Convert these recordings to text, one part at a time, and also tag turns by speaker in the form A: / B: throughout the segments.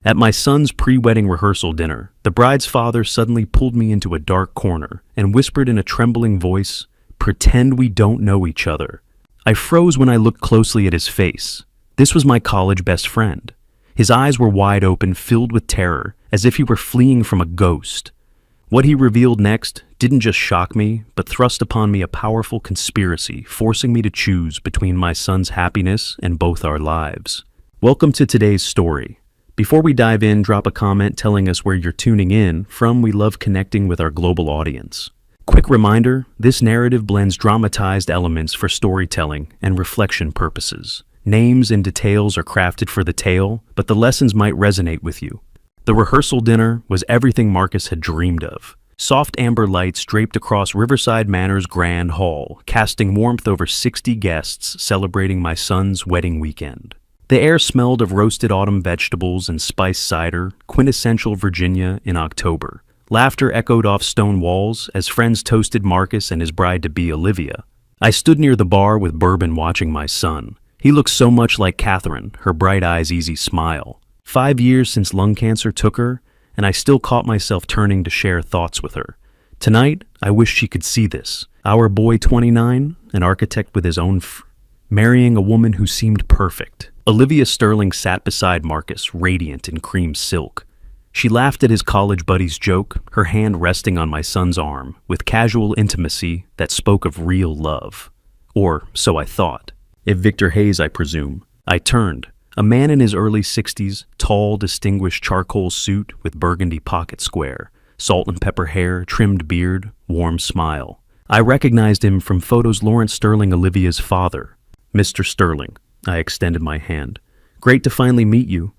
A: At my son's pre-wedding rehearsal dinner, the bride's father suddenly pulled me into a dark corner and whispered in a trembling voice, "Pretend we don't know each other." I froze when I looked closely at his face. This was my college best friend. His eyes were wide open, filled with terror, as if he were fleeing from a ghost. What he revealed next didn't just shock me, but thrust upon me a powerful conspiracy, forcing me to choose between my son's happiness and both our lives. Welcome to today's story. Before we dive in, drop a comment telling us where you're tuning in from. We love connecting with our global audience. Quick reminder, this narrative blends dramatized elements for storytelling and reflection purposes. Names and details are crafted for the tale, but the lessons might resonate with you. The rehearsal dinner was everything Marcus had dreamed of. Soft amber lights draped across Riverside Manor's grand hall, casting warmth over 60 guests celebrating my son's wedding weekend. The air smelled of roasted autumn vegetables and spiced cider, quintessential Virginia in October. Laughter echoed off stone walls as friends toasted Marcus and his bride-to-be Olivia. I stood near the bar with bourbon watching my son. He looked so much like Catherine, her bright eyes easy smile. 5 years since lung cancer took her, and I still caught myself turning to share thoughts with her. Tonight, I wish she could see this. Our boy 29, an architect with his own marrying a woman who seemed perfect. Olivia Sterling sat beside Marcus, radiant in cream silk. She laughed at his college buddy's joke, her hand resting on my son's arm, with casual intimacy that spoke of real love. Or so I thought. If Victor Hayes, I presume. I turned. A man in his early 60s, tall, distinguished charcoal suit with burgundy pocket square, salt and pepper hair, trimmed beard, warm smile. I recognized him from photos. Lawrence Sterling, Olivia's father. "Mr. Sterling," I extended my hand. "Great to finally meet you."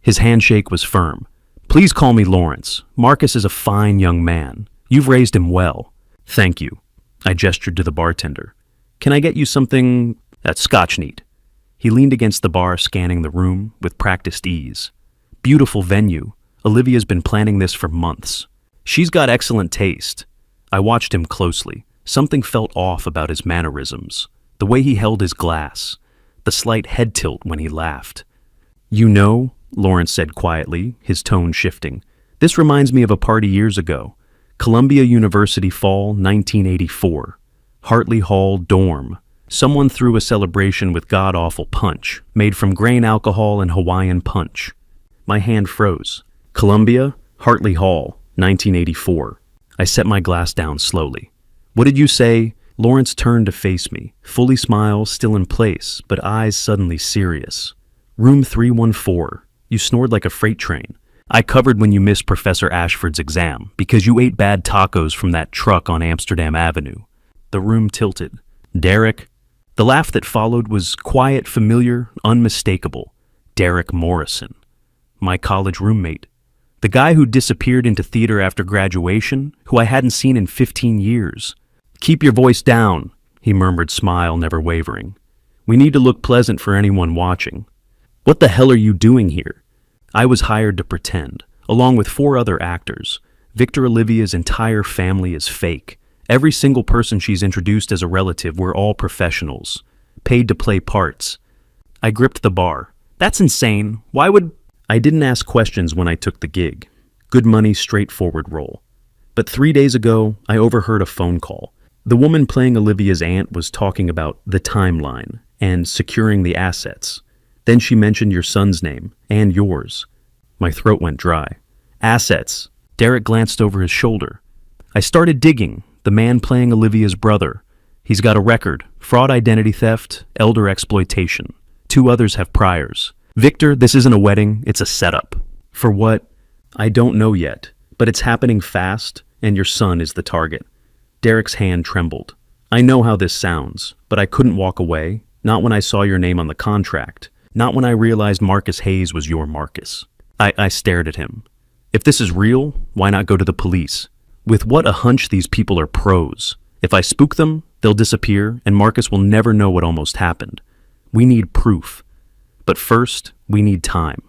A: His handshake was firm. "Please call me Lawrence. Marcus is a fine young man. You've raised him well." "Thank you." I gestured to the bartender. "Can I get you something that's Scotch neat?" He leaned against the bar, scanning the room with practiced ease. "Beautiful venue. Olivia's been planning this for months. She's got excellent taste." I watched him closely. Something felt off about his mannerisms. The way he held his glass. The slight head tilt when he laughed. "You know," Lawrence said quietly, his tone shifting, "this reminds me of a party years ago. Columbia University fall 1984. Hartley Hall dorm. Someone threw a celebration with god-awful punch, made from grain alcohol and Hawaiian punch." My hand froze. "Columbia, Hartley Hall, 1984. I set my glass down slowly. "What did you say?" Lawrence turned to face me, fully smile still in place, but eyes suddenly serious. "Room 314. You snored like a freight train. I covered when you missed Professor Ashford's exam, because you ate bad tacos from that truck on Amsterdam Avenue." The room tilted. "Derek?" The laugh that followed was quiet, familiar, unmistakable. Derek Morrison. My college roommate. The guy who disappeared into theater after graduation, who I hadn't seen in 15 years. "Keep your voice down," he murmured, smile never wavering. "We need to look pleasant for anyone watching." "What the hell are you doing here?" I was hired to pretend, along with 4 other actors. Victor Olivia's entire family is fake. Every single person she's introduced as a relative, we're all professionals, paid to play parts. I gripped the bar. "That's insane. Why would—" I didn't ask questions when I took the gig. Good money, straightforward role. But 3 days ago, I overheard a phone call. The woman playing Olivia's aunt was talking about the timeline and securing the assets. Then she mentioned your son's name, and yours. My throat went dry. "Assets." Derek glanced over his shoulder. I started digging. The man playing Olivia's brother. He's got a record: fraud, identity theft, elder exploitation. 2 others have priors. "Victor, this isn't a wedding, it's a setup." "For what?" "I don't know yet, but it's happening fast, and your son is the target." Derek's hand trembled. "I know how this sounds, but I couldn't walk away. Not when I saw your name on the contract. Not when I realized Marcus Hayes was your Marcus." I stared at him. "If this is real, why not go to the police? With what a hunch these people are pros. If I spook them, they'll disappear, and Marcus will never know what almost happened. We need proof. But first, we need time."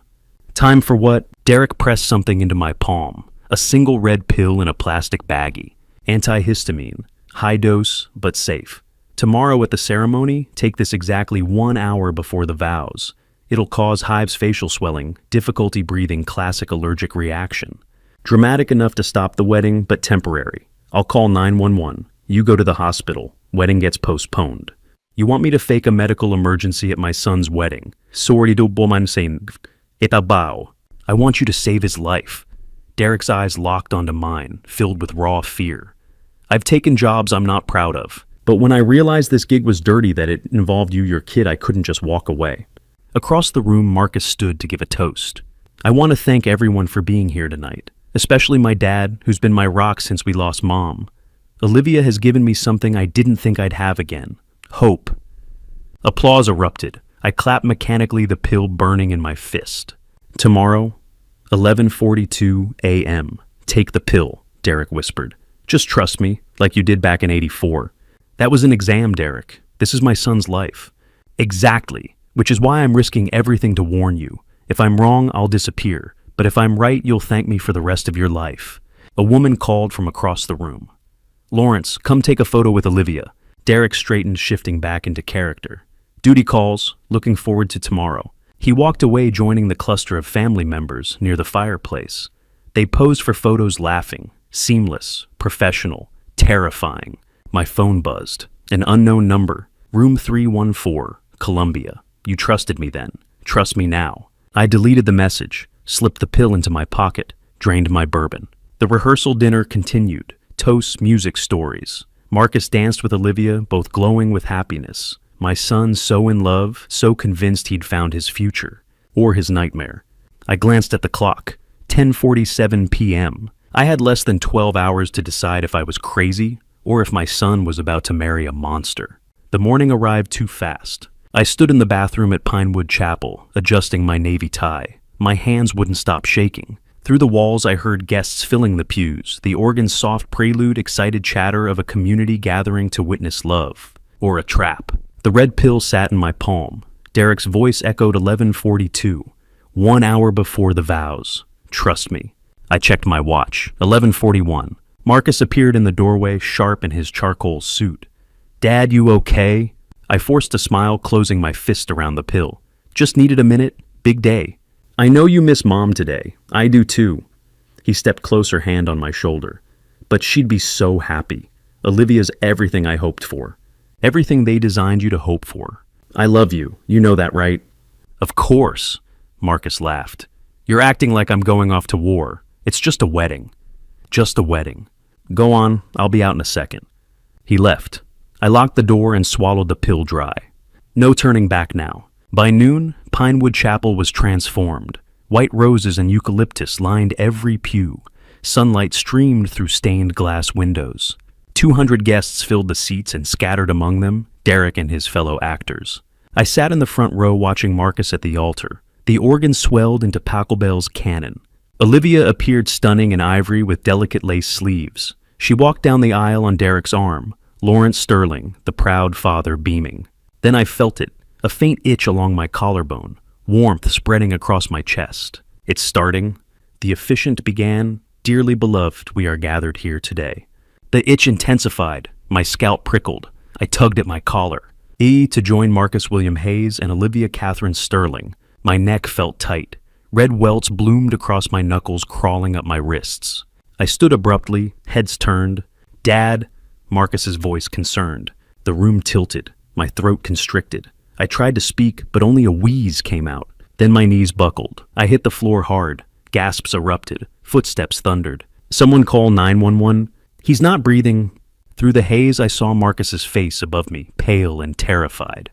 A: "Time for what?" Derek pressed something into my palm. A single red pill in a plastic baggie. Antihistamine. High dose, but safe. "Tomorrow at the ceremony, take this exactly 1 hour before the vows. It'll cause hives facial swelling, difficulty breathing, classic allergic reaction. Dramatic enough to stop the wedding, but temporary. I'll call 911. You go to the hospital. Wedding gets postponed. You want me to fake a medical emergency at my son's wedding. Sorry do boman saying itabao. I want you to save his life. Derek's eyes locked onto mine, filled with raw fear. I've taken jobs I'm not proud of, but when I realized this gig was dirty, that it involved you, your kid, I couldn't just walk away. Across the room, Marcus stood to give a toast. I want to thank everyone for being here tonight, especially my dad, who's been my rock since we lost Mom. Olivia has given me something I didn't think I'd have again. Hope. Applause erupted. I clapped mechanically, the pill burning in my fist. Tomorrow, 11:42 a.m. Take the pill, Derek whispered. Just trust me, like you did back in '84. That was an exam, Derek. This is my son's life. Exactly, which is why I'm risking everything to warn you. If I'm wrong, I'll disappear. But if I'm right, you'll thank me for the rest of your life. A woman called from across the room. Lawrence, come take a photo with Olivia. Derek straightened, shifting back into character. Duty calls, looking forward to tomorrow. He walked away, joining the cluster of family members near the fireplace. They posed for photos, laughing. Seamless, professional, terrifying. My phone buzzed. An unknown number. Room 314, Columbia. You trusted me then. Trust me now. I deleted the message, slipped the pill into my pocket, drained my bourbon. The rehearsal dinner continued. Toasts, music, stories. Marcus danced with Olivia, both glowing with happiness. My son so in love, so convinced he'd found his future. Or his nightmare. I glanced at the clock. 10:47 p.m. I had less than 12 hours to decide if I was crazy or if my son was about to marry a monster. The morning arrived too fast. I stood in the bathroom at Pinewood Chapel, adjusting my navy tie. My hands wouldn't stop shaking. Through the walls, I heard guests filling the pews, the organ's soft prelude, excited chatter of a community gathering to witness love. Or a trap. The red pill sat in my palm. Derek's voice echoed 11:42. 1 hour before the vows. Trust me. I checked my watch. 11:41. Marcus appeared in the doorway, sharp in his charcoal suit. Dad, you okay? I forced a smile, closing my fist around the pill. Just needed a minute. Big day. I know you miss Mom today. I do too. He stepped closer, hand on my shoulder. But she'd be so happy. Olivia's everything I hoped for. Everything they designed you to hope for. I love you. You know that, right? Of course, Marcus laughed. You're acting like I'm going off to war. It's just a wedding. Just a wedding. Go on, I'll be out in a second. He left. I locked the door and swallowed the pill dry. No turning back now. By noon, Pinewood Chapel was transformed. White roses and eucalyptus lined every pew. Sunlight streamed through stained glass windows. 200 guests filled the seats, and scattered among them, Derek and his fellow actors. I sat in the front row watching Marcus at the altar. The organ swelled into Pachelbel's canon. Olivia appeared stunning in ivory with delicate lace sleeves. She walked down the aisle on Derek's arm, Lawrence Sterling, the proud father, beaming. Then I felt it, a faint itch along my collarbone, warmth spreading across my chest. It's starting. The officiant began. Dearly beloved, we are gathered here today. The itch intensified. My scalp prickled. I tugged at my collar. To join Marcus William Hayes and Olivia Catherine Sterling. My neck felt tight. Red welts bloomed across my knuckles, crawling up my wrists. I stood abruptly, heads turned. Dad, Marcus's voice concerned. The room tilted. My throat constricted. I tried to speak, but only a wheeze came out. Then my knees buckled. I hit the floor hard. Gasps erupted. Footsteps thundered. Someone call 911. He's not breathing. Through the haze, I saw Marcus's face above me, pale and terrified.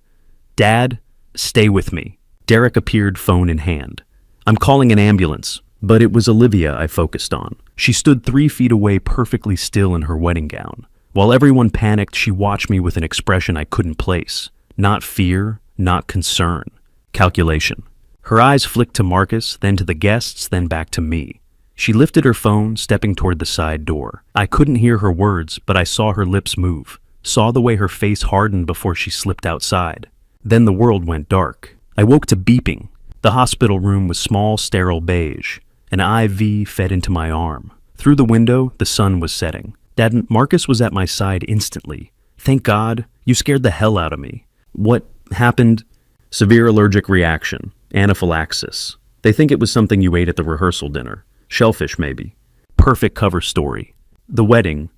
A: Dad, stay with me. Derek appeared, phone in hand. I'm calling an ambulance. But it was Olivia I focused on. She stood 3 feet away, perfectly still in her wedding gown. While everyone panicked, she watched me with an expression I couldn't place. Not fear, not concern. Calculation. Her eyes flicked to Marcus, then to the guests, then back to me. She lifted her phone, stepping toward the side door. I couldn't hear her words, but I saw her lips move, saw the way her face hardened before she slipped outside. Then the world went dark. I woke to beeping. The hospital room was small, sterile beige. An IV fed into my arm. Through the window, the sun was setting. Dad, Marcus was at my side instantly. Thank God, you scared the hell out of me. What happened? Severe allergic reaction. Anaphylaxis. They think it was something you ate at the rehearsal dinner. Shellfish, maybe. Perfect cover story. The wedding.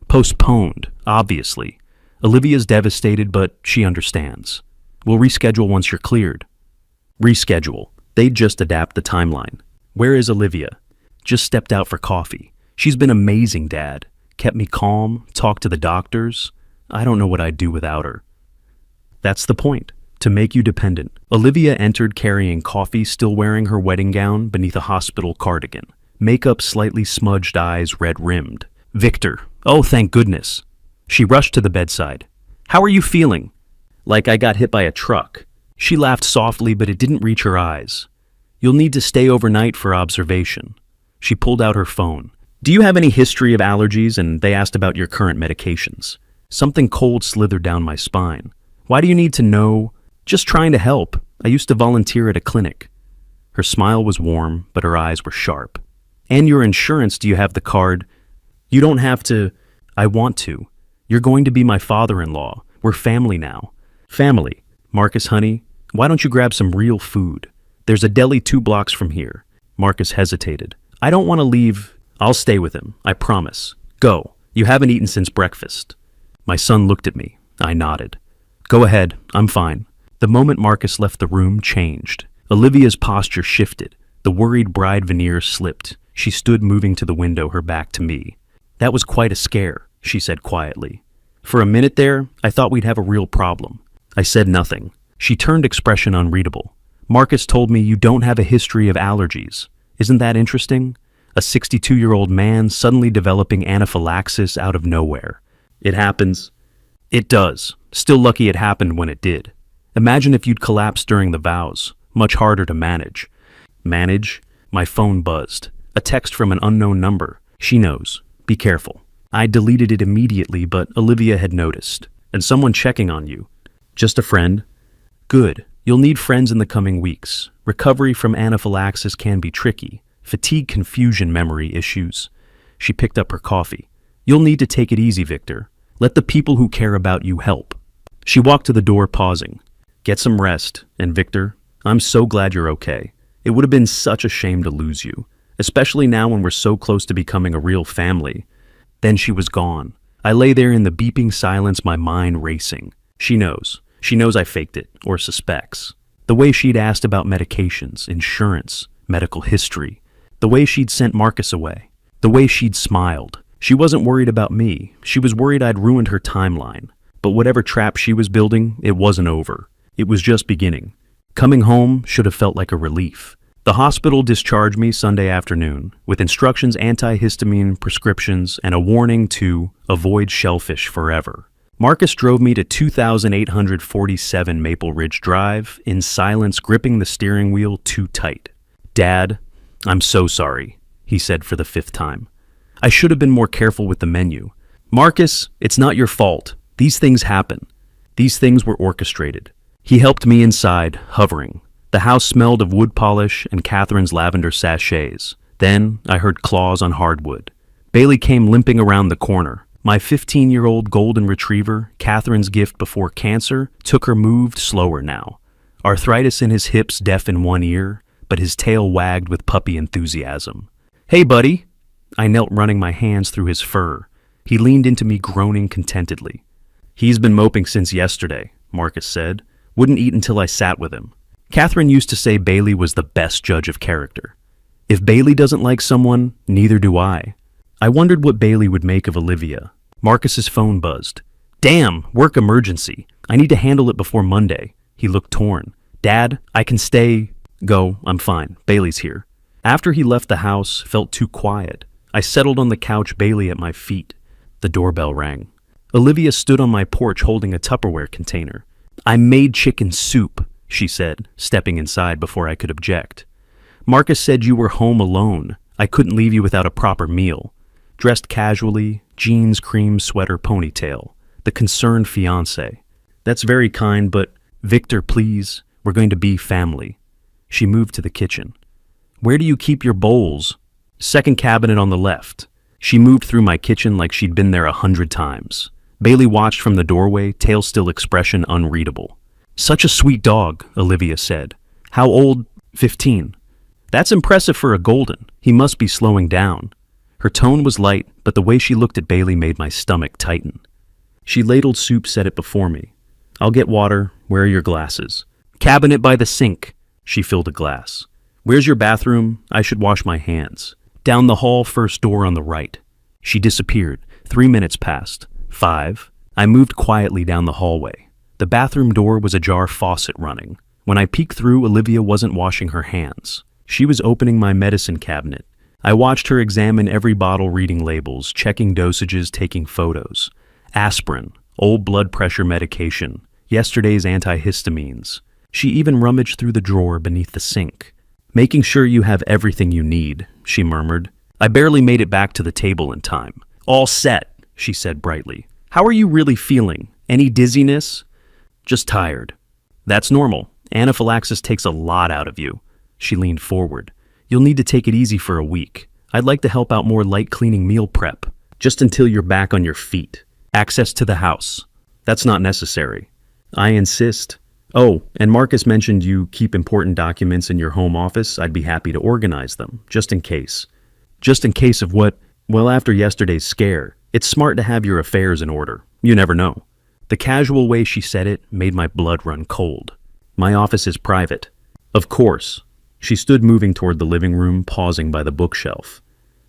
A: Postponed, obviously. Olivia's devastated, but she understands. We'll reschedule once you're cleared. Reschedule. They'd just adapt the timeline. Where is Olivia? Just stepped out for coffee. She's been amazing, Dad. Kept me calm, talked to the doctors. I don't know what I'd do without her. That's the point. To make you dependent. Olivia entered carrying coffee, still wearing her wedding gown beneath a hospital cardigan. Makeup slightly smudged, eyes red-rimmed. Victor. Oh, thank goodness. She rushed to the bedside. How are you feeling? Like I got hit by a truck. She laughed softly, but it didn't reach her eyes. You'll need to stay overnight for observation. She pulled out her phone. Do you have any history of allergies? And they asked about your current medications. Something cold slithered down my spine. Why do you need to know? Just trying to help. I used to volunteer at a clinic. Her smile was warm, but her eyes were sharp. And your insurance, do you have the card? You don't have to. I want to. You're going to be my father-in-law. We're family now. Family. Marcus, honey, why don't you grab some real food? There's a deli 2 blocks from here. Marcus hesitated. I don't want to leave. I'll stay with him, I promise. Go. You haven't eaten since breakfast. My son looked at me. I nodded. Go ahead. I'm fine. The moment Marcus left the room changed. Olivia's posture shifted. The worried bride veneer slipped. She stood moving to the window, her back to me. That was quite a scare, she said quietly. For a minute there, I thought we'd have a real problem. I said nothing. She turned expression unreadable. Marcus told me you don't have a history of allergies. Isn't that interesting? A 62-year-old man suddenly developing anaphylaxis out of nowhere. It happens. It does. Still lucky it happened when it did. Imagine if you'd collapsed during the vows. Much harder to manage. Manage? My phone buzzed. A text from an unknown number. She knows. Be careful. I deleted it immediately, but Olivia had noticed. And someone checking on you. Just a friend? Good. You'll need friends in the coming weeks. Recovery from anaphylaxis can be tricky. Fatigue, confusion, memory issues. She picked up her coffee. You'll need to take it easy, Victor. Let the people who care about you help. She walked to the door, pausing. Get some rest. And Victor, I'm so glad you're okay. It would have been such a shame to lose you, especially now when we're so close to becoming a real family. Then she was gone. I lay there in the beeping silence, my mind racing. She knows. She knows I faked it, or suspects. The way she'd asked about medications, insurance, medical history. The way she'd sent Marcus away. The way she'd smiled. She wasn't worried about me. She was worried I'd ruined her timeline. But whatever trap she was building, it wasn't over. It was just beginning. Coming home should have felt like a relief. The hospital discharged me Sunday afternoon, with instructions, antihistamine prescriptions, and a warning to avoid shellfish forever. Marcus drove me to 2847 Maple Ridge Drive, in silence, gripping the steering wheel too tight. Dad, I'm so sorry, he said for the 5th time. I should have been more careful with the menu. Marcus, it's not your fault. These things happen. These things were orchestrated. He helped me inside, hovering. The house smelled of wood polish and Catherine's lavender sachets. Then I heard claws on hardwood. Bailey came limping around the corner. My 15-year-old golden retriever, Catherine's gift before cancer, moved slower now. Arthritis in his hips, deaf in one ear, but his tail wagged with puppy enthusiasm. Hey, buddy! I knelt, running my hands through his fur. He leaned into me, groaning contentedly. He's been moping since yesterday, Marcus said. Wouldn't eat until I sat with him. Catherine used to say Bailey was the best judge of character. If Bailey doesn't like someone, neither do I. I wondered what Bailey would make of Olivia. Marcus's phone buzzed. Damn, work emergency. I need to handle it before Monday. He looked torn. Dad, I can stay. Go, I'm fine. Bailey's here. After he left the house, felt too quiet. I settled on the couch, Bailey at my feet. The doorbell rang. Olivia stood on my porch holding a Tupperware container. I made chicken soup, she said, stepping inside before I could object. Marcus said you were home alone. I couldn't leave you without a proper meal. Dressed casually, jeans, cream, sweater, ponytail. The concerned fiancé. That's very kind, but Victor, please, we're going to be family. She moved to the kitchen. Where do you keep your bowls? Second cabinet on the left. She moved through my kitchen like she'd been there 100 times. Bailey watched from the doorway, tail still, expression unreadable. Such a sweet dog, Olivia said. How old? 15. That's impressive for a golden. He must be slowing down. Her tone was light, but the way she looked at Bailey made my stomach tighten. She ladled soup, set it before me. I'll get water. Where are your glasses? Cabinet by the sink. She filled a glass. Where's your bathroom? I should wash my hands. Down the hall, first door on the right. She disappeared. 3 minutes passed. 5. I moved quietly down the hallway. The bathroom door was ajar, faucet running. When I peeked through, Olivia wasn't washing her hands. She was opening my medicine cabinet. I watched her examine every bottle, reading labels, checking dosages, taking photos. Aspirin, old blood pressure medication, yesterday's antihistamines. She even rummaged through the drawer beneath the sink. Making sure you have everything you need, she murmured. I barely made it back to the table in time. All set, she said brightly. How are you really feeling? Any dizziness? Just tired. That's normal. Anaphylaxis takes a lot out of you. She leaned forward. You'll need to take it easy for a week. I'd like to help out more light cleaning meal prep, just until you're back on your feet. Access to the house. That's not necessary. I insist. Oh, and Marcus mentioned you keep important documents in your home office. I'd be happy to organize them, just in case. Just in case of what? Well, after yesterday's scare, it's smart to have your affairs in order. You never know. The casual way she said it made my blood run cold. My office is private. Of course. She stood, moving toward the living room, pausing by the bookshelf.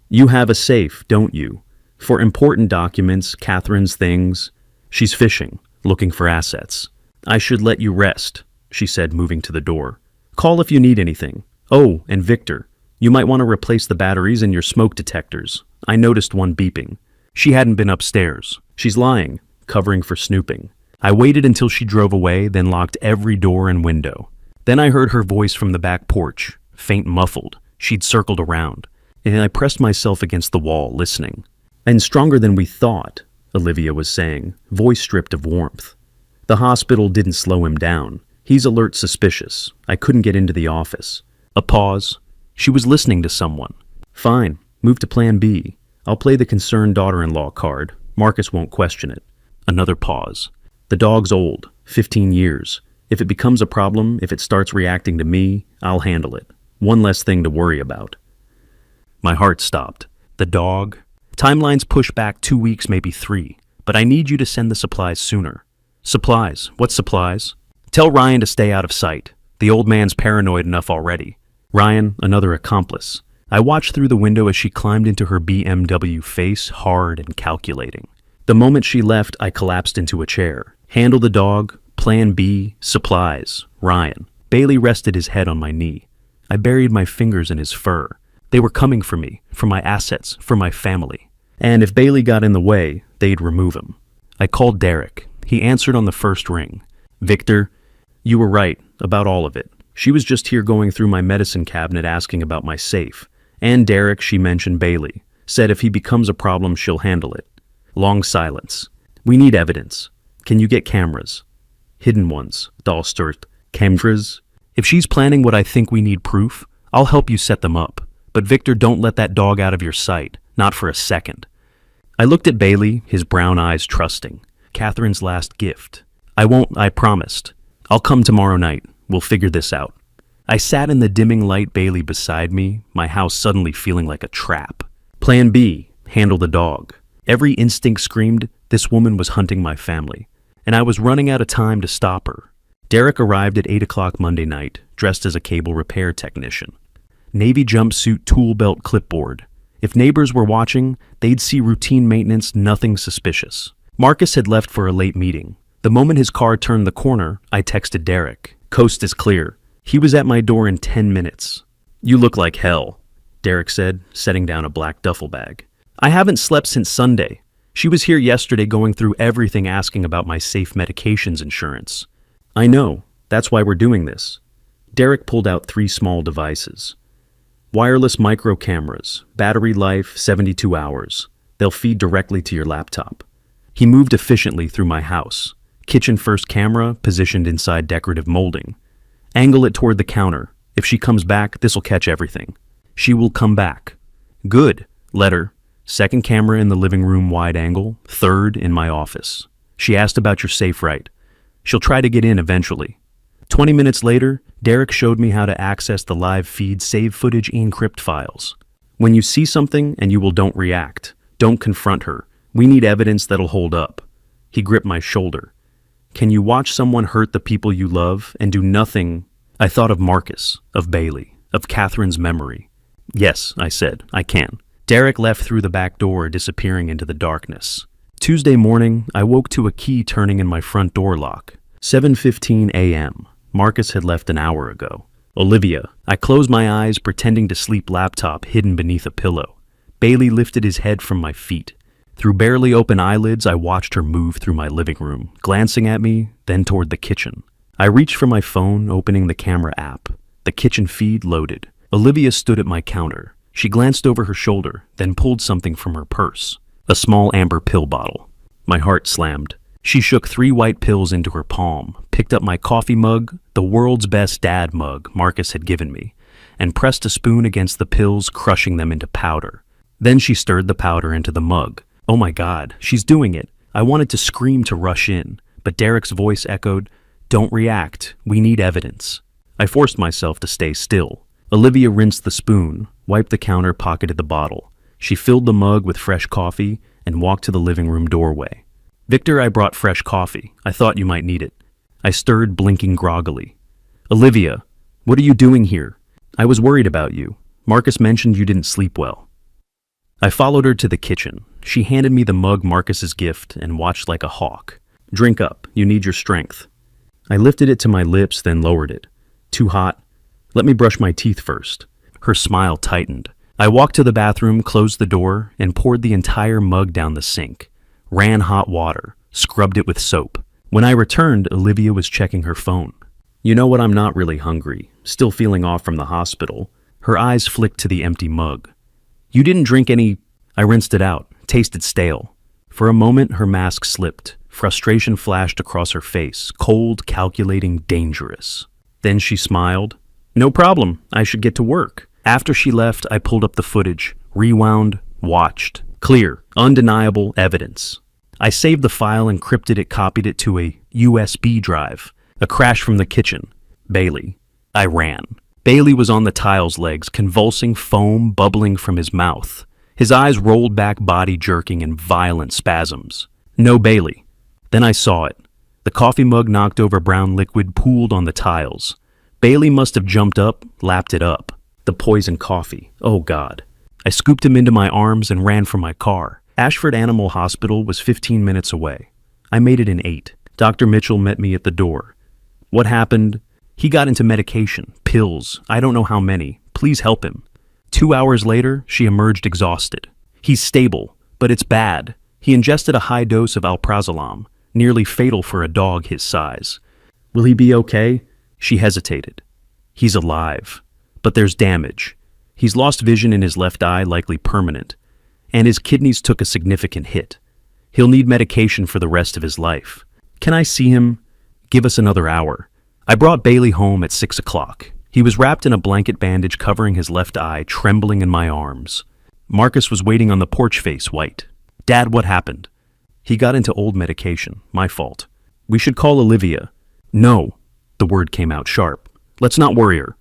A: You have a safe, don't you? For important documents, Catherine's things. She's fishing, looking for assets. I should let you rest, she said, moving to the door. Call if you need anything. Oh, and Victor, you might want to replace the batteries in your smoke detectors. I noticed one beeping. She hadn't been upstairs. She's lying, covering for snooping. I waited until she drove away, then locked every door and window. Then I heard her voice from the back porch, faint, muffled. She'd circled around, and I pressed myself against the wall, listening. And stronger than we thought, Olivia was saying, voice stripped of warmth. The hospital didn't slow him down. He's alert, suspicious. I couldn't get into the office. A pause. She was listening to someone. Fine, move to plan B. I'll play the concerned daughter-in-law card. Marcus won't question it. Another pause. The dog's old, 15 years. If it becomes a problem, if it starts reacting to me, I'll handle it. One less thing to worry about. My heart stopped. The dog? Timelines push back 2 weeks, maybe 3. But I need you to send the supplies sooner. Supplies? What supplies? Tell Ryan to stay out of sight. The old man's paranoid enough already. Ryan, another accomplice. I watched through the window as she climbed into her BMW, face hard and calculating. The moment she left, I collapsed into a chair. Handle the dog. Plan B, supplies, Ryan. Bailey rested his head on my knee. I buried my fingers in his fur. They were coming for me, for my assets, for my family. And if Bailey got in the way, they'd remove him. I called Derek. He answered on the first ring. Victor, you were right about all of it. She was just here going through my medicine cabinet, asking about my safe. And Derek, she mentioned Bailey. Said if he becomes a problem, she'll handle it. Long silence. We need evidence. Can you get cameras? Hidden ones, Dahlstert, cameras. If she's planning what I think we need proof, I'll help you set them up. But Victor, don't let that dog out of your sight, not for a second. I looked at Bailey, his brown eyes trusting. Catherine's last gift. I won't, I promised. I'll come tomorrow night. We'll figure this out. I sat in the dimming light, Bailey beside me, my house suddenly feeling like a trap. Plan B, handle the dog. Every instinct screamed, this woman was hunting my family. And I was running out of time to stop her. Derek arrived at 8 o'clock Monday night, dressed as a cable repair technician. Navy jumpsuit, tool belt, clipboard. If neighbors were watching, they'd see routine maintenance, nothing suspicious. Marcus had left for a late meeting. The moment his car turned the corner, I texted Derek. Coast is clear. He was at my door in 10 minutes. You look like hell, Derek said, setting down a black duffel bag. I haven't slept since Sunday. She was here yesterday going through everything, asking about my safe medications insurance. I know. That's why we're doing this. Derek pulled out 3 small devices. Wireless micro cameras, battery life 72 hours. They'll feed directly to your laptop. He moved efficiently through my house. Kitchen first camera, positioned inside decorative molding. Angle it toward the counter. If she comes back, this'll catch everything. She will come back. Good. Letter. Second camera in the living room, wide angle. Third in my office. She asked about your safe, right? She'll try to get in eventually. 20 minutes later, Derek showed me how to access the live feed save footage encrypt files. When you see something and you don't react, don't confront her. We need evidence that'll hold up. He gripped my shoulder. Can you watch someone hurt the people you love and do nothing? I thought of Marcus, of Bailey, of Catherine's memory. Yes, I said, I can. Derek left through the back door, disappearing into the darkness. Tuesday morning, I woke to a key turning in my front door lock. 7:15 a.m. Marcus had left an hour ago. Olivia. I closed my eyes, pretending to sleep, laptop hidden beneath a pillow. Bailey lifted his head from my feet. Through barely open eyelids, I watched her move through my living room, glancing at me, then toward the kitchen. I reached for my phone, opening the camera app. The kitchen feed loaded. Olivia stood at my counter. She glanced over her shoulder, then pulled something from her purse. A small amber pill bottle. My heart slammed. She shook 3 white pills into her palm, picked up my coffee mug, the world's best dad mug Marcus had given me, and pressed a spoon against the pills, crushing them into powder. Then she stirred the powder into the mug. Oh my God, she's doing it. I wanted to scream to rush in, but Derek's voice echoed, "Don't react. We need evidence." I forced myself to stay still. Olivia rinsed the spoon, wiped the counter, pocketed the bottle. She filled the mug with fresh coffee and walked to the living room doorway. "Victor, I brought fresh coffee. I thought you might need it." I stirred, blinking groggily. "Olivia, what are you doing here? I was worried about you. Marcus mentioned you didn't sleep well." I followed her to the kitchen. She handed me the mug, Marcus's gift, and watched like a hawk. "Drink up. You need your strength." I lifted it to my lips, then lowered it. "Too hot? Let me brush my teeth first." Her smile tightened. I walked to the bathroom, closed the door, and poured the entire mug down the sink. Ran hot water, scrubbed it with soap. When I returned, Olivia was checking her phone. "You know what, I'm not really hungry. Still feeling off from the hospital." Her eyes flicked to the empty mug. "You didn't drink any..." I rinsed it out, tasted stale. For a moment, her mask slipped. Frustration flashed across her face, cold, calculating, dangerous. Then she smiled. "No problem. I should get to work." After she left, I pulled up the footage, rewound, watched. Clear, undeniable evidence. I saved the file, encrypted it, copied it to a USB drive. A crash from the kitchen. Bailey. I ran. Bailey was on the tiles legs, convulsing, foam bubbling from his mouth. His eyes rolled back, body jerking in violent spasms. No Bailey. Then I saw it. The coffee mug knocked over, brown liquid pooled on the tiles. Bailey must have jumped up, lapped it up. The poison coffee. Oh God. I scooped him into my arms and ran for my car. Ashford Animal Hospital was 15 minutes away. I made it in 8. Dr. Mitchell met me at the door. "What happened?" "He got into medication, pills, I don't know how many. Please help him." 2 hours later, she emerged exhausted. "He's stable, but it's bad. He ingested a high dose of alprazolam, nearly fatal for a dog his size." "Will he be okay?" She hesitated. "He's alive, but there's damage. He's lost vision in his left eye, likely permanent, and his kidneys took a significant hit. He'll need medication for the rest of his life. Can I see him?" "Give us another hour." I brought Bailey home at 6 o'clock. He was wrapped in a blanket bandage covering his left eye, trembling in my arms. Marcus was waiting on the porch, face white. "Dad, what happened?" "He got into old medication. My fault." "We should call Olivia." "No." The word came out sharp. "Let's not worry her."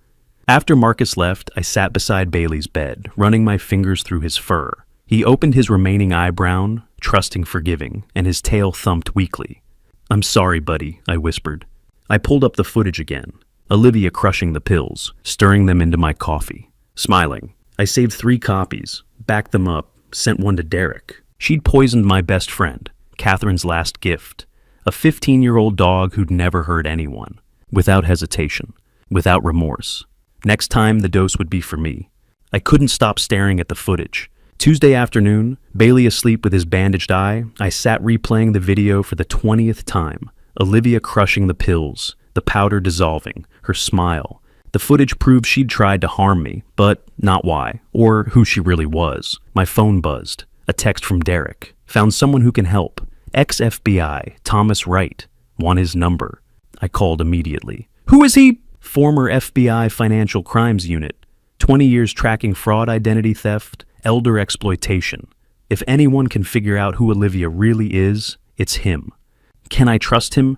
A: After Marcus left, I sat beside Bailey's bed, running my fingers through his fur. He opened his remaining eyebrow, trusting, forgiving, and his tail thumped weakly. "I'm sorry, buddy," I whispered. I pulled up the footage again. Olivia crushing the pills, stirring them into my coffee. Smiling. I saved 3 copies, backed them up, sent one to Derek. She'd poisoned my best friend, Catherine's last gift, a 15-year-old dog who'd never hurt anyone, without hesitation, without remorse. Next time, the dose would be for me. I couldn't stop staring at the footage. Tuesday afternoon, Bailey asleep with his bandaged eye, I sat replaying the video for the 20th time. Olivia crushing the pills, the powder dissolving, her smile. The footage proved she'd tried to harm me, but not why, or who she really was. My phone buzzed. A text from Derek. "Found someone who can help. Ex-FBI, Thomas Wright. Want his number." I called immediately. "Who is he?" "Former FBI Financial Crimes Unit. 20 years tracking fraud, identity theft, elder exploitation. If anyone can figure out who Olivia really is, it's him. Can I trust him?"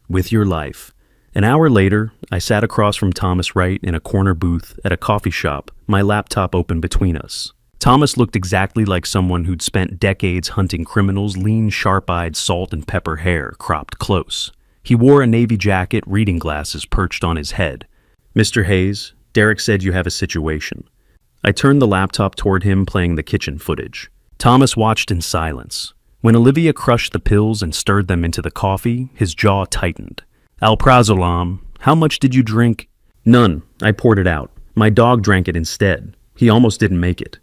A: "With your life." An hour later, I sat across from Thomas Wright in a corner booth at a coffee shop, my laptop open between us. Thomas looked exactly like someone who'd spent decades hunting criminals' lean, sharp-eyed, salt and pepper hair cropped close. He wore a navy jacket, reading glasses perched on his head. "Mr. Hayes, Derek said you have a situation." I turned the laptop toward him, playing the kitchen footage. Thomas watched in silence. When Olivia crushed the pills and stirred them into the coffee, his jaw tightened. "Alprazolam, how much did you drink?" "None. I poured it out. My dog drank it instead. He almost didn't make it."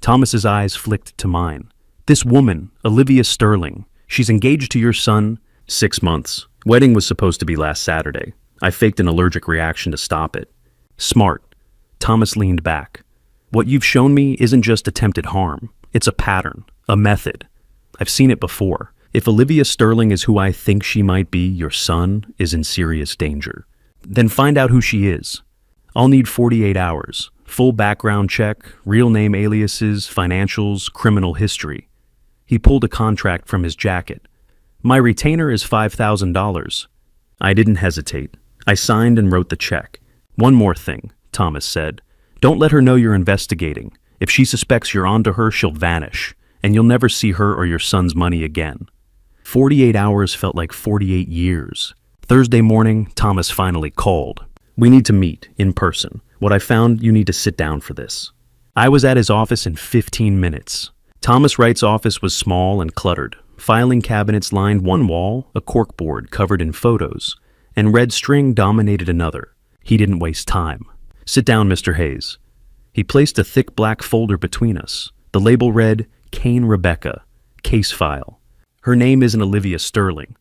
A: Thomas's eyes flicked to mine. "This woman, Olivia Sterling, she's engaged to your son?" 6 months. Wedding was supposed to be last Saturday. I faked an allergic reaction to stop it." "Smart." Thomas leaned back. "What you've shown me isn't just attempted harm. It's a pattern, a method. I've seen it before. If Olivia Sterling is who I think she might be, your son is in serious danger. Then find out who she is. I'll need 48 hours. Full background check, real name aliases, financials, criminal history." He pulled a contract from his jacket. "My retainer is $5,000. I didn't hesitate. I signed and wrote the check. "One more thing," Thomas said. "Don't let her know you're investigating. If she suspects you're onto her, she'll vanish, and you'll never see her or your son's money again." 48 hours felt like 48 years. Thursday morning, Thomas finally called. "We need to meet, in person. What I found, you need to sit down for this." I was at his office in 15 minutes. Thomas Wright's office was small and cluttered. Filing cabinets lined one wall, a corkboard covered in photos, and red string dominated another. He didn't waste time. "Sit down, Mr. Hayes." He placed a thick black folder between us. The label read, "Kane Rebecca, case file." Her name isn't Olivia Sterling.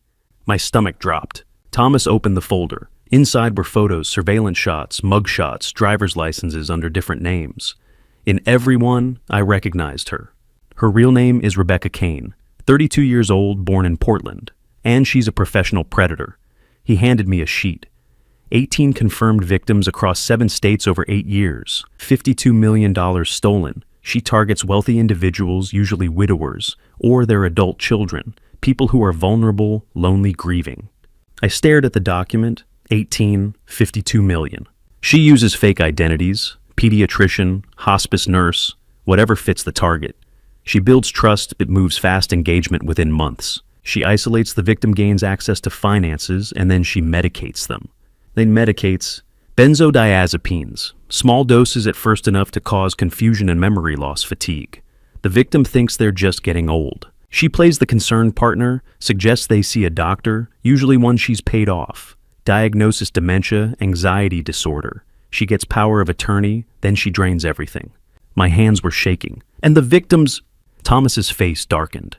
A: My stomach dropped. Thomas opened the folder. Inside were photos, surveillance shots, mug shots, driver's licenses under different names. In every one, I recognized her. Her real name is Rebecca Kane, 32 years old, born in Portland, and she's a professional predator. He handed me a sheet. 18 confirmed victims across 7 states over 8 years, $52 million stolen. She targets wealthy individuals, usually widowers, or their adult children, people who are vulnerable, lonely, grieving. I stared at the document. 18, 52 million. She uses fake identities, pediatrician, hospice nurse, whatever fits the target. She builds trust but moves fast engagement within months. She isolates the victim, gains access to finances, and then she medicates them. Then medicates benzodiazepines, small doses at first enough to cause confusion and memory loss fatigue. The victim thinks they're just getting old. She plays the concerned partner, suggests they see a doctor, usually one she's paid off. Diagnosis: dementia, anxiety disorder. She gets power of attorney, then she drains everything. My hands were shaking. And the victims... Thomas's face darkened.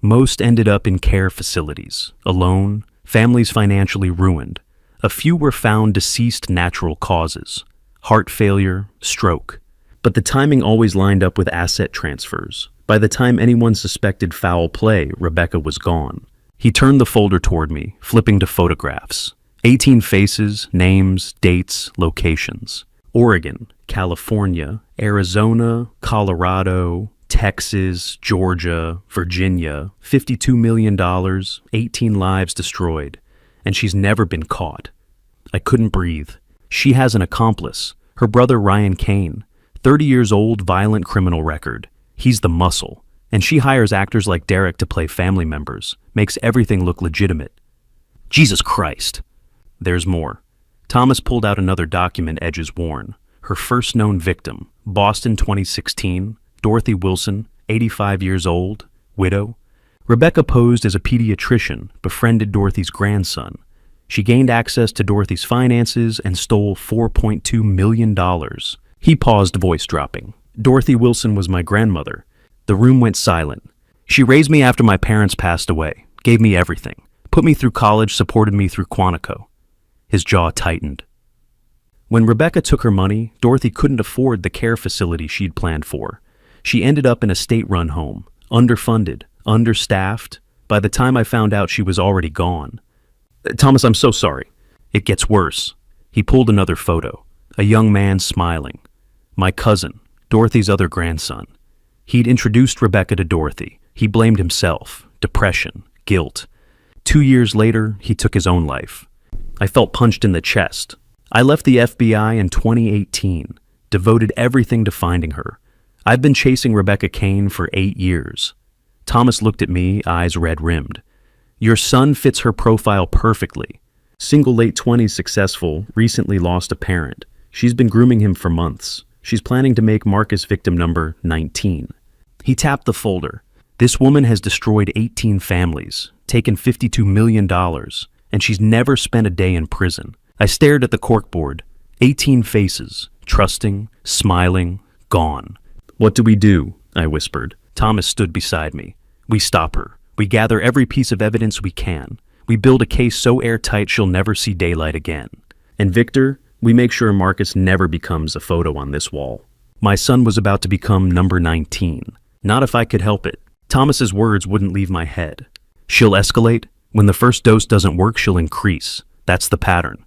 A: Most ended up in care facilities, alone, families financially ruined. A few were found deceased natural causes, heart failure, stroke. But the timing always lined up with asset transfers. By the time anyone suspected foul play, Rebecca was gone. He turned the folder toward me, flipping to photographs. 18 faces, names, dates, locations. Oregon, California, Arizona, Colorado, Texas, Georgia, Virginia, $52 million, 18 lives destroyed. And she's never been caught. I couldn't breathe. She has an accomplice, her brother Ryan Kane, 30 years old, violent criminal record. He's the muscle. And she hires actors like Derek to play family members, makes everything look legitimate. Jesus Christ. There's more. Thomas pulled out another document, edges worn. Her first known victim, Boston 2016, Dorothy Wilson, 85 years old, widow. Rebecca posed as a pediatrician, befriended Dorothy's grandson. She gained access to Dorothy's finances and stole $4.2 million. He paused, voice dropping. Dorothy Wilson was my grandmother. The room went silent. She raised me after my parents passed away, gave me everything, put me through college, supported me through Quantico. His jaw tightened. When Rebecca took her money, Dorothy couldn't afford the care facility she'd planned for. She ended up in a state-run home, underfunded, understaffed. By the time I found out, she was already gone. Thomas, I'm so sorry. It gets worse. He pulled another photo. A young man smiling. My cousin, Dorothy's other grandson. He'd introduced Rebecca to Dorothy. He blamed himself. Depression. Guilt. 2 years later, he took his own life. I felt punched in the chest. I left the FBI in 2018, devoted everything to finding her. I've been chasing Rebecca Kane for 8 years. Thomas looked at me, eyes red-rimmed. Your son fits her profile perfectly. Single late 20s successful, recently lost a parent. She's been grooming him for months. She's planning to make Marcus victim number 19. He tapped the folder. This woman has destroyed 18 families, taken $52 million, and she's never spent a day in prison. I stared at the corkboard. 18 faces, trusting, smiling, gone. What do we do? I whispered. Thomas stood beside me. We stop her. We gather every piece of evidence we can. We build a case so airtight she'll never see daylight again. And Victor, we make sure Marcus never becomes a photo on this wall. My son was about to become number 19. Not if I could help it. Thomas's words wouldn't leave my head. She'll escalate. When the first dose doesn't work, she'll increase. That's the pattern.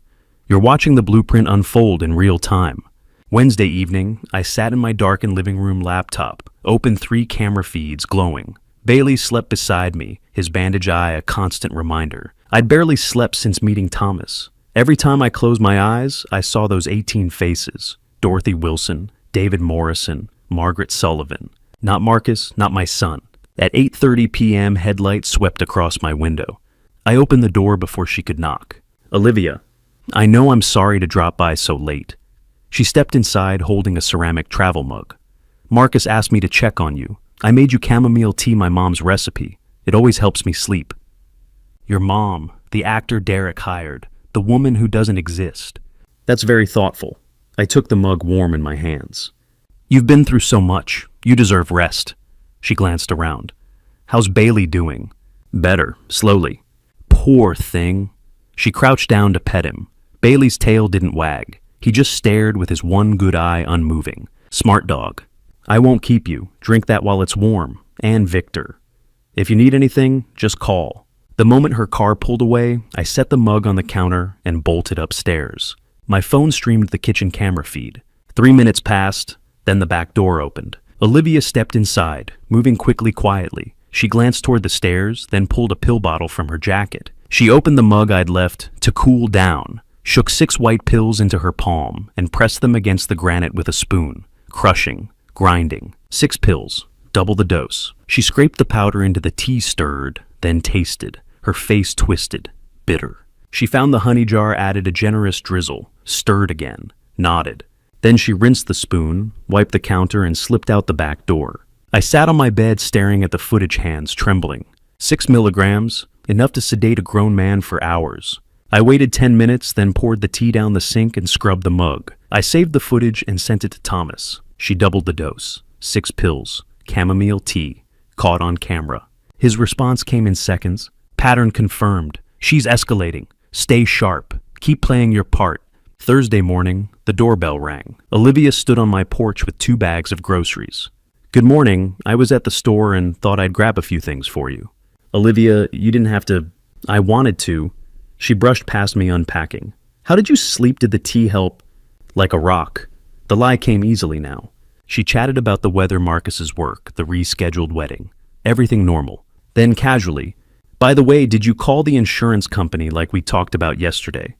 A: You're watching the blueprint unfold in real time. Wednesday evening, I sat in my darkened living room laptop, opened 3 camera feeds glowing. Bailey slept beside me, his bandage eye a constant reminder. I'd barely slept since meeting Thomas. Every time I closed my eyes, I saw those 18 faces. Dorothy Wilson, David Morrison, Margaret Sullivan. Not Marcus, not my son. At 8:30 p.m., headlights swept across my window. I opened the door before she could knock. Olivia, I know I'm sorry to drop by so late. She stepped inside holding a ceramic travel mug. Marcus asked me to check on you. I made you chamomile tea, my mom's recipe. It always helps me sleep. Your mom, the actor Derek hired, the woman who doesn't exist. That's very thoughtful. I took the mug warm in my hands. You've been through so much. You deserve rest. She glanced around. How's Bailey doing? Better, slowly. Poor thing. She crouched down to pet him. Bailey's tail didn't wag. He just stared with his one good eye unmoving. Smart dog. I won't keep you. Drink that while it's warm. And Victor. If you need anything, just call. The moment her car pulled away, I set the mug on the counter and bolted upstairs. My phone streamed the kitchen camera feed. 3 minutes passed, then the back door opened. Olivia stepped inside, moving quietly. She glanced toward the stairs, then pulled a pill bottle from her jacket. She opened the mug I'd left to cool down, shook 6 white pills into her palm, and pressed them against the granite with a spoon, crushing, grinding. 6 pills, double the dose. She scraped the powder into the tea, stirred, then tasted, her face twisted, bitter. She found the honey jar, added a generous drizzle, stirred again, nodded. Then she rinsed the spoon, wiped the counter, and slipped out the back door. I sat on my bed staring at the footage, hands trembling. 6 milligrams, enough to sedate a grown man for hours. I waited 10 minutes, then poured the tea down the sink and scrubbed the mug. I saved the footage and sent it to Thomas. She doubled the dose. 6 pills, chamomile tea, caught on camera. His response came in seconds. Pattern confirmed. She's escalating. Stay sharp. Keep playing your part. Thursday morning, the doorbell rang. Olivia stood on my porch with 2 bags of groceries. Good morning. I was at the store and thought I'd grab a few things for you. Olivia, you didn't have to. I wanted to. She brushed past me, unpacking. How did you sleep? Did the tea help? Like a rock. The lie came easily now. She chatted about the weather, Marcus's work, the rescheduled wedding. Everything normal. Then casually, by the way, did you call the insurance company like we talked about yesterday?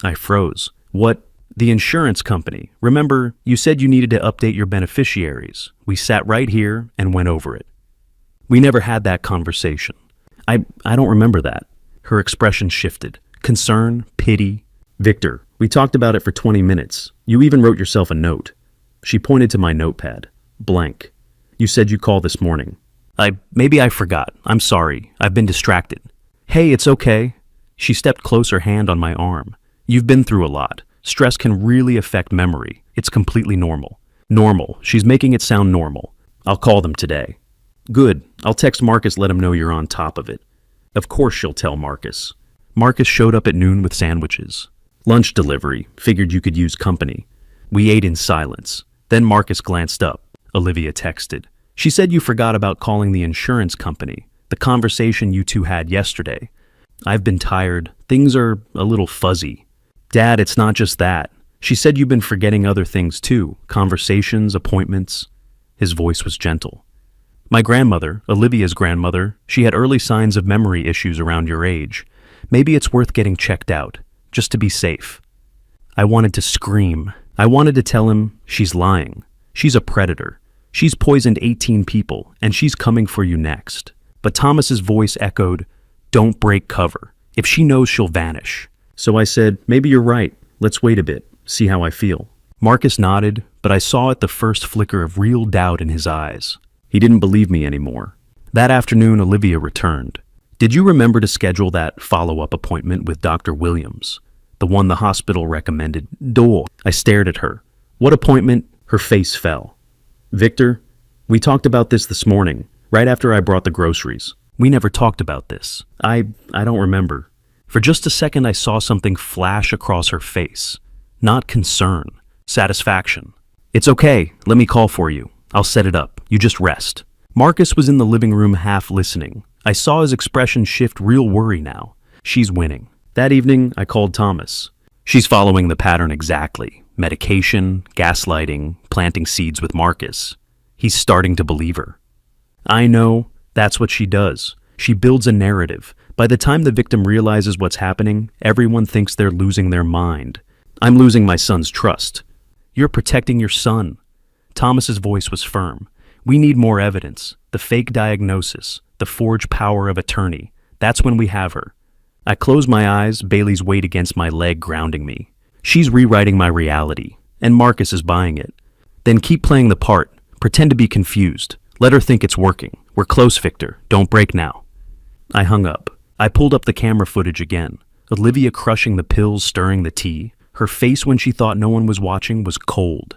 A: I froze. What? The insurance company. Remember, you said you needed to update your beneficiaries. We sat right here and went over it. We never had that conversation. I don't remember that. Her expression shifted. Concern, pity. Victor, we talked about it for 20 minutes. You even wrote yourself a note. She pointed to my notepad. Blank. You said you called this morning. Maybe I forgot. I'm sorry. I've been distracted. Hey, it's okay. She stepped closer, hand on my arm. You've been through a lot. Stress can really affect memory. It's completely normal. Normal. She's making it sound normal. I'll call them today. Good. I'll text Marcus, let him know you're on top of it. Of course she'll tell Marcus. Marcus showed up at noon with sandwiches. Lunch delivery. Figured you could use company. We ate in silence. Then Marcus glanced up. Olivia texted. She said you forgot about calling the insurance company. The conversation you two had yesterday. I've been tired. Things are a little fuzzy. Dad, it's not just that. She said you've been forgetting other things too. Conversations, appointments. His voice was gentle. My grandmother, Olivia's grandmother, she had early signs of memory issues around your age. Maybe it's worth getting checked out. just to be safe. I wanted to scream. I wanted to tell him, she's lying. She's a predator. She's poisoned 18 people, and she's coming for you next. But Thomas's voice echoed, don't break cover. If she knows, she'll vanish. So I said, maybe you're right. Let's wait a bit, see how I feel. Marcus nodded, but I saw at the first flicker of real doubt in his eyes. He didn't believe me anymore. That afternoon, Olivia returned. Did you remember to schedule that follow-up appointment with Dr. Williams? The one the hospital recommended? Duh. I stared at her. What appointment? Her face fell. Victor, we talked about this morning, right after I brought the groceries. We never talked about this. I don't remember. For just a second, I saw something flash across her face. Not concern. Satisfaction. It's okay. Let me call for you. I'll set it up. You just rest. Marcus was in the living room half listening. I saw his expression shift real worry now. She's winning. That evening, I called Thomas. She's following the pattern exactly. Medication, gaslighting, planting seeds with Marcus. He's starting to believe her. I know. That's what she does. She builds a narrative. By the time the victim realizes what's happening, everyone thinks they're losing their mind. I'm losing my son's trust. You're protecting your son. Thomas's voice was firm. We need more evidence. The fake diagnosis. The forged power of attorney. That's when we have her. I close my eyes, Bailey's weight against my leg grounding me. She's rewriting my reality, and Marcus is buying it. Then keep playing the part. Pretend to be confused. Let her think it's working. We're close, Victor. Don't break now. I hung up. I pulled up the camera footage again. Olivia crushing the pills, stirring the tea. Her face when she thought no one was watching was cold.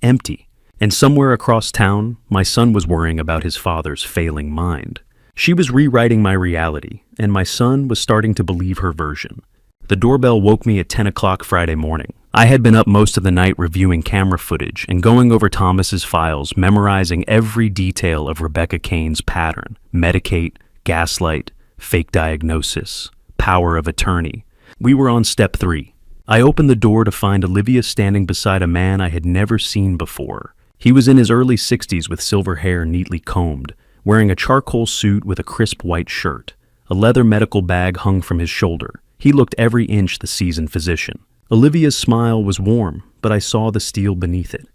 A: Empty. And somewhere across town, my son was worrying about his father's failing mind. She was rewriting my reality, and my son was starting to believe her version. The doorbell woke me at 10 o'clock Friday morning. I had been up most of the night reviewing camera footage and going over Thomas's files, memorizing every detail of Rebecca Kane's pattern: medicate, gaslight, fake diagnosis, power of attorney. We were on step 3. I opened the door to find Olivia standing beside a man I had never seen before. He was in his early 60s with silver hair neatly combed, wearing a charcoal suit with a crisp white shirt. A leather medical bag hung from his shoulder. He looked every inch the seasoned physician. Olivia's smile was warm, but I saw the steel beneath it.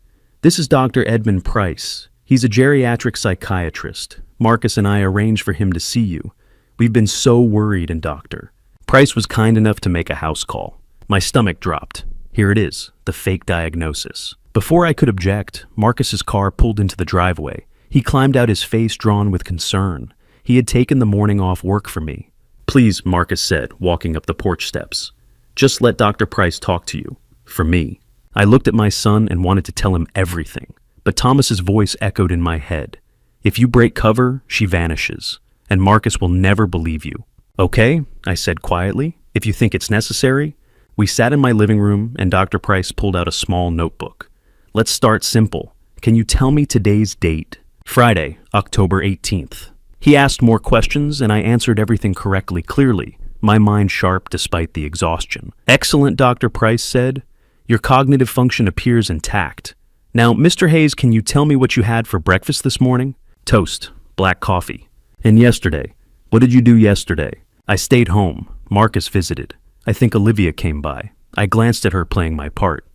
A: This is Dr. Edmund Price. He's a geriatric psychiatrist. Marcus and I arranged for him to see you. We've been so worried, and Doctor Price was kind enough to make a house call. My stomach dropped. Here it is, the fake diagnosis. Before I could object, Marcus's car pulled into the driveway. He climbed out, his face drawn with concern. He had taken the morning off work for me. Please, Marcus said, walking up the porch steps. Just let Dr. Price talk to you. For me. I looked at my son and wanted to tell him everything, but Thomas's voice echoed in my head. If you break cover, she vanishes, and Marcus will never believe you. Okay, I said quietly, if you think it's necessary. We sat in my living room and Dr. Price pulled out a small notebook. Let's start simple. Can you tell me today's date? Friday, October 18th. He asked more questions and I answered everything correctly, clearly, my mind sharp despite the exhaustion. Excellent, Dr. Price said. Your cognitive function appears intact. Now, Mr. Hayes, can you tell me what you had for breakfast this morning? Toast, black coffee. And yesterday? What did you do yesterday? I stayed home. Marcus visited. I think Olivia came by. I glanced at her playing my part.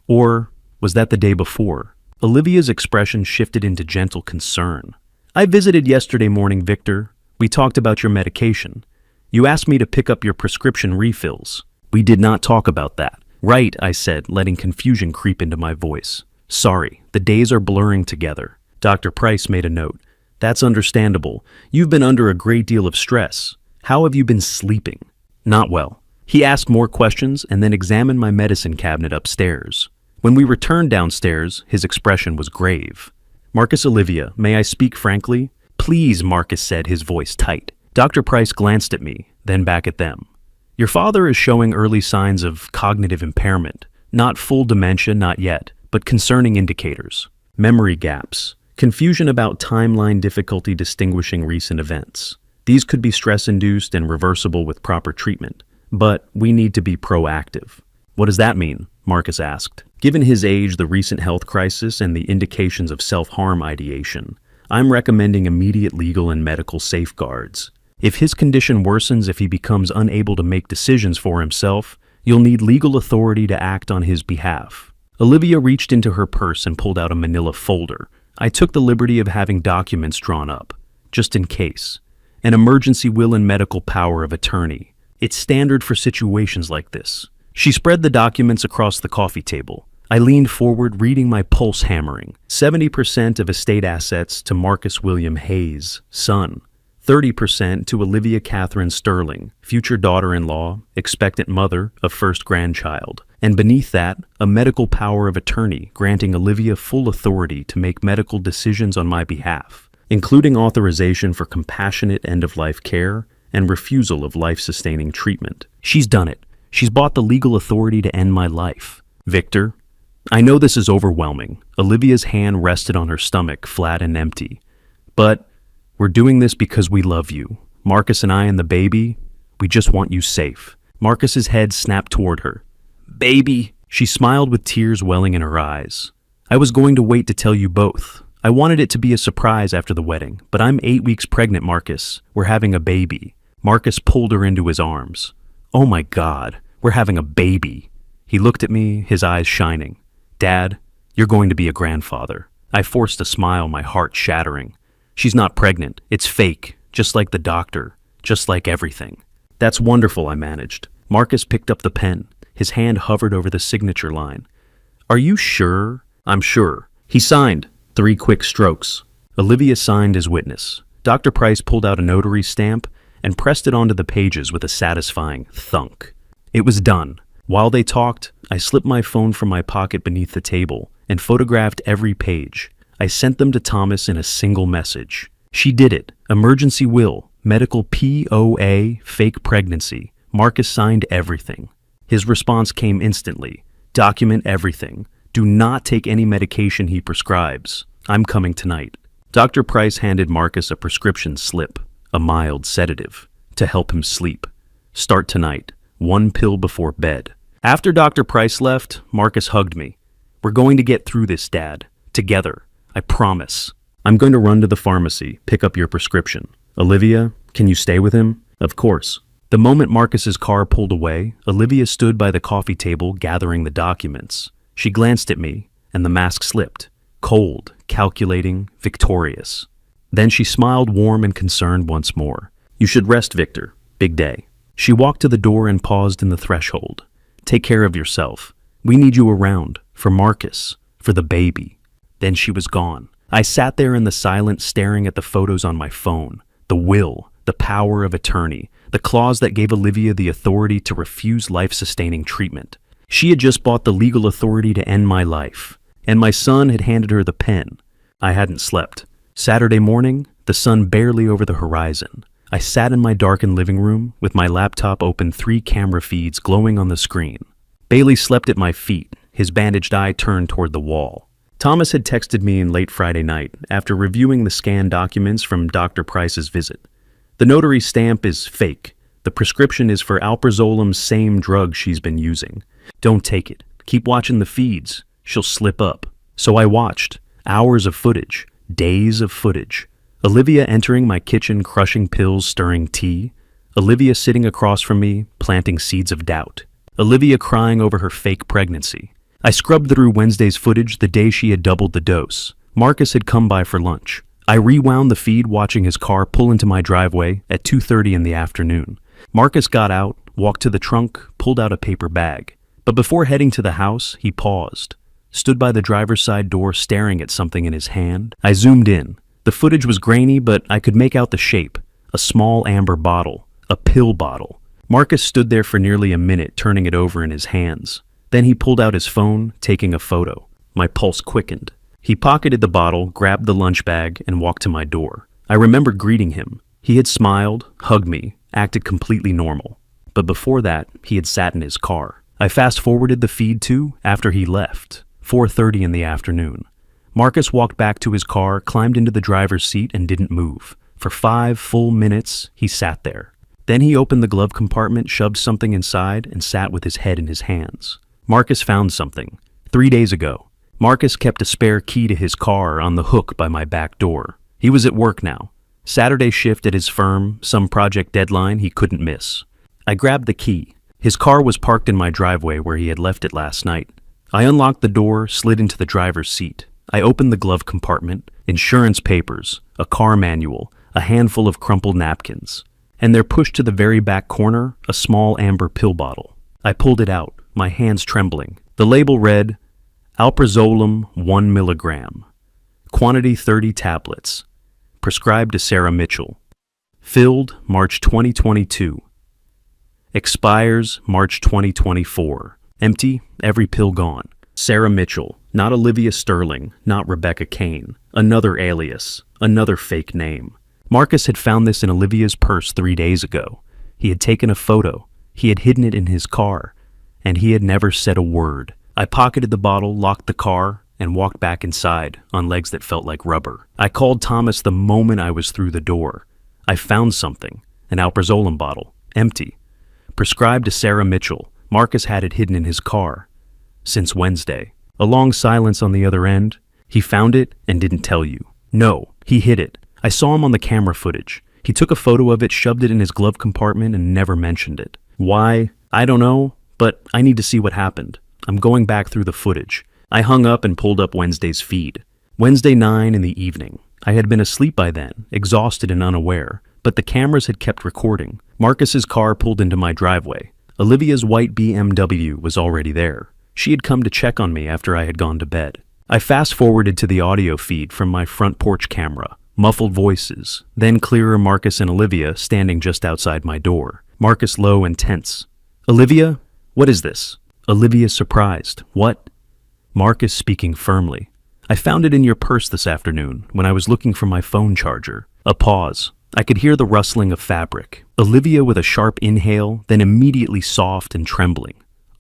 A: Or was that the day before? Olivia's expression shifted into gentle concern. I visited yesterday morning, Victor. We talked about your medication. You asked me to pick up your prescription refills. We did not talk about that. Right, I said, letting confusion creep into my voice. Sorry, the days are blurring together. Dr. Price made a note. That's understandable. You've been under a great deal of stress. How have you been sleeping? Not well. He asked more questions and then examined my medicine cabinet upstairs. When we returned downstairs, his expression was grave. Marcus, Olivia, may I speak frankly? Please, Marcus said, his voice tight. Dr. Price glanced at me, then back at them. Your father is showing early signs of cognitive impairment. Not full dementia, not yet, but concerning indicators. Memory gaps. Confusion about timeline, difficulty distinguishing recent events. These could be stress-induced and reversible with proper treatment. But we need to be proactive. What does that mean? Marcus asked. Given his age, the recent health crisis, and the indications of self-harm ideation, I'm recommending immediate legal and medical safeguards. If his condition worsens, if he becomes unable to make decisions for himself, You'll need legal authority to act on his behalf. Olivia reached into her purse and pulled out a manila folder. I took the liberty of having documents drawn up, just in case. An emergency will and medical power of attorney. It's standard for situations like this. She spread the documents across the coffee table. I leaned forward, reading my pulse hammering. 70% of estate assets to Marcus William Hayes, son. 30% to Olivia Catherine Sterling, future daughter-in-law, expectant mother of first grandchild. And beneath that, a medical power of attorney granting Olivia full authority to make medical decisions on my behalf, including authorization for compassionate end-of-life care and refusal of life-sustaining treatment. She's done it. She's bought the legal authority to end my life. Victor, I know this is overwhelming. Olivia's hand rested on her stomach, flat and empty. But we're doing this because we love you. Marcus and I and the baby, we just want you safe. Marcus's head snapped toward her. Baby! She smiled with tears welling in her eyes. I was going to wait to tell you both. I wanted it to be a surprise after the wedding, but I'm 8 weeks pregnant, Marcus. We're having a baby. Marcus pulled her into his arms. Oh my God, we're having a baby. He looked at me, his eyes shining. Dad, you're going to be a grandfather. I forced a smile, my heart shattering. She's not pregnant. It's fake, just like the doctor, just like everything. That's wonderful, I managed. Marcus picked up the pen. His hand hovered over the signature line. Are you sure? I'm sure. He signed. 3 quick strokes. Olivia signed as witness. Dr. Price pulled out a notary stamp and pressed it onto the pages with a satisfying thunk. It was done. While they talked, I slipped my phone from my pocket beneath the table and photographed every page. I sent them to Thomas in a single message. She did it. Emergency will. Medical POA. Fake pregnancy. Marcus signed everything. His response came instantly. Document everything. Do not take any medication he prescribes. I'm coming tonight. Dr. Price handed Marcus a prescription slip, a mild sedative, to help him sleep. Start tonight. 1 pill before bed. After Dr. Price left, Marcus hugged me. We're going to get through this, Dad. Together. I promise. I'm going to run to the pharmacy, pick up your prescription. Olivia, can you stay with him? Of course. The moment Marcus's car pulled away, Olivia stood by the coffee table gathering the documents. She glanced at me, and the mask slipped. Cold, calculating, victorious. Then she smiled warm and concerned once more. You should rest, Victor. Big day. She walked to the door and paused in the threshold. Take care of yourself. We need you around. For Marcus. For the baby. Then she was gone. I sat there in the silence staring at the photos on my phone. The will, the power of attorney, the clause that gave Olivia the authority to refuse life-sustaining treatment. She had just bought the legal authority to end my life, and my son had handed her the pen. I hadn't slept. Saturday morning, the sun barely over the horizon. I sat in my darkened living room with my laptop open, 3 camera feeds glowing on the screen. Bailey slept at my feet, his bandaged eye turned toward the wall. Thomas had texted me in late Friday night after reviewing the scanned documents from Dr. Price's visit. The notary stamp is fake. The prescription is for alprazolam's same drug she's been using. Don't take it. Keep watching the feeds. She'll slip up. So I watched. Hours of footage. Days of footage. Olivia entering my kitchen, crushing pills, stirring tea. Olivia sitting across from me, planting seeds of doubt. Olivia crying over her fake pregnancy. I scrubbed through Wednesday's footage the day she had doubled the dose. Marcus had come by for lunch. I rewound the feed watching his car pull into my driveway at 2:30 in the afternoon. Marcus got out, walked to the trunk, pulled out a paper bag. But before heading to the house, he paused, stood by the driver's side door staring at something in his hand. I zoomed in. The footage was grainy, but I could make out the shape. A small amber bottle. A pill bottle. Marcus stood there for nearly a minute, turning it over in his hands. Then he pulled out his phone, taking a photo. My pulse quickened. He pocketed the bottle, grabbed the lunch bag, and walked to my door. I remembered greeting him. He had smiled, hugged me, acted completely normal. But before that, he had sat in his car. I fast-forwarded the feed too, after he left, 4:30 in the afternoon. Marcus walked back to his car, climbed into the driver's seat, and didn't move. For 5 full minutes, he sat there. Then he opened the glove compartment, shoved something inside, and sat with his head in his hands. Marcus found something. 3 days ago. Marcus kept a spare key to his car on the hook by my back door. He was at work now. Saturday shift at his firm, some project deadline he couldn't miss. I grabbed the key. His car was parked in my driveway where he had left it last night. I unlocked the door, slid into the driver's seat. I opened the glove compartment, insurance papers, a car manual, a handful of crumpled napkins. And there pushed to the very back corner, a small amber pill bottle. I pulled it out, my hands trembling. The label read, Alprazolam 1 milligram. Quantity 30 tablets. Prescribed to Sarah Mitchell. Filled March 2022. Expires March 2024. Empty, every pill gone. Sarah Mitchell, not Olivia Sterling, not Rebecca Kane. Another alias, another fake name. Marcus had found this in Olivia's purse 3 days ago. He had taken a photo. He had hidden it in his car. And he had never said a word. I pocketed the bottle, locked the car, and walked back inside on legs that felt like rubber. I called Thomas the moment I was through the door. I found something, an alprazolam bottle, empty. Prescribed to Sarah Mitchell. Marcus had it hidden in his car. Since Wednesday. A long silence on the other end. He found it and didn't tell you. No, he hid it. I saw him on the camera footage. He took a photo of it, shoved it in his glove compartment, and never mentioned it. Why? I don't know, but I need to see what happened. I'm going back through the footage. I hung up and pulled up Wednesday's feed. Wednesday 9 in the evening. I had been asleep by then, exhausted and unaware, but the cameras had kept recording. Marcus's car pulled into my driveway. Olivia's white BMW was already there. She had come to check on me after I had gone to bed. I fast-forwarded to the audio feed from my front porch camera. Muffled voices, then clearer Marcus and Olivia standing just outside my door. Marcus low and tense. Olivia? What is this? Olivia surprised. What? Marcus speaking firmly. I found it in your purse this afternoon when I was looking for my phone charger. A pause. I could hear the rustling of fabric. Olivia with a sharp inhale, then immediately soft and trembling.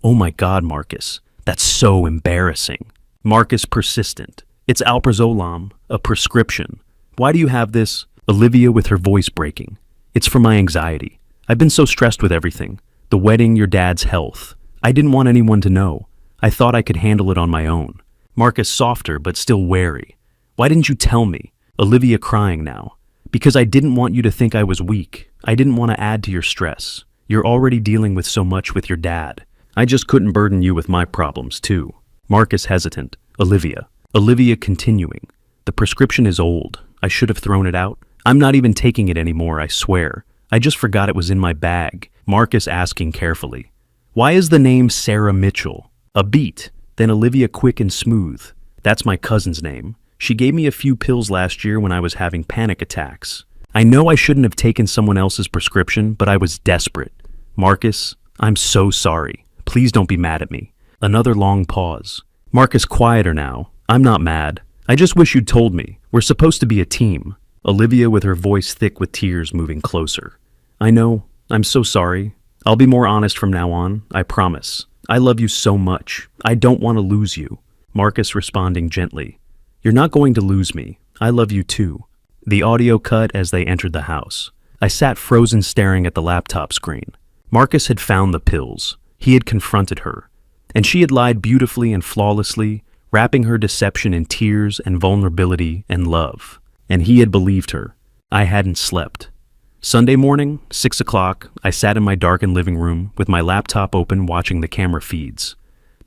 A: Oh my God, Marcus. That's so embarrassing. Marcus persistent. It's alprazolam, a prescription. Why do you have this? Olivia with her voice breaking. It's for my anxiety. I've been so stressed with everything. The wedding, your dad's health. I didn't want anyone to know. I thought I could handle it on my own. Marcus softer but still wary. Why didn't you tell me? Olivia crying now. Because I didn't want you to think I was weak. I didn't want to add to your stress. You're already dealing with so much with your dad. I just couldn't burden you with my problems too. Marcus hesitant. Olivia. Olivia continuing. The prescription is old. I should have thrown it out. I'm not even taking it anymore, I swear. I just forgot it was in my bag. Marcus asking carefully. Why is the name Sarah Mitchell? A beat. Then Olivia quick and smooth. That's my cousin's name. She gave me a few pills last year when I was having panic attacks. I know I shouldn't have taken someone else's prescription, but I was desperate. Marcus, I'm so sorry. Please don't be mad at me. Another long pause. Marcus quieter now. I'm not mad. I just wish you'd told me. We're supposed to be a team. Olivia with her voice thick with tears moving closer. I know. I'm so sorry. I'll be more honest from now on. I promise. I love you so much. I don't want to lose you. Marcus responding gently. You're not going to lose me. I love you too. The audio cut as they entered the house. I sat frozen staring at the laptop screen. Marcus had found the pills. He had confronted her. And she had lied beautifully and flawlessly, wrapping her deception in tears and vulnerability and love. And he had believed her. I hadn't slept. Sunday morning, 6 o'clock, I sat in my darkened living room with my laptop open watching the camera feeds.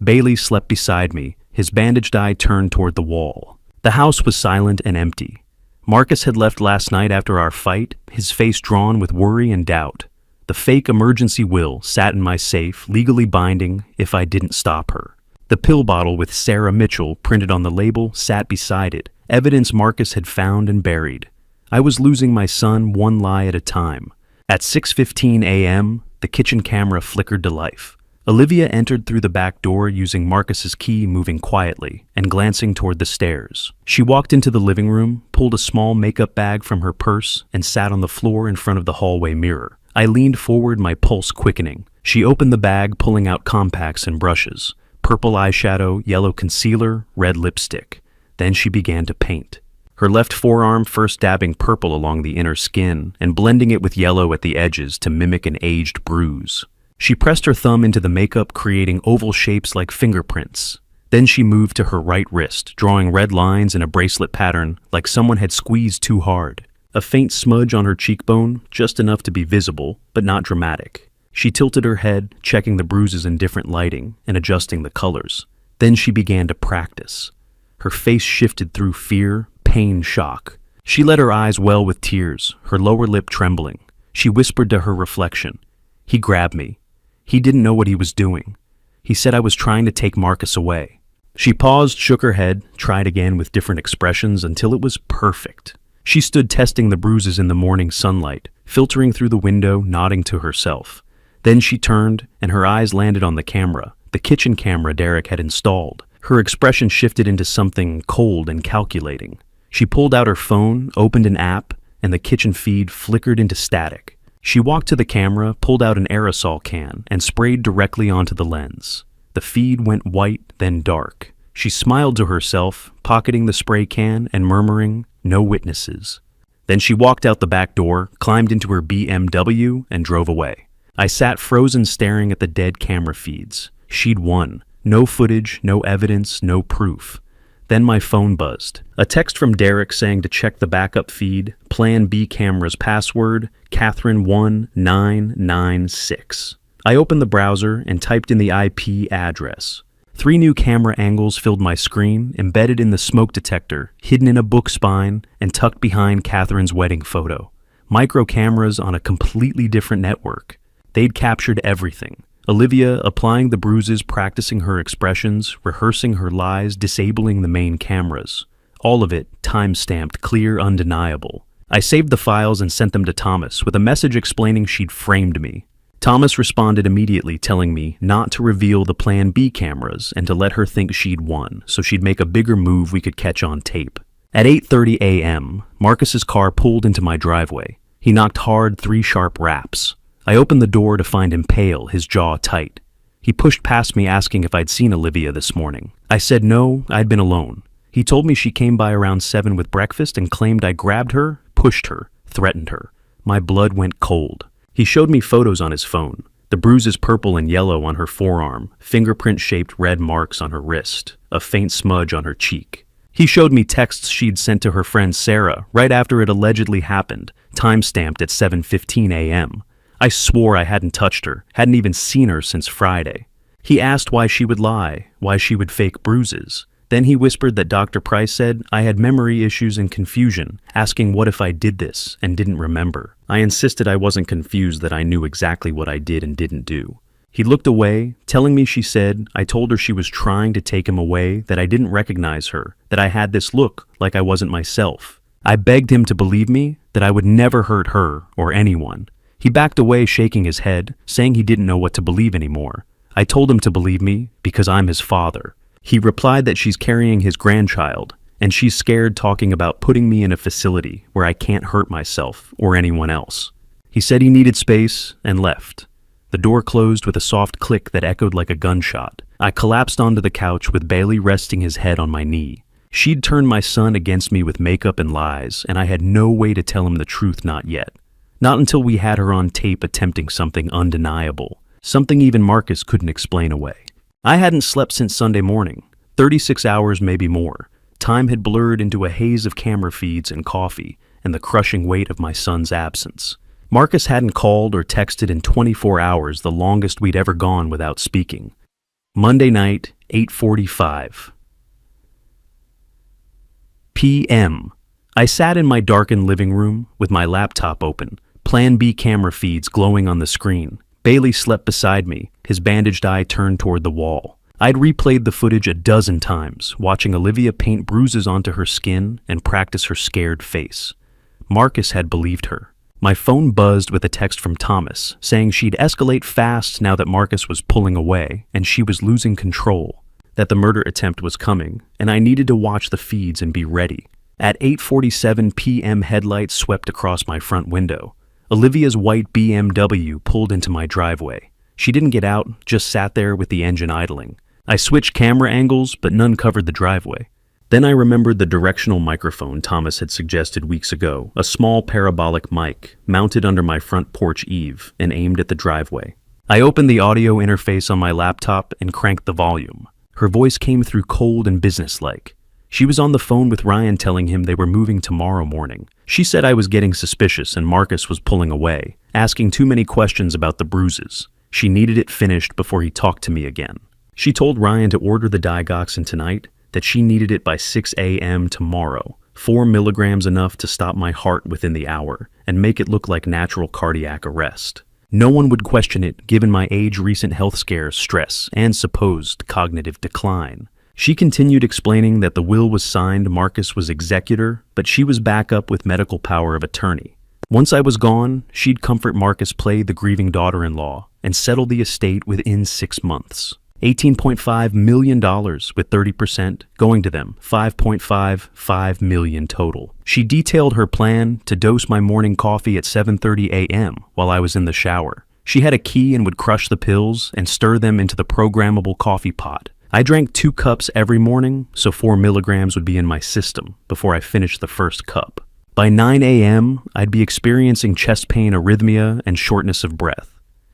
A: Bailey slept beside me, his bandaged eye turned toward the wall. The house was silent and empty. Marcus had left last night after our fight, his face drawn with worry and doubt. The fake emergency will sat in my safe, legally binding if I didn't stop her. The pill bottle with Sarah Mitchell printed on the label sat beside it, evidence Marcus had found and buried. I was losing my son one lie at a time. At 6:15 a.m., the kitchen camera flickered to life. Olivia entered through the back door using Marcus's key, moving quietly and glancing toward the stairs. She walked into the living room, pulled a small makeup bag from her purse, and sat on the floor in front of the hallway mirror. I leaned forward, my pulse quickening. She opened the bag, pulling out compacts and brushes. Purple eyeshadow, yellow concealer, red lipstick. Then she began to paint. Her left forearm first dabbing purple along the inner skin and blending it with yellow at the edges to mimic an aged bruise. She pressed her thumb into the makeup, creating oval shapes like fingerprints. Then she moved to her right wrist, drawing red lines in a bracelet pattern like someone had squeezed too hard. A faint smudge on her cheekbone, just enough to be visible, but not dramatic. She tilted her head, checking the bruises in different lighting and adjusting the colors. Then she began to practice. Her face shifted through fear, pain, shock. She let her eyes well with tears, her lower lip trembling. She whispered to her reflection. He grabbed me. He didn't know what he was doing. He said I was trying to take Marcus away. She paused, shook her head, tried again with different expressions until it was perfect. She stood testing the bruises in the morning sunlight, filtering through the window, nodding to herself. Then she turned, and her eyes landed on the camera, the kitchen camera Derek had installed. Her expression shifted into something cold and calculating. She pulled out her phone, opened an app, and the kitchen feed flickered into static. She walked to the camera, pulled out an aerosol can, and sprayed directly onto the lens. The feed went white, then dark. She smiled to herself, pocketing the spray can and murmuring, "No witnesses." Then she walked out the back door, climbed into her BMW, and drove away. I sat frozen staring at the dead camera feeds. She'd won. No footage, no evidence, no proof. Then my phone buzzed. A text from Derek saying to check the backup feed, Plan B camera's password, Catherine1996. I opened the browser and typed in the IP address. 3 new camera angles filled my screen, embedded in the smoke detector, hidden in a book spine, and tucked behind Catherine's wedding photo. Micro cameras on a completely different network. They'd captured everything. Olivia applying the bruises, practicing her expressions, rehearsing her lies, disabling the main cameras. All of it time-stamped, clear, undeniable. I saved the files and sent them to Thomas with a message explaining she'd framed me. Thomas responded immediately, telling me not to reveal the Plan B cameras and to let her think she'd won, so she'd make a bigger move we could catch on tape. At 8:30 a.m., Marcus's car pulled into my driveway. He knocked hard, 3 sharp raps. I opened the door to find him pale, his jaw tight. He pushed past me asking if I'd seen Olivia this morning. I said no, I'd been alone. He told me she came by around 7 with breakfast and claimed I grabbed her, pushed her, threatened her. My blood went cold. He showed me photos on his phone. The bruises purple and yellow on her forearm, fingerprint-shaped red marks on her wrist, a faint smudge on her cheek. He showed me texts she'd sent to her friend Sarah right after it allegedly happened, time-stamped at 7:15 a.m. I swore I hadn't touched her, hadn't even seen her since Friday. He asked why she would lie, why she would fake bruises. Then he whispered that Dr. Price said I had memory issues and confusion, asking what if I did this and didn't remember. I insisted I wasn't confused, that I knew exactly what I did and didn't do. He looked away, telling me she said I told her she was trying to take him away, that I didn't recognize her, that I had this look like I wasn't myself. I begged him to believe me, that I would never hurt her or anyone. He backed away, shaking his head, saying he didn't know what to believe anymore. I told him to believe me because I'm his father. He replied that she's carrying his grandchild, and she's scared talking about putting me in a facility where I can't hurt myself or anyone else. He said he needed space and left. The door closed with a soft click that echoed like a gunshot. I collapsed onto the couch with Bailey resting his head on my knee. She'd turned my son against me with makeup and lies, and I had no way to tell him the truth, not yet. Not until we had her on tape attempting something undeniable, something even Marcus couldn't explain away. I hadn't slept since Sunday morning, 36 hours, maybe more. Time had blurred into a haze of camera feeds and coffee, and the crushing weight of my son's absence. Marcus hadn't called or texted in 24 hours, the longest we'd ever gone without speaking. Monday night, 8:45 p.m. I sat in my darkened living room with my laptop open, Plan B camera feeds glowing on the screen. Bailey slept beside me, his bandaged eye turned toward the wall. I'd replayed the footage a dozen times, watching Olivia paint bruises onto her skin and practice her scared face. Marcus had believed her. My phone buzzed with a text from Thomas, saying she'd escalate fast now that Marcus was pulling away and she was losing control, that the murder attempt was coming, and I needed to watch the feeds and be ready. At 8:47 p.m. headlights swept across my front window. Olivia's white BMW pulled into my driveway. She didn't get out, just sat there with the engine idling. I switched camera angles, but none covered the driveway. Then I remembered the directional microphone Thomas had suggested weeks ago, a small parabolic mic mounted under my front porch eave and aimed at the driveway. I opened the audio interface on my laptop and cranked the volume. Her voice came through cold and businesslike. She was on the phone with Ryan telling him they were moving tomorrow morning. She said I was getting suspicious and Marcus was pulling away, asking too many questions about the bruises. She needed it finished before he talked to me again. She told Ryan to order the digoxin tonight, that she needed it by 6 a.m. tomorrow, 4 milligrams enough to stop my heart within the hour and make it look like natural cardiac arrest. No one would question it given my age, recent health scares, stress, and supposed cognitive decline. She continued explaining that the will was signed, Marcus was executor, but she was back up with medical power of attorney. Once I was gone, she'd comfort Marcus, play the grieving daughter-in-law, and settle the estate within 6 months. $18.5 million with 30% going to them, $5.55 million total. She detailed her plan to dose my morning coffee at 7:30 a.m. while I was in the shower. She had a key and would crush the pills and stir them into the programmable coffee pot. I drank 2 cups every morning, so 4 milligrams would be in my system before I finished the first cup. By 9 a.m., I'd be experiencing chest pain, arrhythmia, and shortness of breath.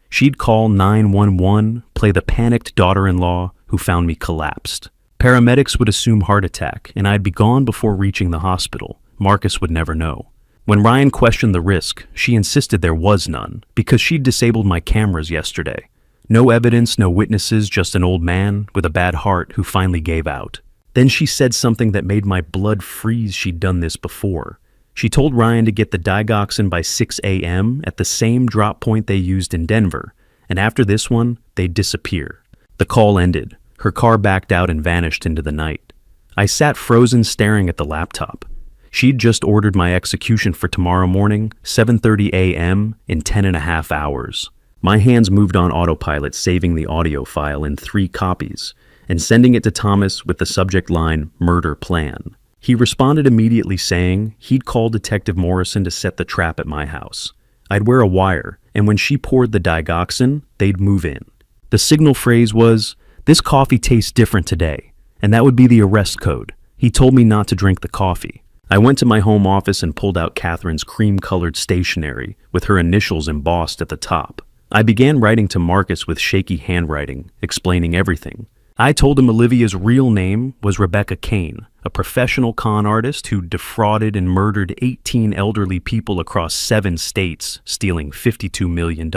A: She'd call 911, play the panicked daughter-in-law who found me collapsed. Paramedics would assume heart attack, and I'd be gone before reaching the hospital. Marcus would never know. When Ryan questioned the risk, she insisted there was none, because she'd disabled my cameras yesterday. No evidence, no witnesses, just an old man with a bad heart who finally gave out. Then she said something that made my blood freeze. She'd done this before. She told Ryan to get the digoxin by 6 a.m. at the same drop point they used in Denver, and after this one, they'd disappear. The call ended. Her car backed out and vanished into the night. I sat frozen, staring at the laptop. She'd just ordered my execution for tomorrow morning, 7:30 a.m., in 10.5 hours. My hands moved on autopilot, saving the audio file in 3 copies, and sending it to Thomas with the subject line, "Murder Plan." He responded immediately saying he'd call Detective Morrison to set the trap at my house. I'd wear a wire, and when she poured the digoxin, they'd move in. The signal phrase was, "This coffee tastes different today," and that would be the arrest code. He told me not to drink the coffee. I went to my home office and pulled out Catherine's cream-colored stationery with her initials embossed at the top. I began writing to Marcus with shaky handwriting, explaining everything. I told him Olivia's real name was Rebecca Kane, a professional con artist who defrauded and murdered 18 elderly people across 7 states, stealing $52 million.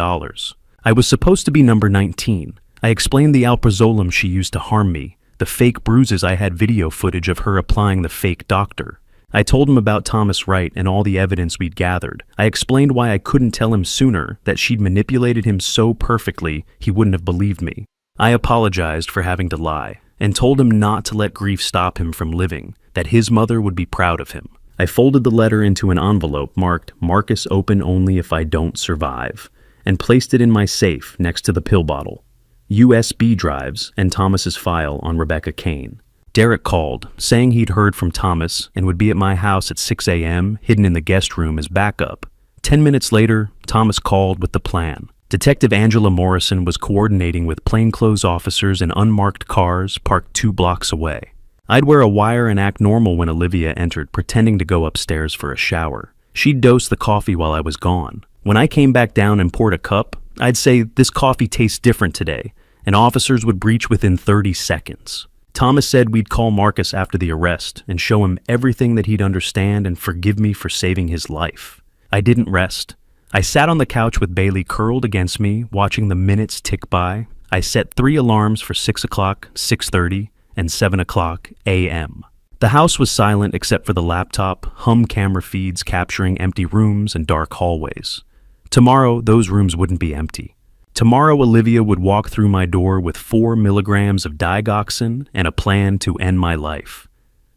A: I was supposed to be number 19. I explained the alprazolam she used to harm me, the fake bruises. I had video footage of her applying the fake doctor. I told him about Thomas Wright and all the evidence we'd gathered. I explained why I couldn't tell him sooner, that she'd manipulated him so perfectly he wouldn't have believed me. I apologized for having to lie, and told him not to let grief stop him from living, that his mother would be proud of him. I folded the letter into an envelope marked "Marcus open only if I don't survive," and placed it in my safe next to the pill bottle, USB drives, and Thomas's file on Rebecca Kane. Derek called, saying he'd heard from Thomas and would be at my house at 6 a.m., hidden in the guest room as backup. 10 minutes later, Thomas called with the plan. Detective Angela Morrison was coordinating with plainclothes officers in unmarked cars parked 2 blocks away. I'd wear a wire and act normal when Olivia entered, pretending to go upstairs for a shower. She'd dose the coffee while I was gone. When I came back down and poured a cup, I'd say, "This coffee tastes different today," and officers would breach within 30 seconds. Thomas said we'd call Marcus after the arrest and show him everything that he'd understand and forgive me for saving his life. I didn't rest. I sat on the couch with Bailey curled against me, watching the minutes tick by. I set 3 alarms for 6 o'clock, 6:30, and 7 o'clock a.m. The house was silent except for the laptop, hum camera feeds capturing empty rooms and dark hallways. Tomorrow, those rooms wouldn't be empty. Tomorrow, Olivia would walk through my door with 4 milligrams of digoxin and a plan to end my life.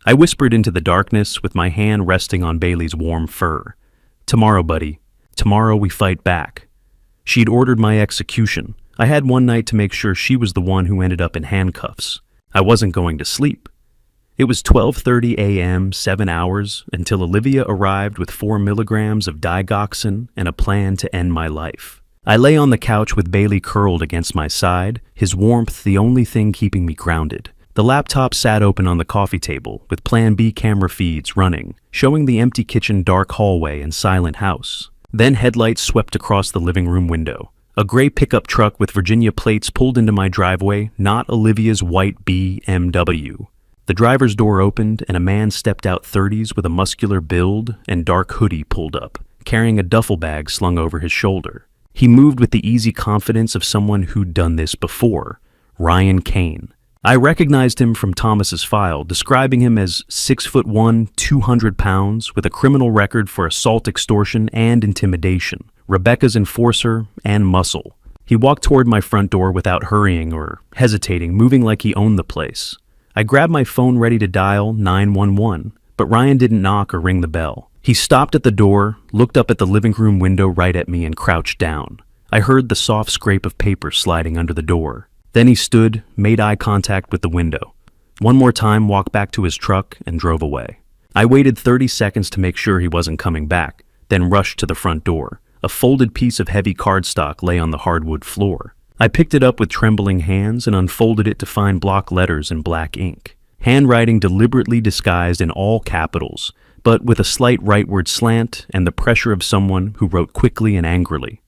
A: I whispered into the darkness with my hand resting on Bailey's warm fur. "Tomorrow, buddy. Tomorrow we fight back." She'd ordered my execution. I had one night to make sure she was the one who ended up in handcuffs. I wasn't going to sleep. It was 12:30 a.m., 7 hours, until Olivia arrived with 4 milligrams of digoxin and a plan to end my life. I lay on the couch with Bailey curled against my side, his warmth the only thing keeping me grounded. The laptop sat open on the coffee table, with Plan B camera feeds running, showing the empty kitchen, dark hallway, and silent house. Then headlights swept across the living room window. A gray pickup truck with Virginia plates pulled into my driveway, not Olivia's white BMW. The driver's door opened and a man stepped out 30s with a muscular build and dark hoodie pulled up, carrying a duffel bag slung over his shoulder. He moved with the easy confidence of someone who'd done this before. Ryan Kane. I recognized him from Thomas's file, describing him as 6'1", 200 pounds, with a criminal record for assault, extortion, and intimidation, Rebecca's enforcer, and muscle. He walked toward my front door without hurrying or hesitating, moving like he owned the place. I grabbed my phone ready to dial 911, but Ryan didn't knock or ring the bell. He stopped at the door, looked up at the living room window right at me, and crouched down. I heard the soft scrape of paper sliding under the door. Then he stood, made eye contact with the window. One more time, walked back to his truck, and drove away. I waited 30 seconds to make sure he wasn't coming back, then rushed to the front door. A folded piece of heavy cardstock lay on the hardwood floor. I picked it up with trembling hands and unfolded it to find block letters in black ink. Handwriting deliberately disguised in all capitals, but with a slight rightward slant and the pressure of someone who wrote quickly and angrily.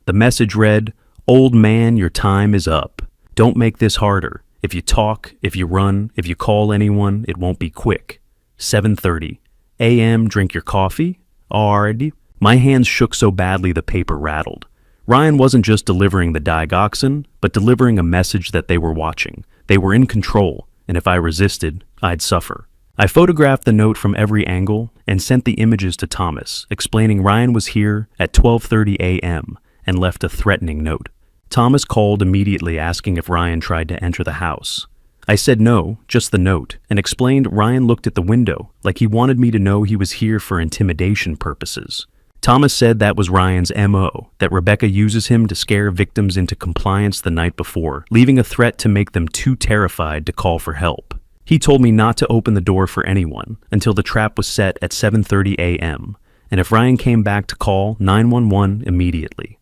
A: The message read, "Old man, your time is up. Don't make this harder. If you talk, if you run, if you call anyone, it won't be quick. 7:30 a.m. Drink your coffee? Already?" My hands shook so badly the paper rattled. Ryan wasn't just delivering the digoxin, but delivering a message that they were watching. They were in control, and if I resisted, I'd suffer. I photographed the note from every angle and sent the images to Thomas, explaining Ryan was here at 12:30 a.m. and left a threatening note. Thomas called immediately asking if Ryan tried to enter the house. I said no, just the note, and explained Ryan looked at the window like he wanted me to know he was here for intimidation purposes. Thomas said that was Ryan's MO, that Rebecca uses him to scare victims into compliance the night before, leaving a threat to make them too terrified to call for help. He told me not to open the door for anyone until the trap was set at 7:30 a.m., and if Ryan came back to call 911 immediately.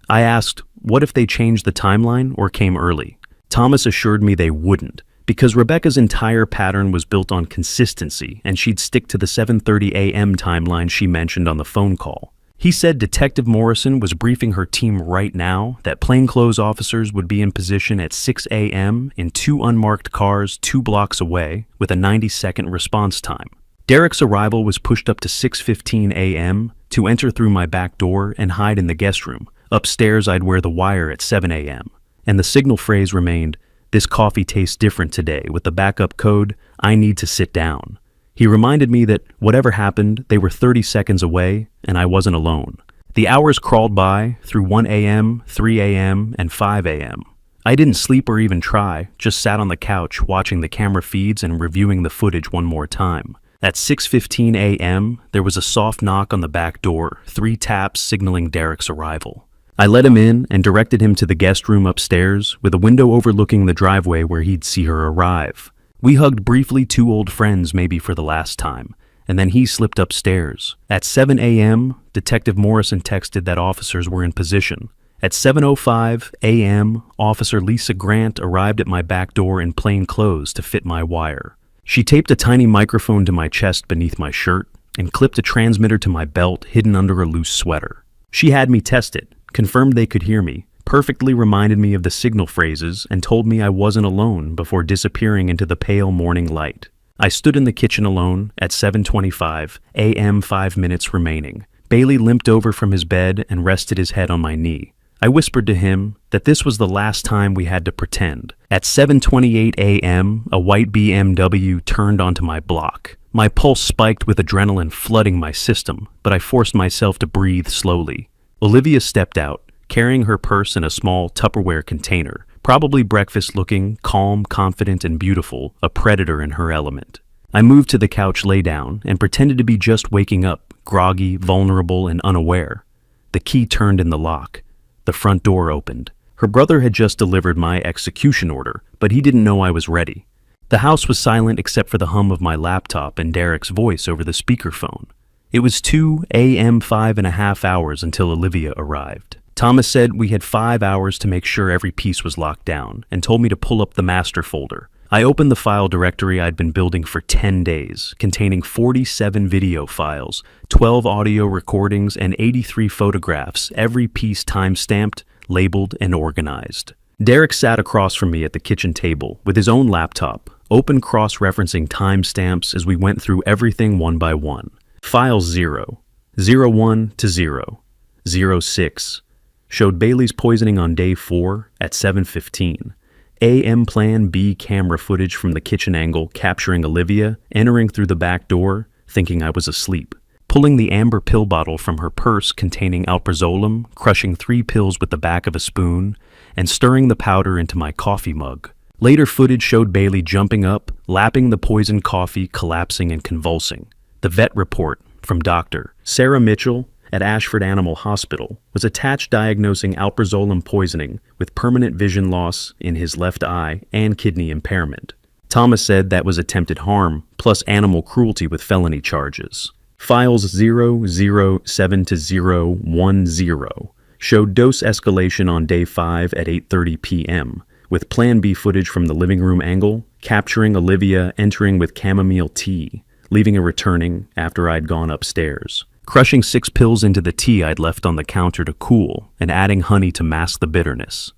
A: I asked, what if they changed the timeline or came early? Thomas assured me they wouldn't, because Rebecca's entire pattern was built on consistency and she'd stick to the 7:30 a.m. timeline she mentioned on the phone call. He said Detective Morrison was briefing her team right now that plainclothes officers would be in position at 6 a.m. in 2 unmarked cars 2 blocks away with a 90-second response time. Derek's arrival was pushed up to 6:15 a.m. to enter through my back door and hide in the guest room. Upstairs, I'd wear the wire at 7 a.m. And the signal phrase remained, "This coffee tastes different today," with the backup code, "I need to sit down." He reminded me that whatever happened, they were 30 seconds away, and I wasn't alone. The hours crawled by through 1 a.m., 3 a.m., and 5 a.m. I didn't sleep or even try, just sat on the couch watching the camera feeds and reviewing the footage one more time. At 6:15 a.m., there was a soft knock on the back door, 3 taps signaling Derek's arrival. I let him in and directed him to the guest room upstairs with a window overlooking the driveway where he'd see her arrive. We hugged briefly, 2 old friends maybe for the last time, and then he slipped upstairs. At 7 a.m., Detective Morrison texted that officers were in position. At 7:05 a.m., Officer Lisa Grant arrived at my back door in plain clothes to fit my wire. She taped a tiny microphone to my chest beneath my shirt and clipped a transmitter to my belt hidden under a loose sweater. She had me test it, confirmed they could hear me, perfectly reminded me of the signal phrases, and told me I wasn't alone before disappearing into the pale morning light. I stood in the kitchen alone at 7:25 a.m., 5 minutes remaining. Bailey limped over from his bed and rested his head on my knee. I whispered to him that this was the last time we had to pretend. At 7:28 a.m., a white BMW turned onto my block. My pulse spiked with adrenaline flooding my system, but I forced myself to breathe slowly. Olivia stepped out, carrying her purse in a small Tupperware container, probably breakfast-looking, calm, confident, and beautiful, a predator in her element. I moved to the couch, lay down, and pretended to be just waking up, groggy, vulnerable, and unaware. The key turned in the lock. The front door opened. Her brother had just delivered my execution order, but he didn't know I was ready. The house was silent except for the hum of my laptop and Derek's voice over the speakerphone. It was 2 a.m., 5.5 hours until Olivia arrived. Thomas said we had 5 hours to make sure every piece was locked down and told me to pull up the master folder. I opened the file directory I'd been building for 10 days, containing 47 video files, 12 audio recordings, and 83 photographs, every piece time-stamped, labeled, and organized. Derek sat across from me at the kitchen table with his own laptop, open cross-referencing timestamps as we went through everything one by one. Files 0, 01 to 0, 06, showed Bailey's poisoning on day 4 at 7:15. AM Plan B camera footage from the kitchen angle capturing Olivia entering through the back door, thinking I was asleep. Pulling the amber pill bottle from her purse containing alprazolam, crushing 3 pills with the back of a spoon, and stirring the powder into my coffee mug. Later footage showed Bailey jumping up, lapping the poisoned coffee, collapsing and convulsing. The vet report from Dr. Sarah Mitchell at Ashford Animal Hospital was attached diagnosing alprazolam poisoning with permanent vision loss in his left eye and kidney impairment. Thomas said that was attempted harm plus animal cruelty with felony charges. Files 007 to 010 showed dose escalation on day 5 at 8:30 p.m., with Plan B footage from the living room angle, capturing Olivia entering with chamomile tea, leaving her returning after I'd gone upstairs. Crushing 6 pills into the tea I'd left on the counter to cool, and adding honey to mask the bitterness.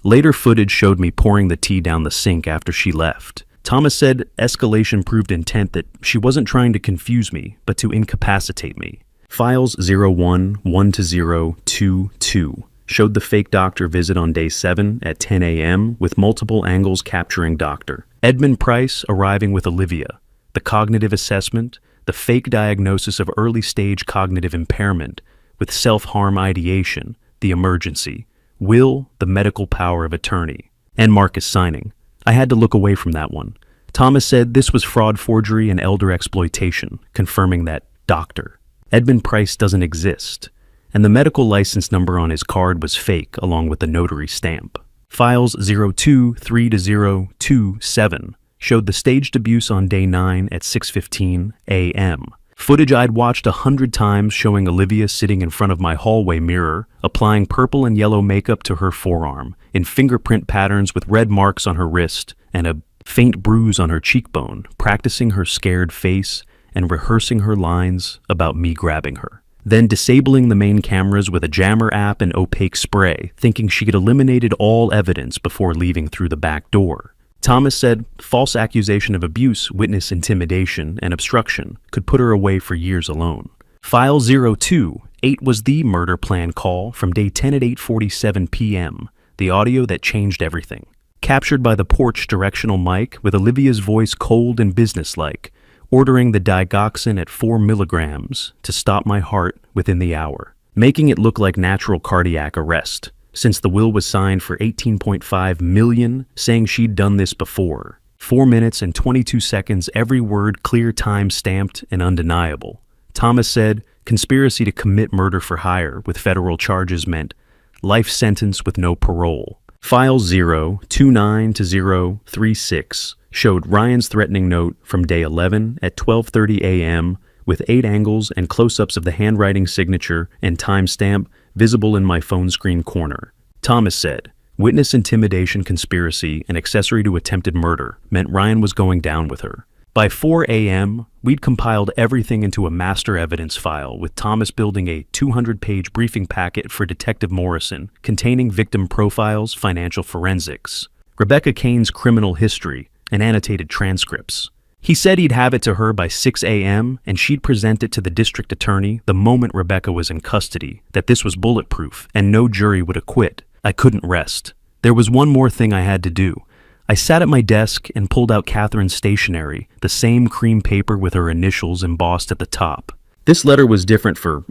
A: Later footage showed me pouring the tea down the sink after she left. Thomas said escalation proved intent that she wasn't trying to confuse me, but to incapacitate me. Files 01 to 022 showed the fake doctor visit on day 7 at 10 a.m. with multiple angles capturing Dr. Edmund Price arriving with Olivia, the cognitive assessment, the fake diagnosis of early-stage cognitive impairment with self-harm ideation, the emergency, Will, the medical power of attorney, and Marcus signing. I had to look away from that one. Thomas said this was fraud, forgery, and elder exploitation, confirming that Dr. Edmund Price doesn't exist, and the medical license number on his card was fake along with the notary stamp. Files 023 to 027 showed the staged abuse on day 9 at 6:15 a.m. Footage I'd watched 100 times showing Olivia sitting in front of my hallway mirror, applying purple and yellow makeup to her forearm, in fingerprint patterns with red marks on her wrist and a faint bruise on her cheekbone, practicing her scared face and rehearsing her lines about me grabbing her. Then disabling the main cameras with a jammer app and opaque spray, thinking she had eliminated all evidence before leaving through the back door. Thomas said false accusation of abuse, witness intimidation, and obstruction could put her away for years alone. File 028 was the murder plan call from day 10 at 8:47 p.m., the audio that changed everything. Captured by the porch directional mic with Olivia's voice cold and businesslike, ordering the digoxin at 4 milligrams to stop my heart within the hour, making it look like natural cardiac arrest, since the will was signed for $18.5 million, saying she'd done this before. 4 minutes and 22 seconds, every word clear, time stamped, and undeniable. Thomas said conspiracy to commit murder for hire with federal charges meant life sentence with no parole. File 029 to 036 showed Ryan's threatening note from day 11 at 12:30 a.m. with 8 angles and close-ups of the handwriting signature and timestamp visible in my phone screen corner. Thomas said, witness intimidation conspiracy and accessory to attempted murder meant Ryan was going down with her. By 4 a.m., we'd compiled everything into a master evidence file with Thomas building a 200-page briefing packet for Detective Morrison containing victim profiles, financial forensics, Rebecca Kane's criminal history, and annotated transcripts. He said he'd have it to her by 6 a.m. and she'd present it to the district attorney the moment Rebecca was in custody, that this was bulletproof and no jury would acquit. I couldn't rest. There was one more thing I had to do. I sat at my desk and pulled out Catherine's stationery, the same cream paper with her initials embossed at the top. This letter was different for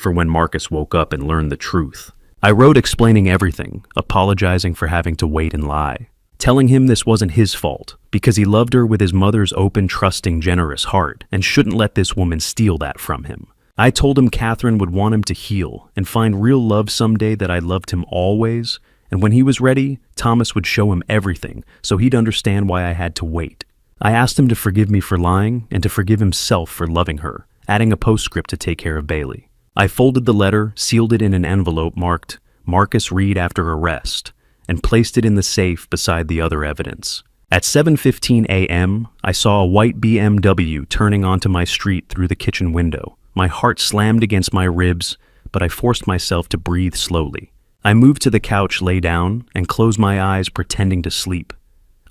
A: when Marcus woke up and learned the truth. I wrote explaining everything, apologizing for having to wait and lie, telling him this wasn't his fault, because he loved her with his mother's open, trusting, generous heart, and shouldn't let this woman steal that from him. I told him Catherine would want him to heal and find real love someday, that I loved him always, and when he was ready, Thomas would show him everything, so he'd understand why I had to wait. I asked him to forgive me for lying and to forgive himself for loving her, adding a postscript to take care of Bailey. I folded the letter, sealed it in an envelope marked Marcus Reed after arrest, and placed it in the safe beside the other evidence. At 7:15 a.m., I saw a white BMW turning onto my street through the kitchen window. My heart slammed against my ribs, but I forced myself to breathe slowly. I moved to the couch, lay down, and closed my eyes, pretending to sleep.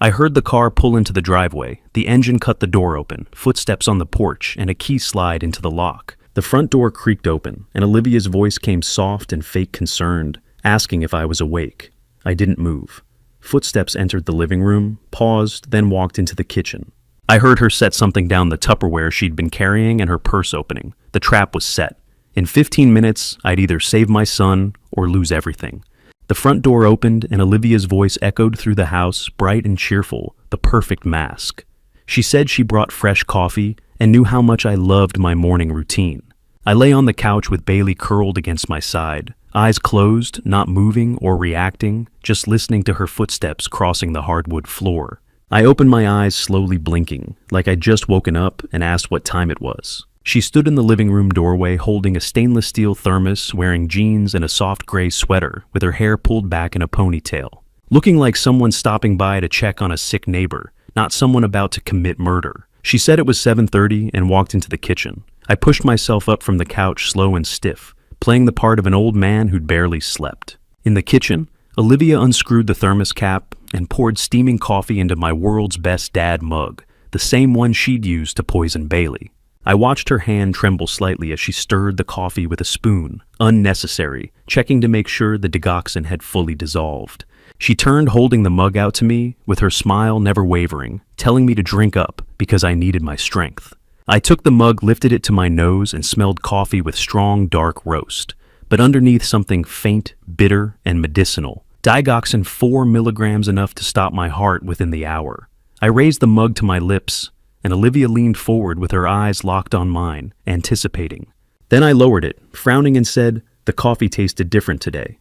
A: I heard the car pull into the driveway, the engine cut the door open, footsteps on the porch, and a key slide into the lock. The front door creaked open, and Olivia's voice came soft and fake concerned, asking if I was awake. I didn't move. Footsteps entered the living room, paused, then walked into the kitchen. I heard her set something down the Tupperware she'd been carrying and her purse opening. The trap was set. In 15 minutes, I'd either save my son or lose everything. The front door opened and Olivia's voice echoed through the house, bright and cheerful, the perfect mask. She said she brought fresh coffee and knew how much I loved my morning routine. I lay on the couch with Bailey curled against my side, eyes closed, not moving or reacting, just listening to her footsteps crossing the hardwood floor. I opened my eyes, slowly blinking, like I'd just woken up and asked what time it was. She stood in the living room doorway holding a stainless steel thermos, wearing jeans and a soft gray sweater, with her hair pulled back in a ponytail. Looking like someone stopping by to check on a sick neighbor, not someone about to commit murder. She said it was 7:30 and walked into the kitchen. I pushed myself up from the couch, slow and stiff, playing the part of an old man who'd barely slept. In the kitchen, Olivia unscrewed the thermos cap and poured steaming coffee into my world's best dad mug, the same one she'd used to poison Bailey. I watched her hand tremble slightly as she stirred the coffee with a spoon, unnecessary, checking to make sure the digoxin had fully dissolved. She turned, holding the mug out to me, with her smile never wavering, telling me to drink up because I needed my strength. I took the mug, lifted it to my nose, and smelled coffee with strong, dark roast, but underneath something faint, bitter, and medicinal. Digoxin 4 milligrams, enough to stop my heart within the hour. I raised the mug to my lips, and Olivia leaned forward with her eyes locked on mine, anticipating. Then I lowered it, frowning, and said, "The coffee tasted different today."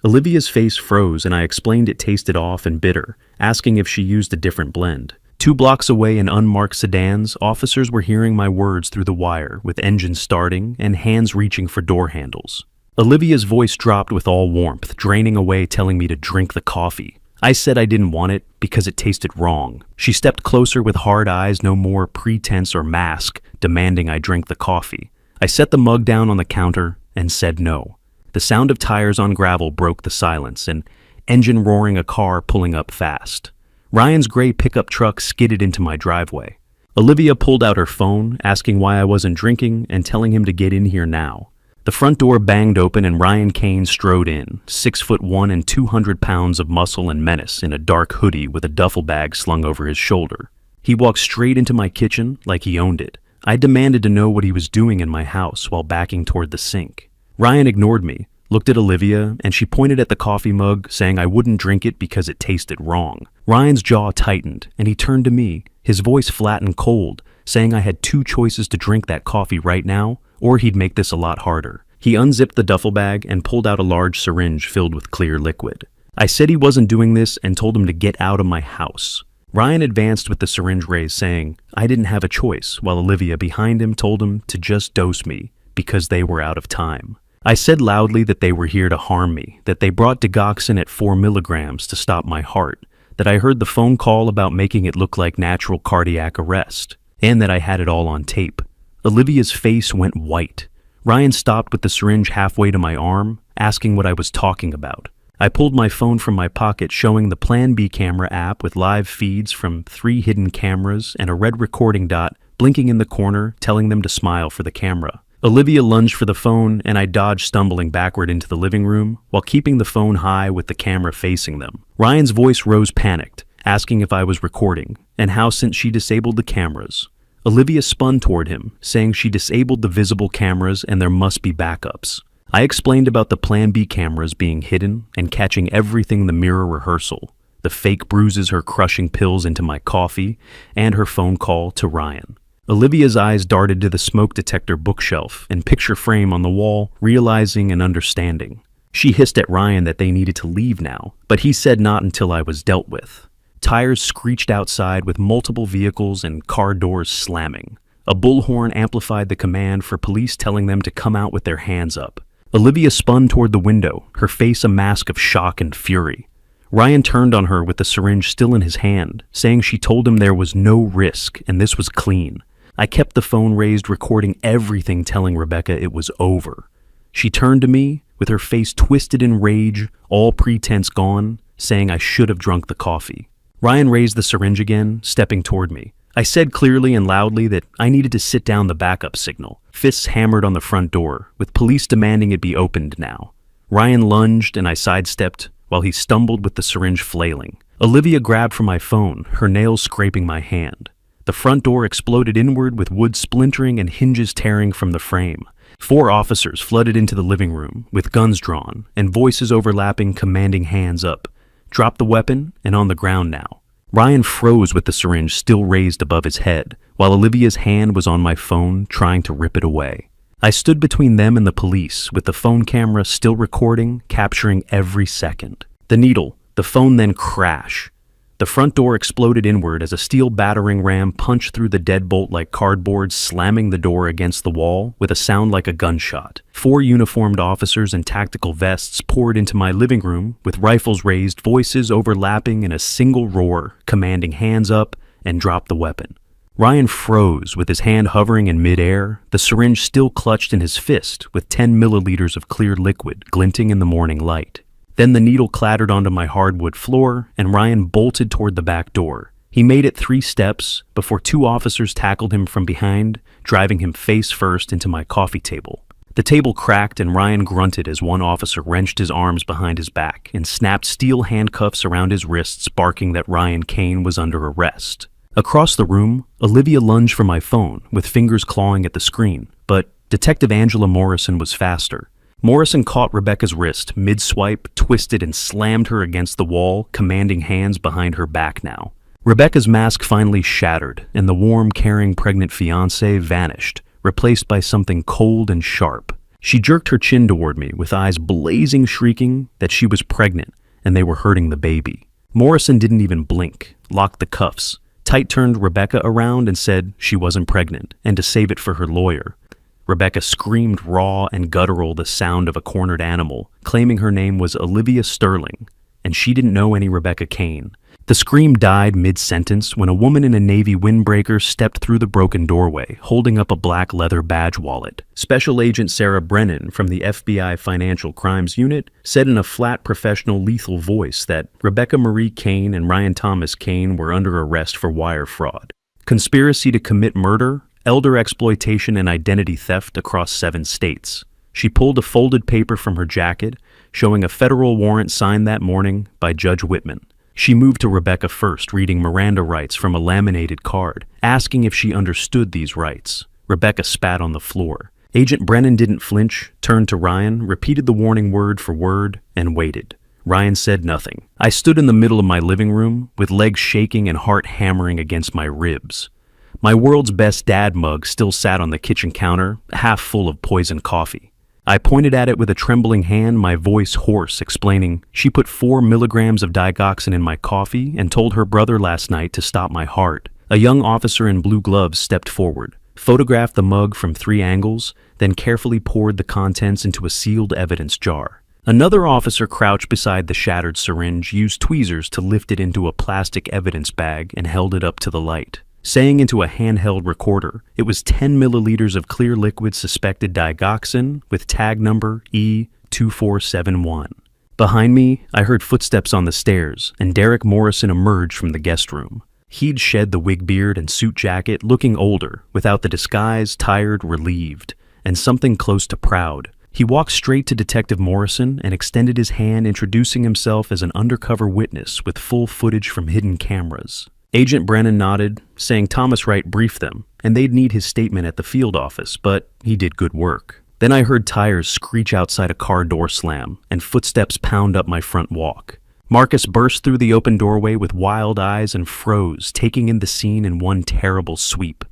A: Olivia's face froze, and I explained it tasted off and bitter, asking if she used a different blend. 2 blocks away in unmarked sedans, officers were hearing my words through the wire, with engines starting and hands reaching for door handles. Olivia's voice dropped with all warmth, draining away, telling me to drink the coffee. I said I didn't want it because it tasted wrong. She stepped closer with hard eyes, no more pretense or mask, demanding I drink the coffee. I set the mug down on the counter and said no. The sound of tires on gravel broke the silence, an engine roaring, a car pulling up fast. Ryan's gray pickup truck skidded into my driveway. Olivia pulled out her phone, asking why I wasn't drinking and telling him to get in here now. The front door banged open and Ryan Kane strode in, 6'1" and 200 pounds of muscle and menace, in a dark hoodie with a duffel bag slung over his shoulder. He walked straight into my kitchen like he owned it. I demanded to know what he was doing in my house while backing toward the sink. Ryan ignored me, looked at Olivia, and she pointed at the coffee mug, saying I wouldn't drink it because it tasted wrong. Ryan's jaw tightened, and he turned to me, his voice flat and cold, saying I had 2 choices to drink that coffee right now, or he'd make this a lot harder. He unzipped the duffel bag and pulled out a large syringe filled with clear liquid. I said he wasn't doing this and told him to get out of my house. Ryan advanced with the syringe raised, saying I didn't have a choice, while Olivia behind him told him to just dose me because they were out of time. I said loudly that they were here to harm me, that they brought digoxin at 4 milligrams to stop my heart, that I heard the phone call about making it look like natural cardiac arrest, and that I had it all on tape. Olivia's face went white. Ryan stopped with the syringe halfway to my arm, asking what I was talking about. I pulled my phone from my pocket, showing the Plan B camera app with live feeds from 3 hidden cameras and a red recording dot blinking in the corner, telling them to smile for the camera. Olivia lunged for the phone, and I dodged, stumbling backward into the living room while keeping the phone high with the camera facing them. Ryan's voice rose panicked, asking if I was recording, and how since she disabled the cameras. Olivia spun toward him, saying she disabled the visible cameras and there must be backups. I explained about the Plan B cameras being hidden and catching everything, the mirror rehearsal, the fake bruises, her crushing pills into my coffee, and her phone call to Ryan. Olivia's eyes darted to the smoke detector bookshelf and picture frame on the wall, realizing and understanding. She hissed at Ryan that they needed to leave now, but he said not until I was dealt with. Tires screeched outside with multiple vehicles and car doors slamming. A bullhorn amplified the command for police, telling them to come out with their hands up. Olivia spun toward the window, her face a mask of shock and fury. Ryan turned on her with the syringe still in his hand, saying she told him there was no risk and this was clean. I kept the phone raised, recording everything, telling Rebecca it was over. She turned to me, with her face twisted in rage, all pretense gone, saying I should have drunk the coffee. Ryan raised the syringe again, stepping toward me. I said clearly and loudly that I needed to sit down the backup signal. Fists hammered on the front door, with police demanding it be opened now. Ryan lunged and I sidestepped while he stumbled with the syringe flailing. Olivia grabbed for my phone, her nails scraping my hand. The front door exploded inward with wood splintering and hinges tearing from the frame. 4 officers flooded into the living room, with guns drawn and voices overlapping commanding hands up. Drop the weapon and on the ground now. Ryan froze with the syringe still raised above his head, while Olivia's hand was on my phone trying to rip it away. I stood between them and the police, with the phone camera still recording, capturing every second. The needle, the phone then crash. The front door exploded inward as a steel battering ram punched through the deadbolt like cardboard, slamming the door against the wall with a sound like a gunshot. 4 uniformed officers in tactical vests poured into my living room, with rifles raised, voices overlapping in a single roar, commanding hands up and drop the weapon. Ryan froze, with his hand hovering in midair, the syringe still clutched in his fist, with 10 milliliters of clear liquid glinting in the morning light. Then the needle clattered onto my hardwood floor, and Ryan bolted toward the back door. He made it 3 steps before 2 officers tackled him from behind, driving him face first into my coffee table. The table cracked and Ryan grunted as one officer wrenched his arms behind his back and snapped steel handcuffs around his wrists, barking that Ryan Kane was under arrest. Across the room, Olivia lunged for my phone, with fingers clawing at the screen, but Detective Angela Morrison was faster. Morrison caught Rebecca's wrist, mid-swipe, twisted and slammed her against the wall, commanding hands behind her back now. Rebecca's mask finally shattered, and the warm, caring, pregnant fiancé vanished, replaced by something cold and sharp. She jerked her chin toward me, with eyes blazing, shrieking that she was pregnant, and they were hurting the baby. Morrison didn't even blink, locked the cuffs, tight-turned Rebecca around and said she wasn't pregnant, and to save it for her lawyer. Rebecca screamed raw and guttural, the sound of a cornered animal, claiming her name was Olivia Sterling, and she didn't know any Rebecca Kane. The scream died mid-sentence when a woman in a navy windbreaker stepped through the broken doorway, holding up a black leather badge wallet. Special Agent Sarah Brennan from the FBI Financial Crimes Unit said in a flat, professional, lethal voice that Rebecca Marie Kane and Ryan Thomas Kane were under arrest for wire fraud, conspiracy to commit murder, elder exploitation, and identity theft across 7 states. She pulled a folded paper from her jacket, showing a federal warrant signed that morning by Judge Whitman. She moved to Rebecca first, reading Miranda rights from a laminated card, asking if she understood these rights. Rebecca spat on the floor. Agent Brennan didn't flinch, turned to Ryan, repeated the warning word for word, and waited. Ryan said nothing. I stood in the middle of my living room, with legs shaking and heart hammering against my ribs. My world's best dad mug still sat on the kitchen counter, half full of poisoned coffee. I pointed at it with a trembling hand, my voice hoarse, explaining, she put 4 milligrams of digoxin in my coffee and told her brother last night to stop my heart. A young officer in blue gloves stepped forward, photographed the mug from 3 angles, then carefully poured the contents into a sealed evidence jar. Another officer crouched beside the shattered syringe, used tweezers to lift it into a plastic evidence bag and held it up to the light. Saying into a handheld recorder, it was 10 milliliters of clear liquid suspected digoxin with tag number E2471. Behind me, I heard footsteps on the stairs, and Derek Morrison emerged from the guest room. He'd shed the wig beard and suit jacket, looking older, without the disguise, tired, relieved, and something close to proud. He walked straight to Detective Morrison and extended his hand, introducing himself as an undercover witness with full footage from hidden cameras. Agent Brennan nodded, saying Thomas Wright briefed them, and they'd need his statement at the field office, but he did good work. Then I heard tires screech outside a car door slam, and footsteps pound up my front walk. Marcus burst through the open doorway with wild eyes and froze, taking in the scene in one terrible sweep.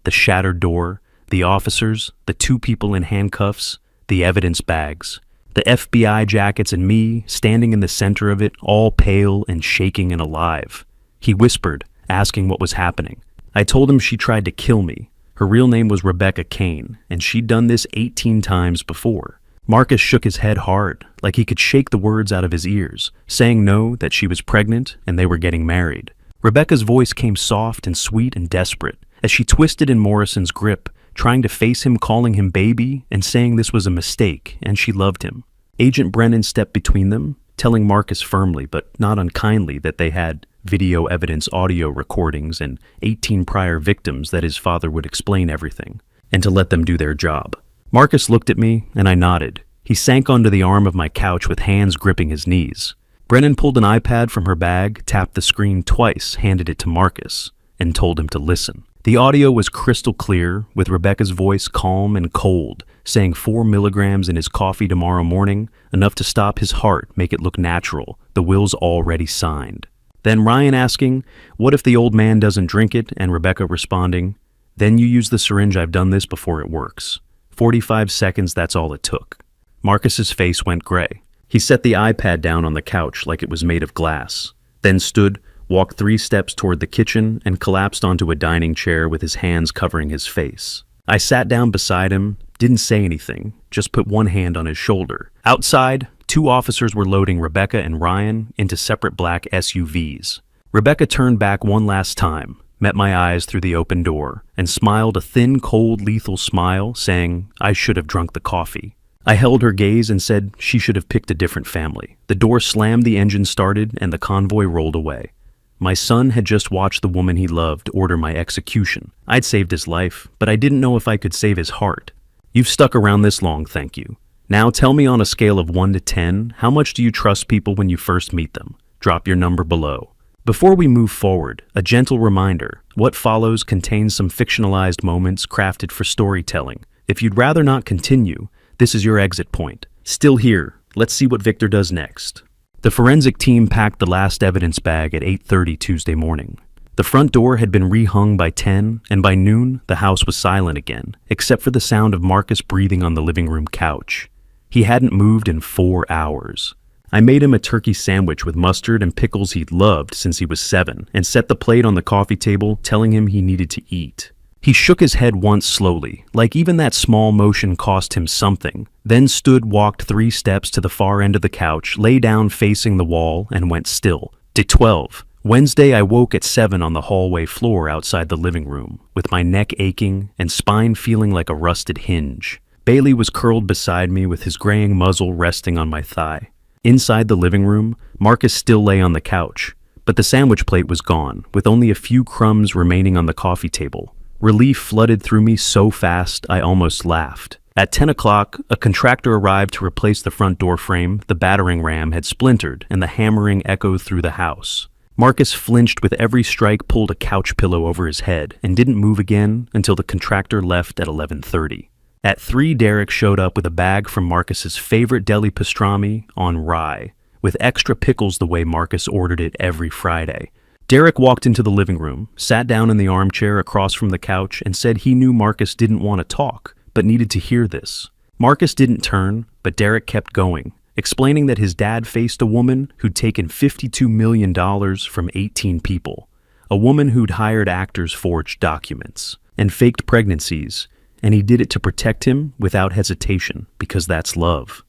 A: The shattered door, the officers, the 2 people in handcuffs, the evidence bags, the FBI jackets, and me standing in the center of it, all pale and shaking and alive. He whispered, asking what was happening. I told him she tried to kill me. Her real name was Rebecca Kane, and she'd done this 18 times before. Marcus shook his head hard, like he could shake the words out of his ears, saying no, that she was pregnant and they were getting married. Rebecca's voice came soft and sweet and desperate, as she twisted in Morrison's grip, trying to face him, calling him baby, and saying this was a mistake, and she loved him. Agent Brennan stepped between them, telling Marcus firmly, but not unkindly, that they had video evidence, audio recordings, and 18 prior victims that his father would explain everything, and to let them do their job. Marcus looked at me, and I nodded. He sank onto the arm of my couch with hands gripping his knees. Brennan pulled an iPad from her bag, tapped the screen twice, handed it to Marcus, and told him to listen. The audio was crystal clear, with Rebecca's voice calm and cold, saying 4 milligrams in his coffee tomorrow morning, enough to stop his heart, make it look natural, the will's already signed. Then Ryan asking, what if the old man doesn't drink it, and Rebecca responding, then you use the syringe, I've done this before, it works. 45 seconds, that's all it took. Marcus's face went gray. He set the iPad down on the couch like it was made of glass, then stood, walked 3 steps toward the kitchen, and collapsed onto a dining chair with his hands covering his face. I sat down beside him, didn't say anything, just put one hand on his shoulder. Outside, 2 officers were loading Rebecca and Ryan into separate black SUVs. Rebecca turned back one last time, met my eyes through the open door, and smiled a thin, cold, lethal smile, saying, I should have drunk the coffee. I held her gaze and said she should have picked a different family. The door slammed, the engine started, and the convoy rolled away. My son had just watched the woman he loved order my execution. I'd saved his life, but I didn't know if I could save his heart. You've stuck around this long, thank you. Now tell me on a scale of 1 to 10, how much do you trust people when you first meet them? Drop your number below. Before we move forward, a gentle reminder, what follows contains some fictionalized moments crafted for storytelling. If you'd rather not continue, this is your exit point. Still here, let's see what Victor does next. The forensic team packed the last evidence bag at 8:30 Tuesday morning. The front door had been rehung by 10, and by noon, the house was silent again, except for the sound of Marcus breathing on the living room couch. He hadn't moved in 4 hours. I made him a turkey sandwich with mustard and pickles he'd loved since he was 7, and set the plate on the coffee table, telling him he needed to eat. He shook his head once slowly, like even that small motion cost him something, then stood, walked 3 steps to the far end of the couch, lay down facing the wall, and went still. Day 12. Wednesday, I woke at 7 on the hallway floor outside the living room, with my neck aching and spine feeling like a rusted hinge. Bailey was curled beside me with his graying muzzle resting on my thigh. Inside the living room, Marcus still lay on the couch, but the sandwich plate was gone, with only a few crumbs remaining on the coffee table. Relief flooded through me so fast I almost laughed. At 10 o'clock, a contractor arrived to replace the front door frame. The battering ram had splintered, and the hammering echoed through the house. Marcus flinched with every strike, pulled a couch pillow over his head, and didn't move again until the contractor left at 11:30. At 3, Derek showed up with a bag from Marcus's favorite deli pastrami on rye, with extra pickles the way Marcus ordered it every Friday. Derek walked into the living room, sat down in the armchair across from the couch, and said he knew Marcus didn't want to talk, but needed to hear this. Marcus didn't turn, but Derek kept going, explaining that his dad faced a woman who'd taken $52 million from 18 people, a woman who'd hired actors, forged documents, and faked pregnancies, and he did it to protect him without hesitation, because that's love.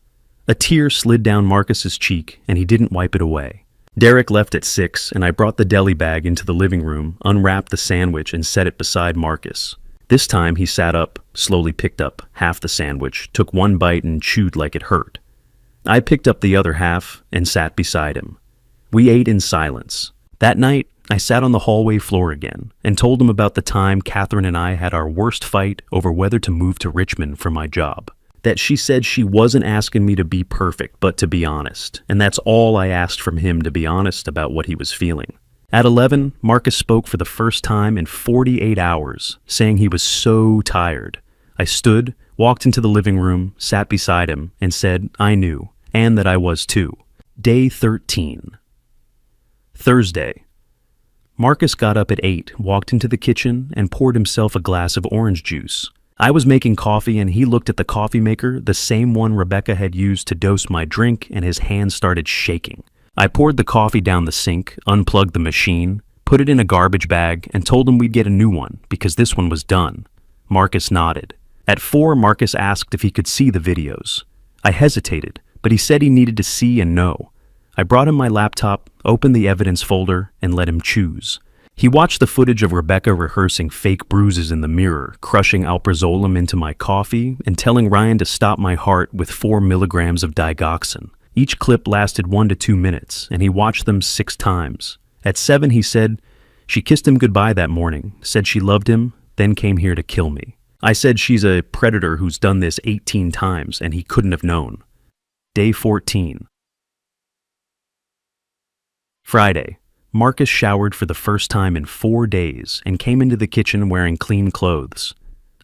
A: A tear slid down Marcus's cheek, and he didn't wipe it away. Derek left at 6, and I brought the deli bag into the living room, unwrapped the sandwich, and set it beside Marcus. This time he sat up, slowly picked up half the sandwich, took one bite, and chewed like it hurt. I picked up the other half and sat beside him. We ate in silence. That night, I sat on the hallway floor again and told him about the time Catherine and I had our worst fight over whether to move to Richmond for my job. That she said she wasn't asking me to be perfect, but to be honest. And that's all I asked from him, to be honest about what he was feeling. At 11, Marcus spoke for the first time in 48 hours, saying he was so tired. I stood, walked into the living room, sat beside him, and said I knew, and that I was too. Day 13. Thursday. Marcus got up at 8, walked into the kitchen, and poured himself a glass of orange juice. I was making coffee, and he looked at the coffee maker, the same one Rebecca had used to dose my drink, and his hand started shaking. I poured the coffee down the sink, unplugged the machine, put it in a garbage bag, and told him we'd get a new one, because this one was done. Marcus nodded. At 4, Marcus asked if he could see the videos. I hesitated, but he said he needed to see and know. I brought him my laptop, opened the evidence folder, and let him choose. He watched the footage of Rebecca rehearsing fake bruises in the mirror, crushing alprazolam into my coffee, and telling Ryan to stop my heart with 4 milligrams of digoxin. Each clip lasted 1 to 2 minutes, and he watched them 6 times. At 7, he said, she kissed him goodbye that morning, said she loved him, then came here to kill me. I said she's a predator who's done this 18 times and he couldn't have known. Day 14. Friday. Marcus showered for the first time in 4 days and came into the kitchen wearing clean clothes.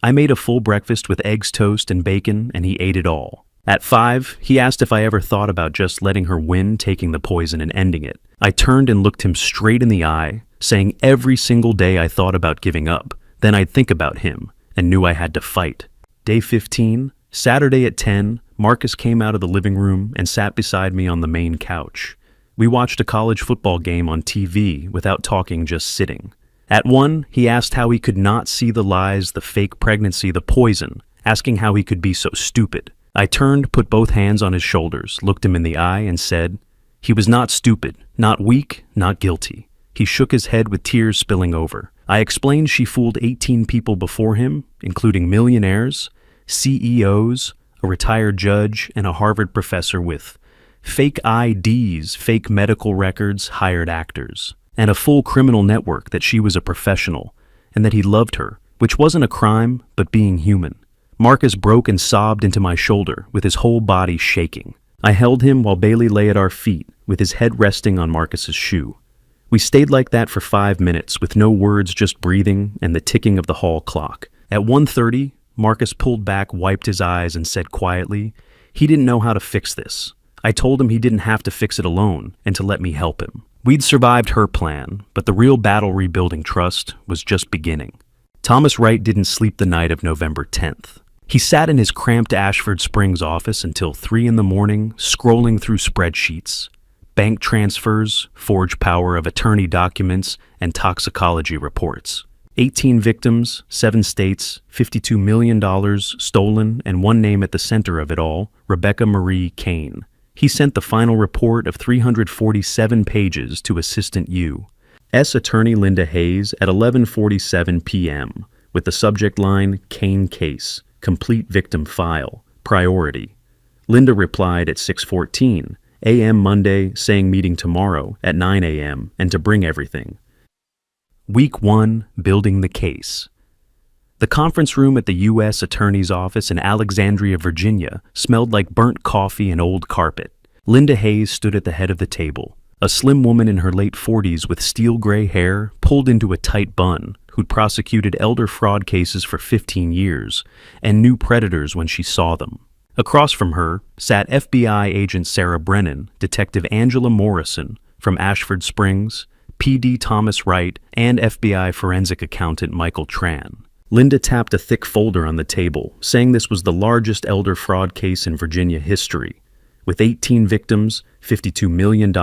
A: I made a full breakfast with eggs, toast, and bacon, and he ate it all. At 5, he asked if I ever thought about just letting her win, taking the poison and ending it. I turned and looked him straight in the eye, saying every single day I thought about giving up. Then I'd think about him and knew I had to fight. Day 15, Saturday at 10, Marcus came out of the living room and sat beside me on the main couch. We watched a college football game on TV without talking, just sitting. At 1, he asked how he could not see the lies, the fake pregnancy, the poison, asking how he could be so stupid. I turned, put both hands on his shoulders, looked him in the eye, and said, he was not stupid, not weak, not guilty. He shook his head with tears spilling over. I explained she fooled 18 people before him, including millionaires, CEOs, a retired judge, and a Harvard professor with fake IDs, fake medical records, hired actors, and a full criminal network that she was a professional, and that he loved her, which wasn't a crime, but being human. Marcus broke and sobbed into my shoulder, with his whole body shaking. I held him while Bailey lay at our feet, with his head resting on Marcus's shoe. We stayed like that for 5 minutes, with no words, just breathing and the ticking of the hall clock. At 1:30, Marcus pulled back, wiped his eyes, and said quietly, he didn't know how to fix this. I told him he didn't have to fix it alone, and to let me help him. We'd survived her plan, but the real battle rebuilding trust was just beginning. Thomas Wright didn't sleep the night of November 10th. He sat in his cramped Ashford Springs office until 3 in the morning, scrolling through spreadsheets, bank transfers, forged power of attorney documents, and toxicology reports. 18 victims, 7 states, $52 million stolen, and one name at the center of it all, Rebecca Marie Kane. He sent the final report of 347 pages to Assistant U.S. Attorney Linda Hayes at 11:47 p.m. with the subject line, Kane Case, Complete Victim File, Priority. Linda replied at 6:14 a.m. Monday, saying meeting tomorrow at 9 a.m. and to bring everything. Week 1, Building the Case. The conference room at the U.S. Attorney's Office in Alexandria, Virginia, smelled like burnt coffee and old carpet. Linda Hayes stood at the head of the table, a slim woman in her late 40s with steel gray hair pulled into a tight bun, who'd prosecuted elder fraud cases for 15 years and knew predators when she saw them. Across from her sat FBI agent Sarah Brennan, Detective Angela Morrison from Ashford Springs, PD Thomas Wright, and FBI forensic accountant Michael Tran. Linda tapped a thick folder on the table, saying this was the largest elder fraud case in Virginia history, with 18 victims, $52 million,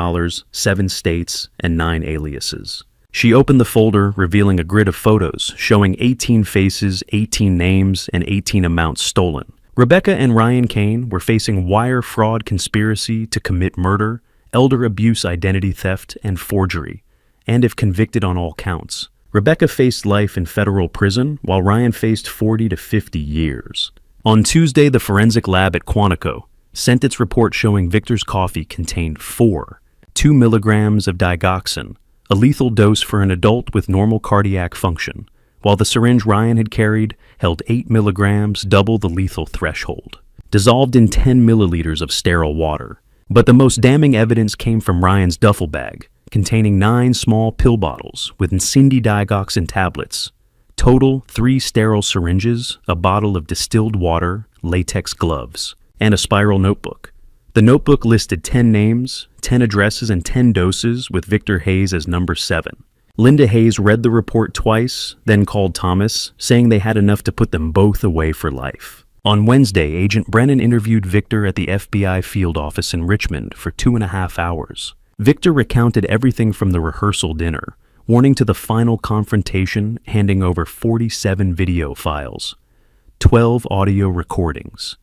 A: 7 states, and 9 aliases. She opened the folder, revealing a grid of photos showing 18 faces, 18 names, and 18 amounts stolen. Rebecca and Ryan Kane were facing wire fraud conspiracy to commit murder, elder abuse, identity theft, and forgery, and if convicted on all counts. Rebecca faced life in federal prison, while Ryan faced 40 to 50 years. On Tuesday, the forensic lab at Quantico sent its report showing Victor's coffee contained 2 milligrams of digoxin, a lethal dose for an adult with normal cardiac function, while the syringe Ryan had carried held 8 milligrams, double the lethal threshold, dissolved in 10 milliliters of sterile water. But the most damning evidence came from Ryan's duffel bag, containing 9 small pill bottles with Nsindi digoxin tablets. Total 3 sterile syringes, a bottle of distilled water, latex gloves, and a spiral notebook. The notebook listed 10 names, 10 addresses, and 10 doses, with Victor Hayes as number 7. Linda Hayes read the report twice, then called Thomas, saying they had enough to put them both away for life. On Wednesday, Agent Brennan interviewed Victor at the FBI field office in Richmond for 2.5 hours. Victor recounted everything from the rehearsal dinner, warning to the final confrontation, handing over 47 video files, 12 audio recordings,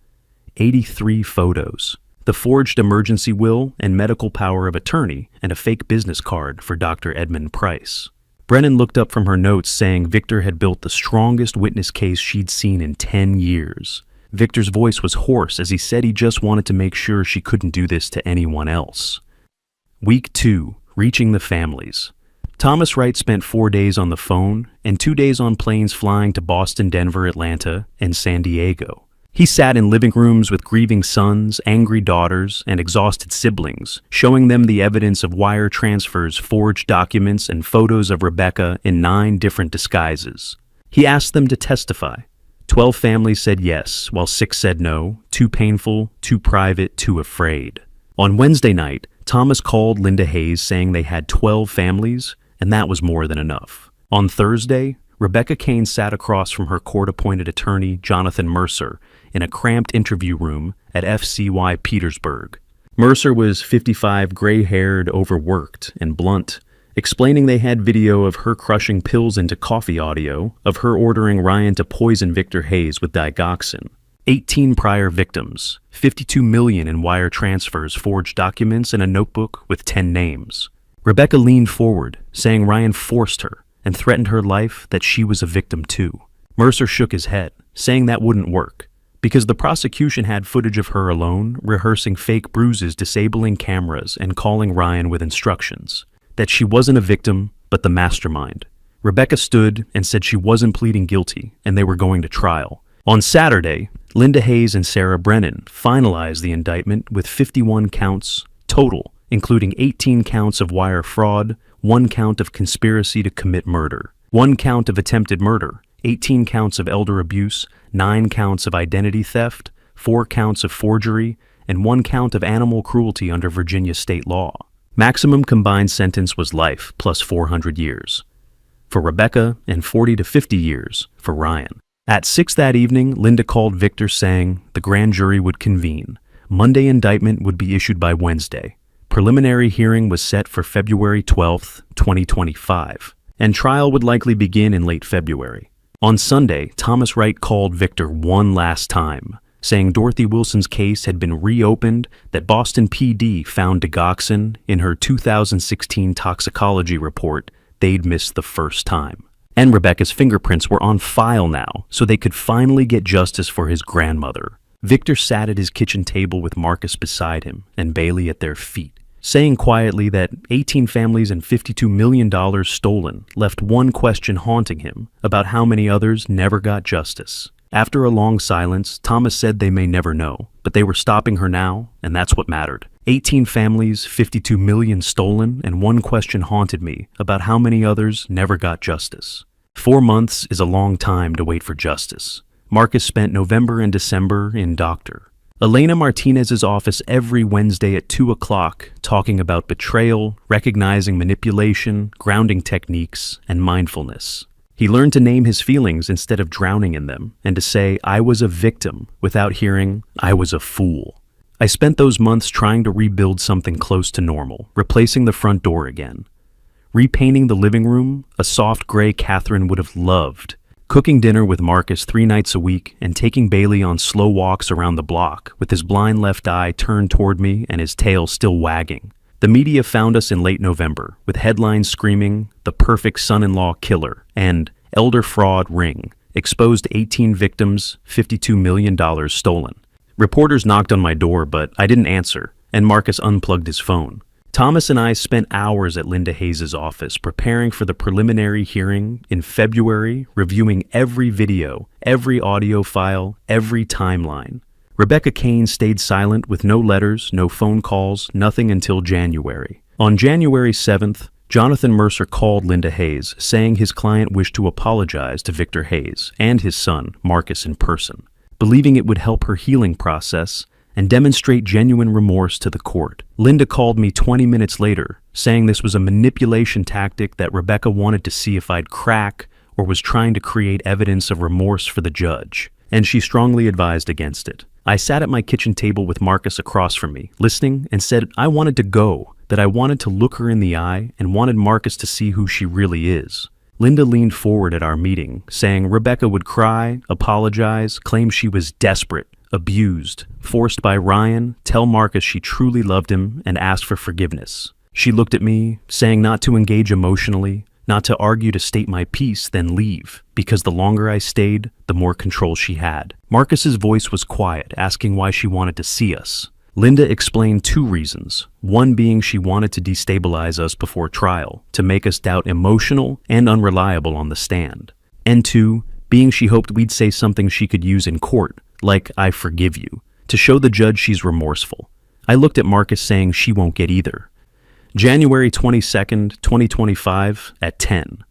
A: 83 photos, the forged emergency will and medical power of attorney, and a fake business card for Dr. Edmund Price. Brennan looked up from her notes, saying Victor had built the strongest witness case she'd seen in 10 years. Victor's voice was hoarse as he said he just wanted to make sure she couldn't do this to anyone else. Week 2, Reaching the Families. Thomas Wright spent 4 days on the phone and 2 days on planes flying to Boston, Denver, Atlanta, and San Diego. He sat in living rooms with grieving sons, angry daughters, and exhausted siblings, showing them the evidence of wire transfers, forged documents, and photos of Rebecca in 9 different disguises. He asked them to testify. 12 families said yes, while 6 said no, too painful, too private, too afraid. On Wednesday night, Thomas called Linda Hayes saying they had 12 families, and that was more than enough. On Thursday, Rebecca Kane sat across from her court-appointed attorney, Jonathan Mercer, in a cramped interview room at FCY Petersburg. Mercer was 55, gray-haired, overworked, and blunt, explaining they had video of her crushing pills into coffee audio, of her ordering Ryan to poison Victor Hayes with digoxin. 18 prior victims, $52 million in wire transfers, forged documents, and a notebook with 10 names. Rebecca leaned forward, saying Ryan forced her and threatened her life, that she was a victim too. Mercer shook his head, saying that wouldn't work, because the prosecution had footage of her alone, rehearsing fake bruises, disabling cameras, and calling Ryan with instructions. That she wasn't a victim, but the mastermind. Rebecca stood and said she wasn't pleading guilty, and they were going to trial. On Saturday, Linda Hayes and Sarah Brennan finalized the indictment with 51 counts total, including 18 counts of wire fraud, 1 count of conspiracy to commit murder, 1 count of attempted murder, 18 counts of elder abuse, 9 counts of identity theft, 4 counts of forgery, and 1 count of animal cruelty under Virginia state law. Maximum combined sentence was life plus 400 years for Rebecca and 40 to 50 years for Ryan. At 6 that evening, Linda called Victor saying the grand jury would convene. Monday indictment would be issued by Wednesday. Preliminary hearing was set for February 12, 2025, and trial would likely begin in late February. On Sunday, Thomas Wright called Victor one last time, saying Dorothy Wilson's case had been reopened, that Boston PD found digoxin in her 2016 toxicology report they'd missed the first time. And Rebecca's fingerprints were on file now, so they could finally get justice for his grandmother. Victor sat at his kitchen table with Marcus beside him and Bailey at their feet, saying quietly that 18 families and $52 million stolen left one question haunting him about how many others never got justice. After a long silence, Thomas said they may never know, but they were stopping her now, and that's what mattered. 18 families, 52 million stolen, and one question haunted me about how many others never got justice. 4 months is a long time to wait for justice. Marcus spent November and December in Dr. Elena Martinez's office every Wednesday at 2 o'clock, talking about betrayal, recognizing manipulation, grounding techniques, and mindfulness. He learned to name his feelings instead of drowning in them, and to say, "I was a victim," without hearing, "I was a fool." I spent those months trying to rebuild something close to normal, replacing the front door again. Repainting the living room, a soft gray Catherine would have loved. Cooking dinner with Marcus 3 nights a week, and taking Bailey on slow walks around the block, with his blind left eye turned toward me and his tail still wagging. The media found us in late November, with headlines screaming, "The perfect son-in-law killer," and "Elder fraud ring, exposed 18 victims, $52 million stolen." Reporters knocked on my door, but I didn't answer, and Marcus unplugged his phone. Thomas and I spent hours at Linda Hayes' office preparing for the preliminary hearing in February, reviewing every video, every audio file, every timeline. Rebecca Kane stayed silent with no letters, no phone calls, nothing until January. On January 7th, Jonathan Mercer called Linda Hayes, saying his client wished to apologize to Victor Hayes and his son, Marcus, in person, believing it would help her healing process and demonstrate genuine remorse to the court. Linda called me 20 minutes later, saying this was a manipulation tactic that Rebecca wanted to see if I'd crack or was trying to create evidence of remorse for the judge, and she strongly advised against it. I sat at my kitchen table with Marcus across from me, listening, and said I wanted to go, that I wanted to look her in the eye and wanted Marcus to see who she really is. Linda leaned forward at our meeting, saying Rebecca would cry, apologize, claim she was desperate, abused, forced by Ryan, tell Marcus she truly loved him, and ask for forgiveness. She looked at me, saying not to engage emotionally, not to argue, to state my piece, then leave, because the longer I stayed, the more control she had. Marcus's voice was quiet, asking why she wanted to see us. Linda explained two reasons, one being she wanted to destabilize us before trial, to make us doubt emotional and unreliable on the stand, and two, being she hoped we'd say something she could use in court, like "I forgive you," to show the judge she's remorseful. I looked at Marcus saying she won't get either. January 22nd, 2025 at 10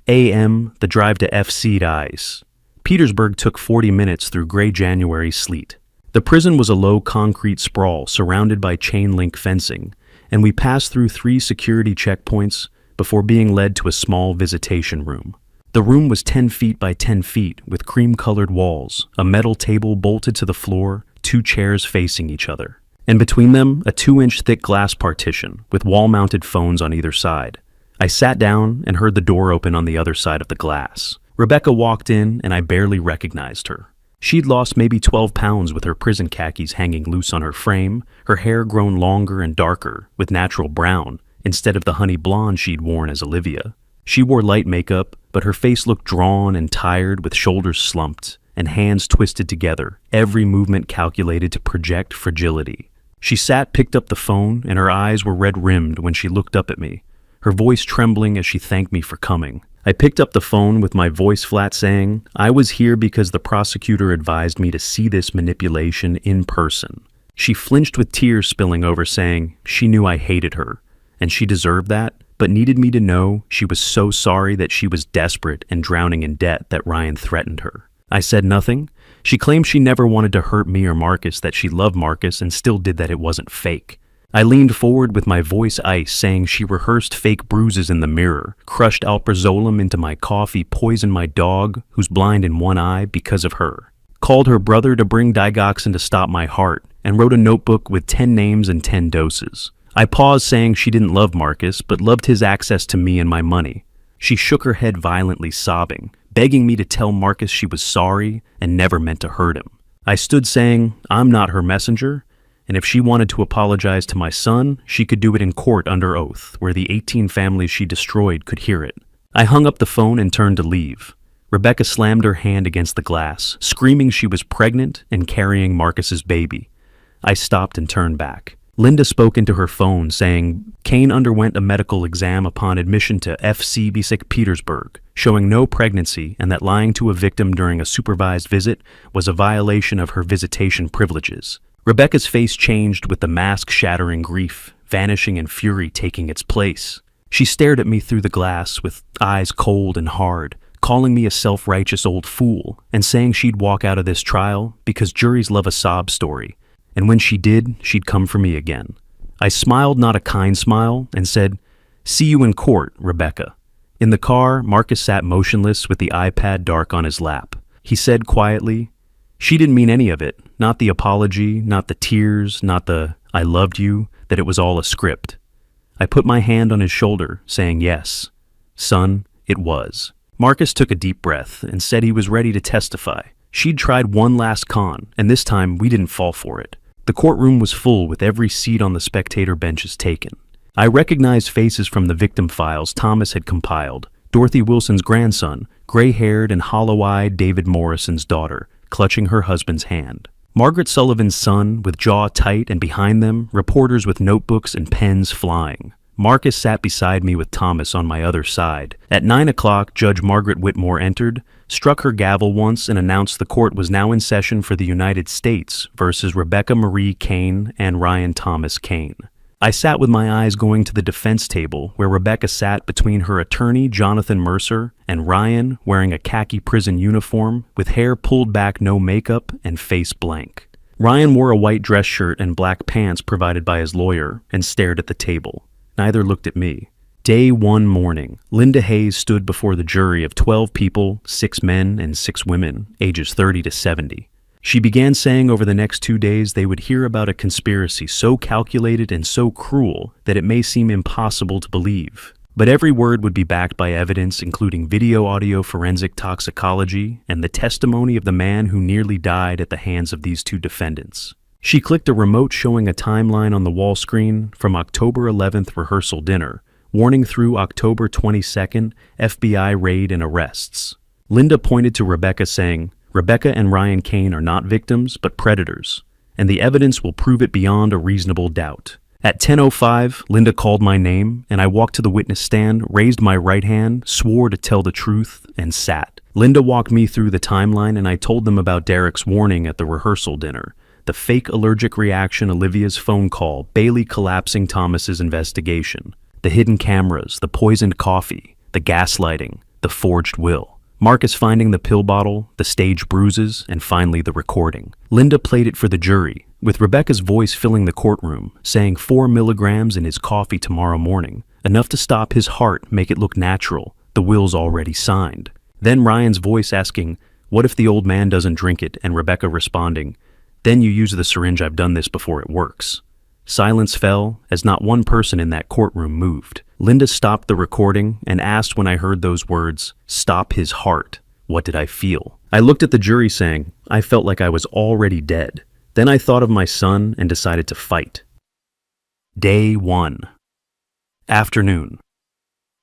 A: a.m., the drive to FC ICE. Petersburg took 40 minutes through gray January sleet. The prison was a low concrete sprawl surrounded by chain-link fencing, and we passed through 3 security checkpoints before being led to a small visitation room. The room was 10 feet by 10 feet with cream-colored walls, a metal table bolted to the floor, 2 chairs facing each other, and between them a 2-inch thick glass partition with wall-mounted phones on either side. I sat down and heard the door open on the other side of the glass. Rebecca walked in and I barely recognized her. She'd lost maybe 12 pounds with her prison khakis hanging loose on her frame, her hair grown longer and darker with natural brown instead of the honey blonde she'd worn as Olivia. She wore light makeup, but her face looked drawn and tired with shoulders slumped and hands twisted together, every movement calculated to project fragility. She picked up the phone, and her eyes were red-rimmed when she looked up at me, her voice trembling as she thanked me for coming. I picked up the phone with my voice flat saying, I was here because the prosecutor advised me to see this manipulation in person. She flinched with tears spilling over saying she knew I hated her, and she deserved that, but needed me to know she was so sorry that she was desperate and drowning in debt that Ryan threatened her. I said nothing. She claimed she never wanted to hurt me or Marcus, that she loved Marcus and still did, that it wasn't fake. I leaned forward with my voice ice, saying she rehearsed fake bruises in the mirror, crushed alprazolam into my coffee, poisoned my dog, who's blind in one eye, because of her, called her brother to bring digoxin to stop my heart, and wrote a notebook with 10 names and 10 doses. I paused, saying she didn't love Marcus, but loved his access to me and my money. She shook her head violently, sobbing, begging me to tell Marcus she was sorry and never meant to hurt him. I stood saying, I'm not her messenger, and if she wanted to apologize to my son, she could do it in court under oath, where the 18 families she destroyed could hear it. I hung up the phone and turned to leave. Rebecca slammed her hand against the glass, screaming she was pregnant and carrying Marcus's baby. I stopped and turned back. Linda spoke into her phone, saying Kane underwent a medical exam upon admission to FC Petersburg, showing no pregnancy, and that lying to a victim during a supervised visit was a violation of her visitation privileges. Rebecca's face changed, with the mask-shattering grief, vanishing, and fury taking its place. She stared at me through the glass with eyes cold and hard, calling me a self-righteous old fool, and saying she'd walk out of this trial because juries love a sob story, and when she did, she'd come for me again. I smiled, not a kind smile, and said, See you in court, Rebecca. In the car, Marcus sat motionless with the iPad dark on his lap. He said quietly, She didn't mean any of it, not the apology, not the tears, not the I loved you, that it was all a script. I put my hand on his shoulder, saying yes. Son, it was. Marcus took a deep breath and said he was ready to testify. She'd tried one last con, and this time we didn't fall for it. The courtroom was full, with every seat on the spectator benches taken. I recognized faces from the victim files Thomas had compiled. Dorothy Wilson's grandson, gray-haired and hollow-eyed David Morrison's daughter, clutching her husband's hand. Margaret Sullivan's son, with jaw tight, and behind them, reporters with notebooks and pens flying. Marcus sat beside me with Thomas on my other side. At 9 o'clock, Judge Margaret Whitmore entered, struck her gavel once, and announced the court was now in session for the United States versus Rebecca Marie Kane and Ryan Thomas Kane. I sat with my eyes going to the defense table, where Rebecca sat between her attorney, Jonathan Mercer, and Ryan, wearing a khaki prison uniform, with hair pulled back, no makeup, and face blank. Ryan wore a white dress shirt and black pants provided by his lawyer, and stared at the table. Neither looked at me. Day 1 morning, Linda Hayes stood before the jury of 12 people, 6 men and 6 women, ages 30 to 70. She began saying over the next 2 days they would hear about a conspiracy so calculated and so cruel that it may seem impossible to believe. But every word would be backed by evidence, including video-audio forensic toxicology and the testimony of the man who nearly died at the hands of these 2 defendants. She clicked a remote showing a timeline on the wall screen from October 11th rehearsal dinner, warning through October 22nd FBI raid and arrests. Linda pointed to Rebecca, saying, Rebecca and Ryan Kane are not victims, but predators, and the evidence will prove it beyond a reasonable doubt. At 10:05, Linda called my name, and I walked to the witness stand, raised my right hand, swore to tell the truth, and sat. Linda walked me through the timeline, and I told them about Derek's warning at the rehearsal dinner, the fake allergic reaction, Olivia's phone call, Bailey collapsing Thomas's investigation, the hidden cameras, the poisoned coffee, the gaslighting, the forged will, Marcus finding the pill bottle, the stage bruises, and finally the recording. Linda played it for the jury, with Rebecca's voice filling the courtroom, saying 4 milligrams in his coffee tomorrow morning, enough to stop his heart, make it look natural, the will's already signed. Then Ryan's voice asking, what if the old man doesn't drink it, and Rebecca responding, then you use the syringe, I've done this before, it works. Silence fell, as not one person in that courtroom moved. Linda stopped the recording and asked when I heard those words, stop his heart, what did I feel? I looked at the jury saying, I felt like I was already dead. Then I thought of my son and decided to fight. Day 1. Afternoon.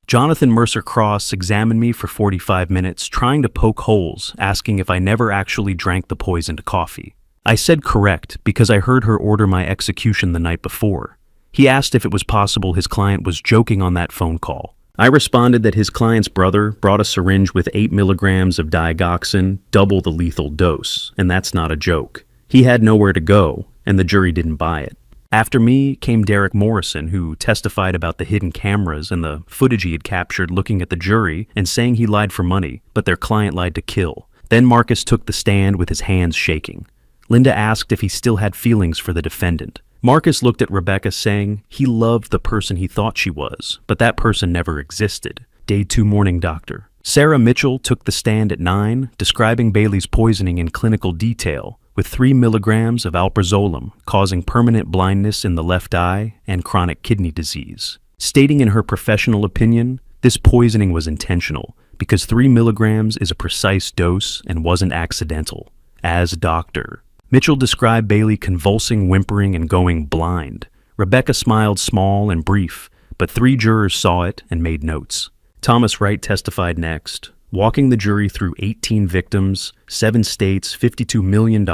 A: Jonathan Mercer Cross examined me for 45 minutes, trying to poke holes, asking if I never actually drank the poisoned coffee. I said correct because I heard her order my execution the night before. He asked if it was possible his client was joking on that phone call. I responded that his client's brother brought a syringe with 8 milligrams of digoxin, double the lethal dose, and that's not a joke. He had nowhere to go, and the jury didn't buy it. After me came Derek Morrison, who testified about the hidden cameras and the footage he had captured looking at the jury and saying he lied for money, but their client lied to kill. Then Marcus took the stand with his hands shaking. Linda asked if he still had feelings for the defendant. Marcus looked at Rebecca saying he loved the person he thought she was, but that person never existed. Day 2 morning doctor. Sarah Mitchell took the stand at 9, describing Bailey's poisoning in clinical detail, with 3 milligrams of alprazolam causing permanent blindness in the left eye and chronic kidney disease. Stating in her professional opinion, this poisoning was intentional because 3 milligrams is a precise dose and wasn't accidental. As doctor, Mitchell described Bailey convulsing, whimpering, and going blind. Rebecca smiled small and brief, but 3 jurors saw it and made notes. Thomas Wright testified next, walking the jury through 18 victims, 7 states, $52 million,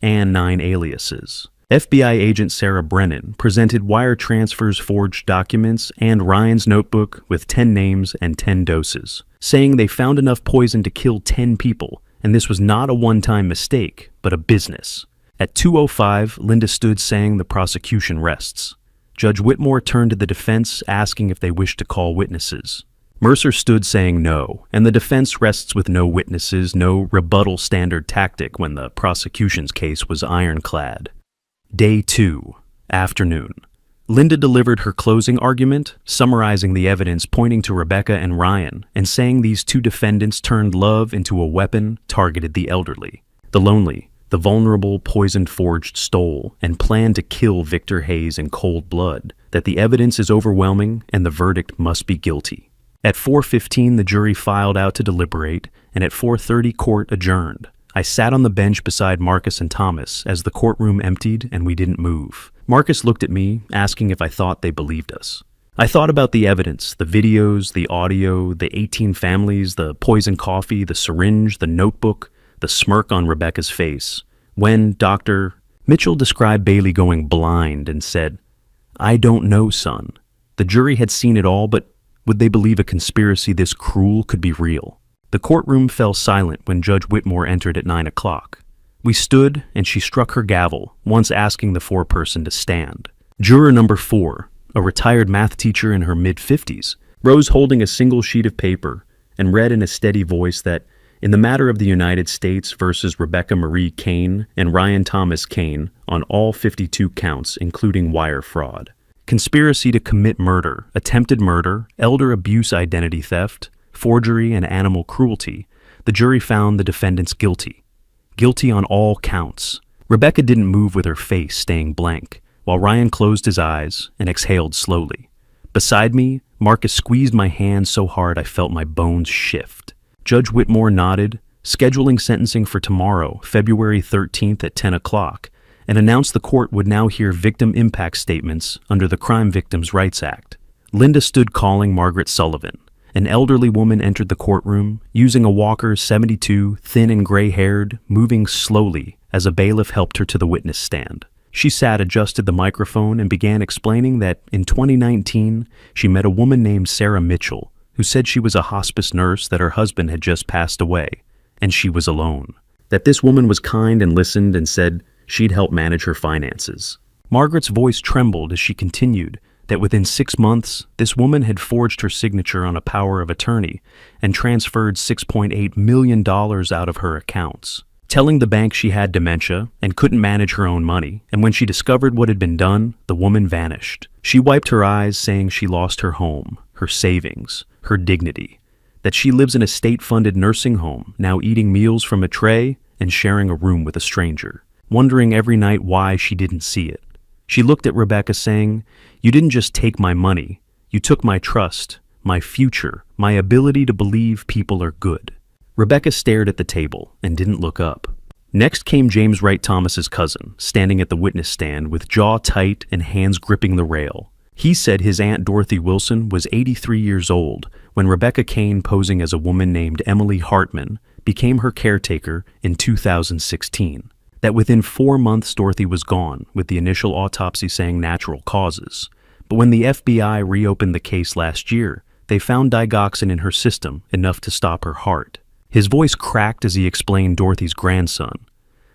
A: and 9 aliases. FBI agent Sarah Brennan presented wire transfers, forged documents, and Ryan's notebook with 10 names and 10 doses, saying they found enough poison to kill 10 people, and this was not a one-time mistake, but a business. At 2:05, Linda stood saying the prosecution rests. Judge Whitmore turned to the defense, asking if they wished to call witnesses. Mercer stood saying no, and the defense rests with no witnesses, no rebuttal, standard tactic when the prosecution's case was ironclad. Day 2, afternoon. Linda delivered her closing argument, summarizing the evidence pointing to Rebecca and Ryan, and saying these 2 defendants turned love into a weapon, targeted the elderly, the lonely, the vulnerable, poisoned, forged, stole, and planned to kill Victor Hayes in cold blood, that the evidence is overwhelming and the verdict must be guilty. At 4:15, the jury filed out to deliberate, and at 4:30, court adjourned. I sat on the bench beside Marcus and Thomas as the courtroom emptied and we didn't move. Marcus looked at me, asking if I thought they believed us. I thought about the evidence, the videos, the audio, the 18 families, the poison coffee, the syringe, the notebook, the smirk on Rebecca's face. When Dr. Mitchell described Bailey going blind and said, I don't know, son. The jury had seen it all, but would they believe a conspiracy this cruel could be real? The courtroom fell silent when Judge Whitmore entered at 9 o'clock. We stood, and she struck her gavel, once asking the foreperson to stand. Juror number 4, a retired math teacher in her mid-50s, rose holding a single sheet of paper and read in a steady voice that, in the matter of the United States versus Rebecca Marie Kane and Ryan Thomas Kane on all 52 counts, including wire fraud, conspiracy to commit murder, attempted murder, elder abuse, identity theft, forgery, and animal cruelty, the jury found the defendants guilty. Guilty on all counts. Rebecca didn't move, with her face staying blank, while Ryan closed his eyes and exhaled slowly. Beside me, Marcus squeezed my hand so hard I felt my bones shift. Judge Whitmore nodded, scheduling sentencing for tomorrow, February 13th at 10 o'clock, and announced the court would now hear victim impact statements under the Crime Victims' Rights Act. Linda stood calling Margaret Sullivan. An elderly woman entered the courtroom, using a walker, 72, thin and gray-haired, moving slowly as a bailiff helped her to the witness stand. She sat, adjusted the microphone, and began explaining that in 2019 she met a woman named Sarah Mitchell who said she was a hospice nurse, that her husband had just passed away, and she was alone. That this woman was kind and listened and said she'd help manage her finances. Margaret's voice trembled as she continued that within 6 months, this woman had forged her signature on a power of attorney and transferred $6.8 million out of her accounts, telling the bank she had dementia and couldn't manage her own money, and when she discovered what had been done, the woman vanished. She wiped her eyes, saying she lost her home, her savings, her dignity, that she lives in a state-funded nursing home, now eating meals from a tray and sharing a room with a stranger, wondering every night why she didn't see it. She looked at Rebecca, saying, "You didn't just take my money, you took my trust, my future, my ability to believe people are good." Rebecca stared at the table and didn't look up. Next came James Wright Thomas's cousin, standing at the witness stand with jaw tight and hands gripping the rail. He said his Aunt Dorothy Wilson was 83 years old when Rebecca Kane, posing as a woman named Emily Hartman, became her caretaker in 2016. That within 4 months Dorothy was gone, with the initial autopsy saying natural causes. But when the FBI reopened the case last year, they found digoxin in her system, enough to stop her heart. His voice cracked as he explained Dorothy's grandson.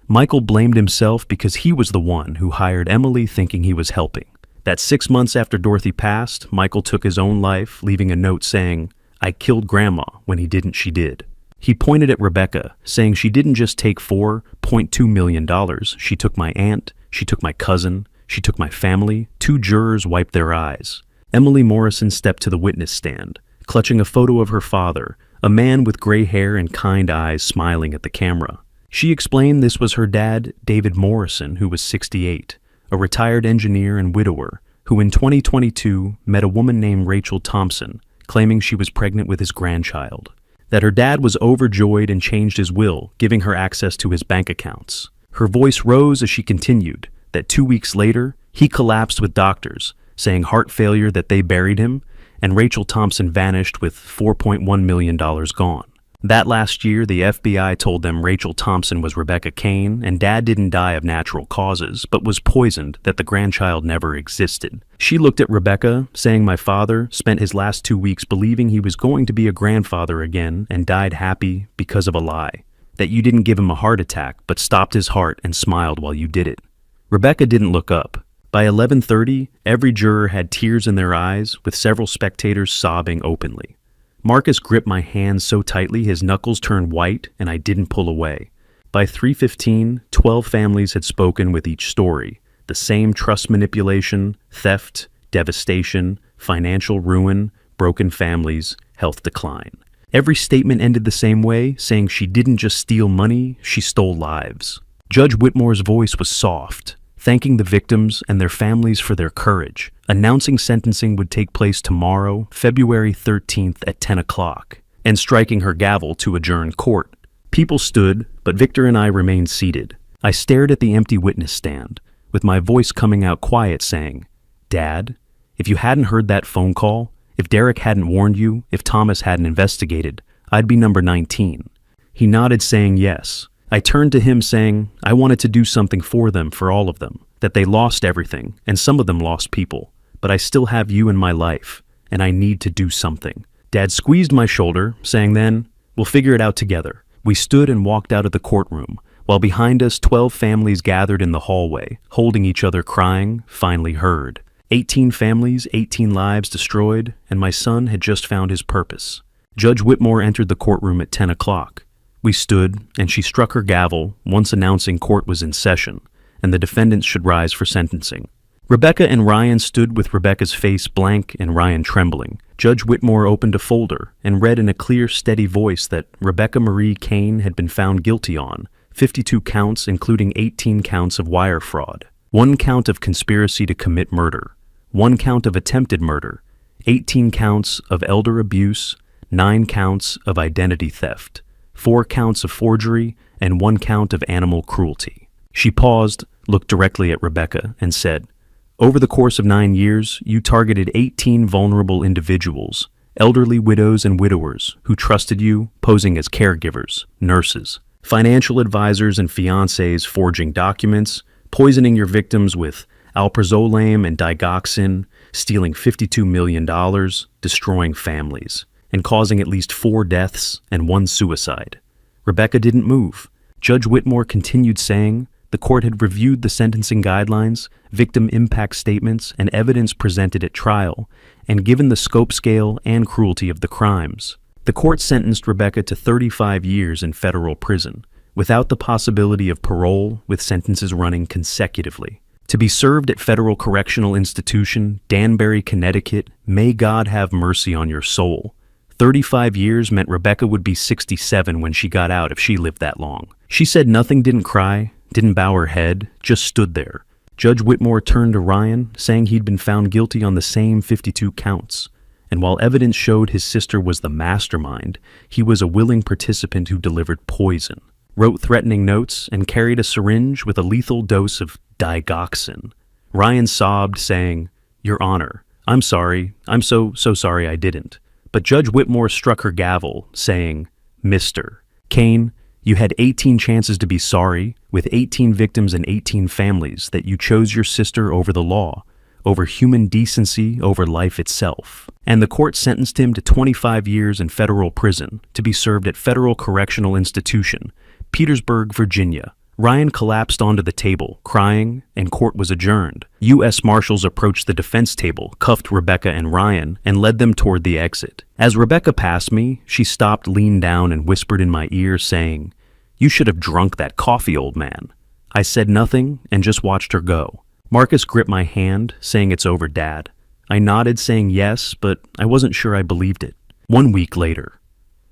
A: Michael blamed himself because he was the one who hired Emily, thinking he was helping. That 6 months after Dorothy passed, Michael took his own life, leaving a note saying, "I killed Grandma," when he didn't, she did. He pointed at Rebecca, saying she didn't just take $4.2 million, she took my aunt, she took my cousin, she took my family. 2 jurors wiped their eyes. Emily Morrison stepped to the witness stand, clutching a photo of her father, a man with gray hair and kind eyes smiling at the camera. She explained this was her dad, David Morrison, who was 68, a retired engineer and widower, who in 2022 met a woman named Rachel Thompson, claiming she was pregnant with his grandchild. That her dad was overjoyed and changed his will, giving her access to his bank accounts. Her voice rose as she continued that 2 weeks later, he collapsed with doctors, saying heart failure, that they buried him, and Rachel Thompson vanished with $4.1 million gone. That last year, the FBI told them Rachel Thompson was Rebecca Kane, and Dad didn't die of natural causes, but was poisoned, that the grandchild never existed. She looked at Rebecca, saying my father spent his last 2 weeks believing he was going to be a grandfather again and died happy because of a lie. That you didn't give him a heart attack, but stopped his heart and smiled while you did it. Rebecca didn't look up. By 11:30, every juror had tears in their eyes, with several spectators sobbing openly. Marcus gripped my hand so tightly his knuckles turned white, and I didn't pull away. By 3:15, 12 families had spoken, with each story the same: trust manipulation, theft, devastation, financial ruin, broken families, health decline. Every statement ended the same way, saying she didn't just steal money, she stole lives. Judge Whitmore's voice was soft, thanking the victims and their families for their courage, announcing sentencing would take place tomorrow, February 13th at 10 o'clock, and striking her gavel to adjourn court. People stood, but Victor and I remained seated. I stared at the empty witness stand, with my voice coming out quiet, saying, "Dad, if you hadn't heard that phone call, if Derek hadn't warned you, if Thomas hadn't investigated, I'd be number 19. He nodded, saying yes. I turned to him, saying, I wanted to do something for them, for all of them, that they lost everything, and some of them lost people, but I still have you in my life, and I need to do something. Dad squeezed my shoulder, saying then, we'll figure it out together. We stood and walked out of the courtroom, while behind us 12 families gathered in the hallway, holding each other, crying, finally heard. 18 families, 18 lives destroyed, and my son had just found his purpose. Judge Whitmore entered the courtroom at 10 o'clock. We stood, and she struck her gavel, once announcing court was in session, and the defendants should rise for sentencing. Rebecca and Ryan stood with Rebecca's face blank and Ryan trembling. Judge Whitmore opened a folder and read in a clear, steady voice that Rebecca Marie Kane had been found guilty on 52 counts, including 18 counts of wire fraud, 1 count of conspiracy to commit murder, 1 count of attempted murder, 18 counts of elder abuse, 9 counts of identity theft, 4 counts of forgery, and 1 count of animal cruelty. She paused, looked directly at Rebecca, and said, over the course of 9 years, you targeted 18 vulnerable individuals, elderly widows and widowers, who trusted you, posing as caregivers, nurses, Financial advisors and fiancés forging documents, poisoning your victims with alprazolam and digoxin, stealing $52 million, destroying families, and causing at least 4 deaths and 1 suicide. Rebecca didn't move. Judge Whitmore continued saying the court had reviewed the sentencing guidelines, victim impact statements, and evidence presented at trial, and given the scope, scale, and cruelty of the crimes, the court sentenced Rebecca to 35 years in federal prison, without the possibility of parole, with sentences running consecutively. To be served at Federal Correctional Institution, Danbury, Connecticut, may God have mercy on your soul. 35 years meant Rebecca would be 67 when she got out if she lived that long. She said nothing, didn't cry, didn't bow her head, just stood there. Judge Whitmore turned to Ryan, saying he'd been found guilty on the same 52 counts. And while evidence showed his sister was the mastermind, he was a willing participant who delivered poison, wrote threatening notes, and carried a syringe with a lethal dose of digoxin. Ryan sobbed, saying, "Your Honor, I'm sorry. I'm so sorry I didn't." But Judge Whitmore struck her gavel, saying, "Mr. Kane, you had 18 chances to be sorry, with 18 victims and 18 families, that you chose your sister over the law, over human decency, over life itself." And the court sentenced him to 25 years in federal prison, to be served at Federal Correctional Institution, Petersburg, Virginia. Ryan collapsed onto the table, crying, and court was adjourned. U.S. Marshals approached the defense table, cuffed Rebecca and Ryan, and led them toward the exit. As Rebecca passed me, she stopped, leaned down, and whispered in my ear, saying, "You should have drunk that coffee, old man." I said nothing and just watched her go. Marcus gripped my hand, saying, "It's over, Dad." I nodded, saying yes, but I wasn't sure I believed it. 1 week later,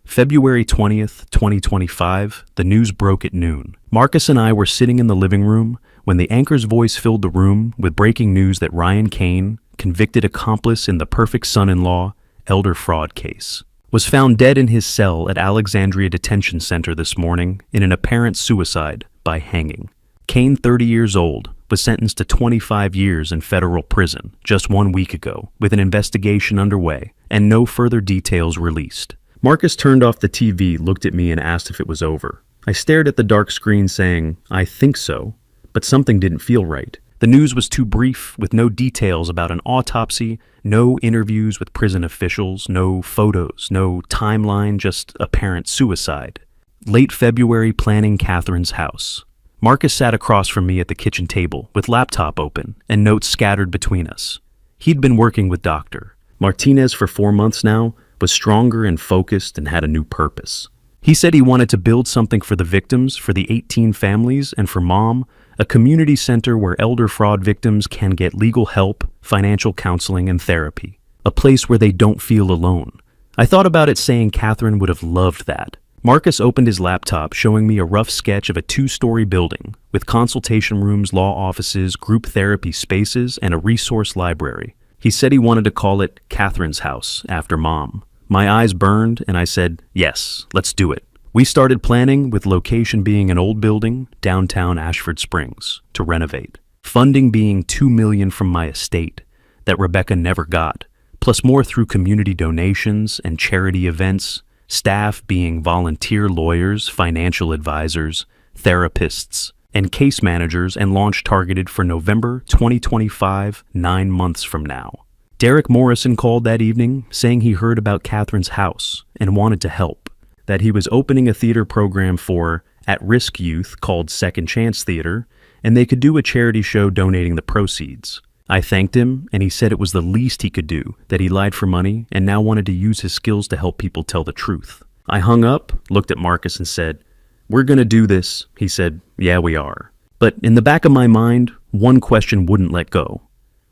A: February 20th, 2025, the news broke at noon. Marcus and I were sitting in the living room when the anchor's voice filled the room with breaking news that Ryan Kane, convicted accomplice in the perfect son-in-law elder fraud case, was found dead in his cell at Alexandria Detention Center this morning in an apparent suicide by hanging. Kane, 30 years old, was sentenced to 25 years in federal prison just 1 week ago, with an investigation underway and no further details released. Marcus turned off the TV, looked at me, and asked if it was over. I stared at the dark screen, saying, "I think so," but something didn't feel right. The news was too brief, with no details about an autopsy, no interviews with prison officials, no photos, no timeline, just apparent suicide. Late February, planning Catherine's house. Marcus sat across from me at the kitchen table, with laptop open and notes scattered between us. He'd been working with Dr. Martinez for 4 months now, was stronger and focused, and had a new purpose. He said he wanted to build something for the victims, for the 18 families, and for Mom, a community center where elder fraud victims can get legal help, financial counseling, and therapy. A place where they don't feel alone. I thought about it, saying Catherine would have loved that. Marcus opened his laptop, showing me a rough sketch of a 2-story building, with consultation rooms, law offices, group therapy spaces, and a resource library. He said he wanted to call it Catherine's house, after Mom. My eyes burned, and I said, "Yes, let's do it." We started planning, with location being an old building, downtown Ashford Springs, to renovate. Funding being $2 million from my estate, that Rebecca never got, plus more through community donations and charity events, staff being volunteer lawyers, financial advisors, therapists, and case managers, and launch targeted for November 2025, 9 months from now. Derek Morrison called that evening, saying he heard about Catherine's house and wanted to help, that he was opening a theater program for at-risk youth called Second Chance Theater, and they could do a charity show donating the proceeds. I thanked him, and he said it was the least he could do, that he lied for money and now wanted to use his skills to help people tell the truth. I hung up, looked at Marcus, and said, "We're gonna do this." He said, "Yeah, we are." But in the back of my mind, one question wouldn't let go.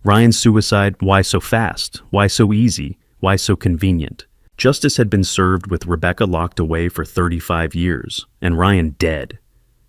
A: Ryan's suicide, why so fast? Why so easy? Why so convenient? Justice had been served with Rebecca locked away for 35 years, and Ryan dead.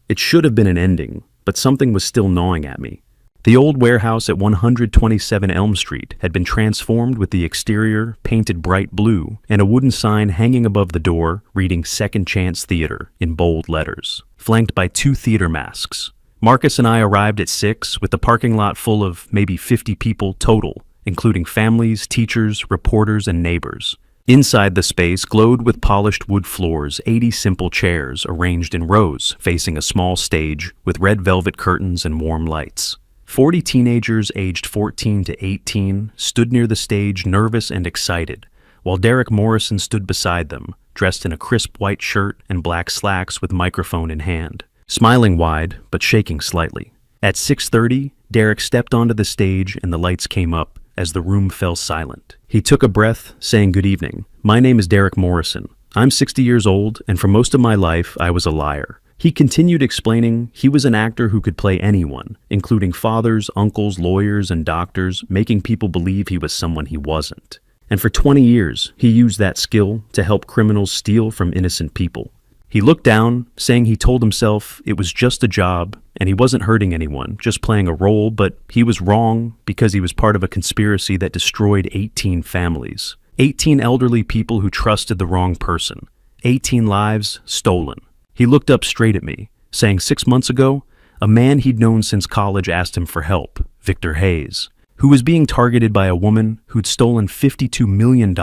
A: It should have been an ending, but something was still gnawing at me. The old warehouse at 127 Elm Street had been transformed, with the exterior painted bright blue and a wooden sign hanging above the door reading Second Chance Theater in bold letters, flanked by 2 theater masks. Marcus and I arrived at 6, with the parking lot full of maybe 50 people total, including families, teachers, reporters, and neighbors. Inside the space glowed with polished wood floors, 80 simple chairs arranged in rows facing a small stage with red velvet curtains and warm lights. 40 teenagers aged 14 to 18 stood near the stage, nervous and excited, while Derek Morrison stood beside them, dressed in a crisp white shirt and black slacks with microphone in hand, smiling wide but shaking slightly. At 6:30, Derek stepped onto the stage and the lights came up as the room fell silent. He took a breath, saying, "Good evening. My name is Derek Morrison. I'm 60 years old, and for most of my life, I was a liar." He continued explaining he was an actor who could play anyone, including fathers, uncles, lawyers, and doctors, making people believe he was someone he wasn't. And for 20 years, he used that skill to help criminals steal from innocent people. He looked down, saying he told himself it was just a job and he wasn't hurting anyone, just playing a role, but he was wrong because he was part of a conspiracy that destroyed 18 families. 18 elderly people who trusted the wrong person. 18 lives stolen. He looked up straight at me, saying 6 months ago, a man he'd known since college asked him for help, Victor Hayes, who was being targeted by a woman who'd stolen $52 million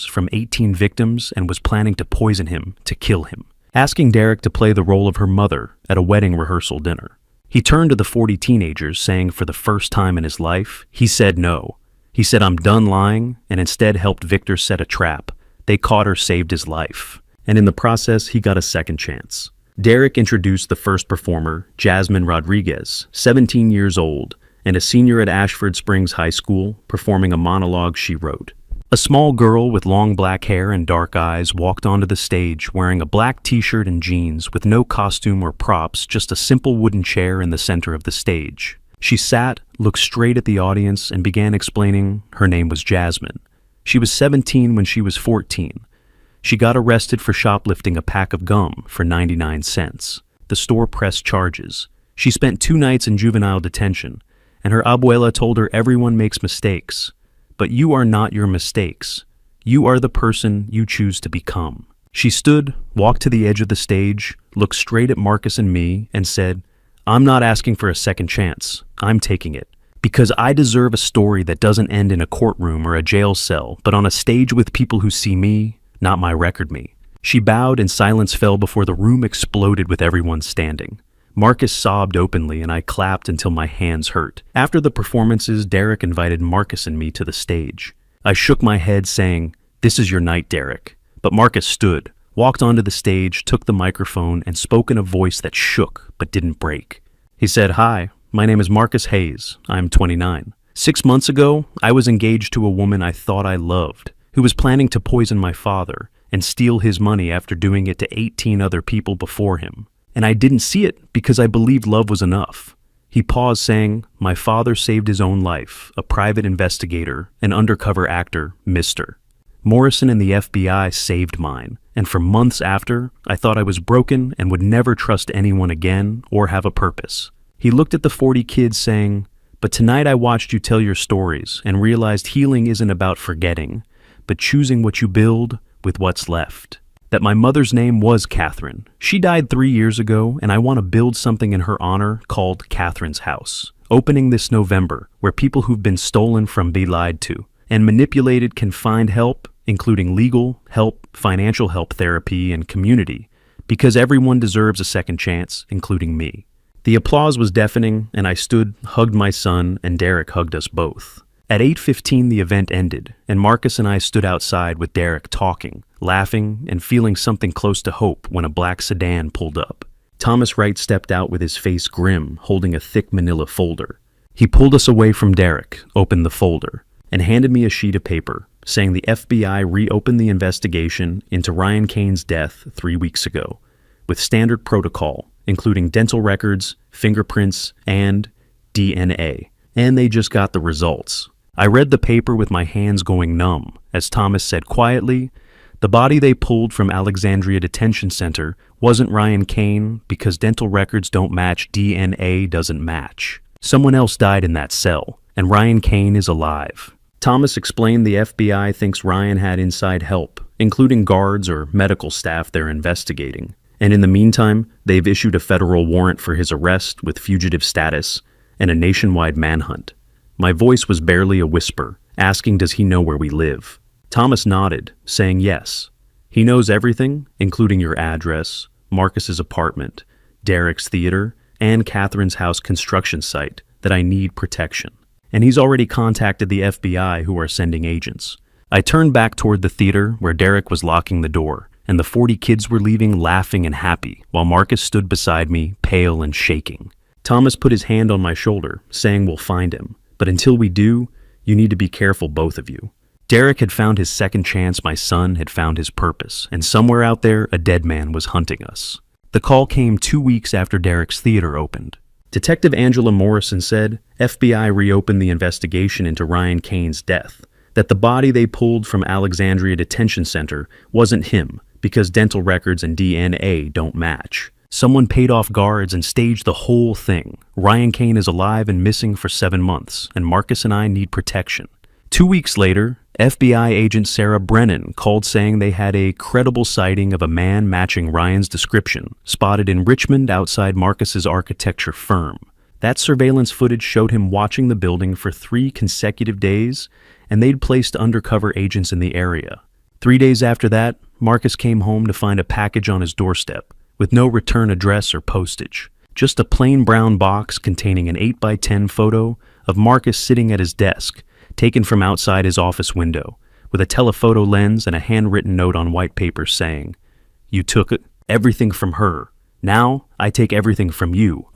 A: from 18 victims and was planning to poison him to kill him, asking Derek to play the role of her mother at a wedding rehearsal dinner. He turned to the 40 teenagers, saying for the first time in his life, he said no. He said, "I'm done lying," and instead helped Victor set a trap. They caught her, saved his life. And in the process, he got a second chance. Derek introduced the first performer, Jasmine Rodriguez, 17 years old, and a senior at Ashford Springs High School, performing a monologue she wrote. A small girl with long black hair and dark eyes walked onto the stage wearing a black t-shirt and jeans with no costume or props, just a simple wooden chair in the center of the stage. She sat, looked straight at the audience, and began explaining her name was Jasmine. She was 17 when she was 14. She got arrested for shoplifting a pack of gum for 99 cents. The store pressed charges. She spent 2 nights in juvenile detention, and her abuela told her everyone makes mistakes. But you are not your mistakes. You are the person you choose to become. She stood, walked to the edge of the stage, looked straight at Marcus and me, and said, "I'm not asking for a second chance. I'm taking it. Because I deserve a story that doesn't end in a courtroom or a jail cell, but on a stage with people who see me, not my record me." She bowed and silence fell before the room exploded with everyone standing. Marcus sobbed openly and I clapped until my hands hurt. After the performances, Derek invited Marcus and me to the stage. I shook my head saying, "This is your night, Derek." But Marcus stood, walked onto the stage, took the microphone, and spoke in a voice that shook but didn't break. He said, "Hi, my name is Marcus Hayes. I'm 29. 6 months ago, I was engaged to a woman I thought I loved, who was planning to poison my father and steal his money after doing it to 18 other people before him. And I didn't see it because I believed love was enough." He paused, saying, "My father saved his own life, a private investigator, an undercover actor, Mr. Morrison and the FBI saved mine, and for months after, I thought I was broken and would never trust anyone again or have a purpose." He looked at the 40 kids, saying, "But tonight I watched you tell your stories and realized healing isn't about forgetting, but choosing what you build with what's left. That my mother's name was Catherine. She died 3 years ago, and I want to build something in her honor called Catherine's House, opening this November, where people who've been stolen from, be lied to, and manipulated can find help, including legal help, financial help, therapy, and community, because everyone deserves a second chance, including me." The applause was deafening, and I stood, hugged my son, and Derek hugged us both. At 8:15, the event ended, and Marcus and I stood outside with Derek talking, laughing, and feeling something close to hope when a black sedan pulled up. Thomas Wright stepped out with his face grim, holding a thick manila folder. He pulled us away from Derek, opened the folder, and handed me a sheet of paper, saying the FBI reopened the investigation into Ryan Cain's death 3 weeks ago, with standard protocol, including dental records, fingerprints, and DNA. And they just got the results. I read the paper with my hands going numb, as Thomas said quietly, "The body they pulled from Alexandria Detention Center wasn't Ryan Cain because dental records don't match, DNA doesn't match. Someone else died in that cell, and Ryan Cain is alive." Thomas explained the FBI thinks Ryan had inside help, including guards or medical staff they're investigating. And in the meantime, they've issued a federal warrant for his arrest with fugitive status and a nationwide manhunt. My voice was barely a whisper, asking, "Does he know where we live?" Thomas nodded, saying yes. He knows everything, including your address, Marcus's apartment, Derek's theater, and Catherine's house construction site, that I need protection. And he's already contacted the FBI, who are sending agents. I turned back toward the theater where Derek was locking the door, and the 40 kids were leaving laughing and happy, while Marcus stood beside me, pale and shaking. Thomas put his hand on my shoulder, saying we'll find him. But until we do, you need to be careful, both of you. Derek had found his second chance, my son had found his purpose, and somewhere out there, a dead man was hunting us. The call came 2 weeks after Derek's theater opened. Detective Angela Morrison said FBI reopened the investigation into Ryan Kane's death, that the body they pulled from Alexandria Detention Center wasn't him because dental records and DNA don't match. Someone paid off guards and staged the whole thing. Ryan Kane is alive and missing for 7 months, and Marcus and I need protection. 2 weeks later, FBI agent Sarah Brennan called saying they had a credible sighting of a man matching Ryan's description, spotted in Richmond outside Marcus's architecture firm. That surveillance footage showed him watching the building for 3 consecutive days, and they'd placed undercover agents in the area. 3 days after that, Marcus came home to find a package on his doorstep, with no return address or postage. Just a plain brown box containing an 8x10 photo of Marcus sitting at his desk, taken from outside his office window, with a telephoto lens and a handwritten note on white paper saying, "You took everything from her. Now I take everything from you."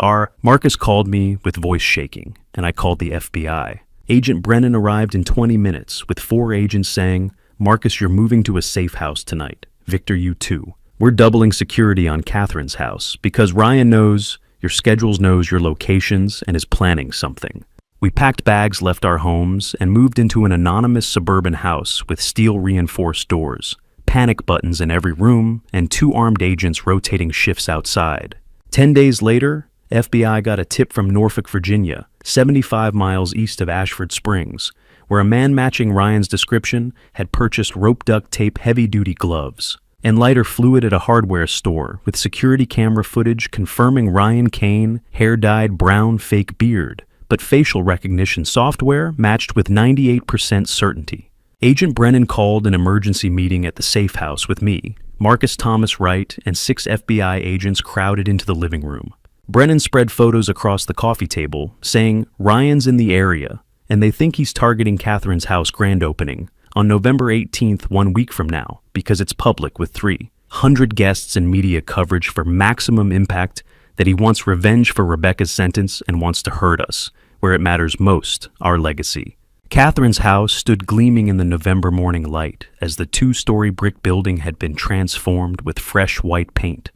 A: Marcus called me with voice shaking, and I called the FBI. Agent Brennan arrived in 20 minutes with 4 agents saying, "Marcus, you're moving to a safe house tonight. Victor, you too. We're doubling security on Catherine's house because Ryan knows your schedules, knows your locations, and is planning something." We packed bags, left our homes, and moved into an anonymous suburban house with steel-reinforced doors, panic buttons in every room, and 2 armed agents rotating shifts outside. 10 days later, FBI got a tip from Norfolk, Virginia, 75 miles east of Ashford Springs, where a man matching Ryan's description had purchased rope duct tape heavy-duty gloves and lighter fluid at a hardware store, with security camera footage confirming Ryan Kane, hair-dyed brown fake beard, but facial recognition software matched with 98% certainty. Agent Brennan called an emergency meeting at the safe house with me. Marcus Thomas Wright and 6 FBI agents crowded into the living room. Brennan spread photos across the coffee table, saying, "Ryan's in the area, and they think he's targeting Catherine's house grand opening on November 18th, 1 week from now, because it's public with 300 guests and media coverage for maximum impact, that he wants revenge for Rebecca's sentence and wants to hurt us, where it matters most, our legacy." Catherine's house stood gleaming in the November morning light as the 2-story brick building had been transformed with fresh white paint,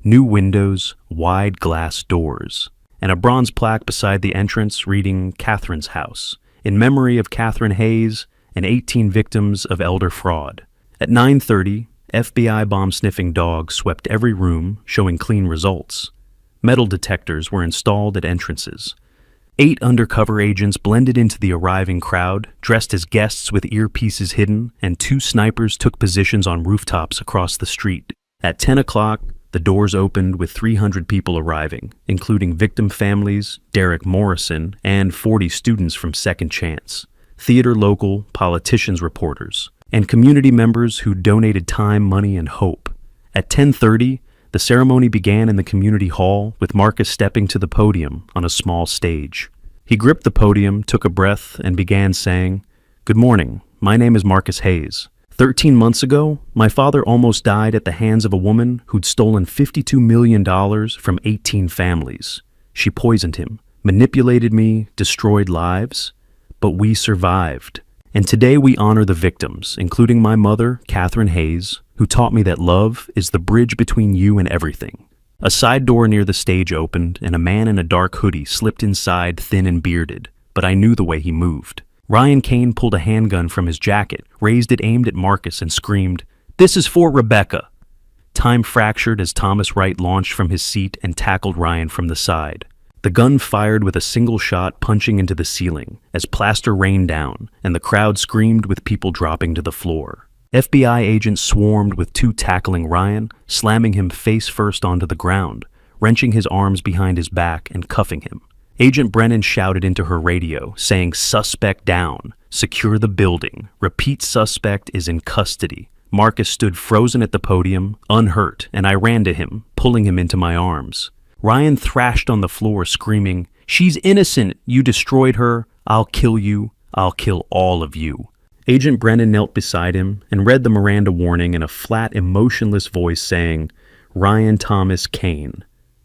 A: new windows, wide glass doors, and a bronze plaque beside the entrance reading "Catherine's House, in memory of Catherine Hayes and 18 victims of elder fraud." At 9:30, FBI bomb-sniffing dogs swept every room, showing clean results. Metal detectors were installed at entrances. 8 undercover agents blended into the arriving crowd, dressed as guests with earpieces hidden, and 2 snipers took positions on rooftops across the street. At 10 o'clock, the doors opened with 300 people arriving, including victim families, Derek Morrison, and 40 students from Second Chance, theater local, politicians, reporters, and community members who donated time, money, and hope. At 10:30, the ceremony began in the community hall, with Marcus stepping to the podium on a small stage. He gripped the podium, took a breath, and began saying, "Good morning, my name is Marcus Hayes. 13 months ago, my father almost died at the hands of a woman who'd stolen $52 million from 18 families. She poisoned him, manipulated me, destroyed lives, but we survived. And today we honor the victims, including my mother, Catherine Hayes, who taught me that love is the bridge between you and everything." A side door near the stage opened, and a man in a dark hoodie slipped inside, thin and bearded, but I knew the way he moved. Ryan Kane pulled a handgun from his jacket, raised it aimed at Marcus, and screamed, "This is for Rebecca!" Time fractured as Thomas Wright launched from his seat and tackled Ryan from the side. The gun fired with a single shot, punching into the ceiling, as plaster rained down, and the crowd screamed with people dropping to the floor. FBI agents swarmed with 2 tackling Ryan, slamming him face first onto the ground, wrenching his arms behind his back and cuffing him. Agent Brennan shouted into her radio, saying "Suspect down," secure the building. Repeat suspect is in custody. Marcus stood frozen at the podium, unhurt, and I ran to him, pulling him into my arms. Ryan thrashed on the floor, screaming, "She's innocent! You destroyed her! I'll kill you! I'll kill all of you!" Agent Brennan knelt beside him and read the Miranda warning in a flat, emotionless voice saying, "Ryan Thomas Kane,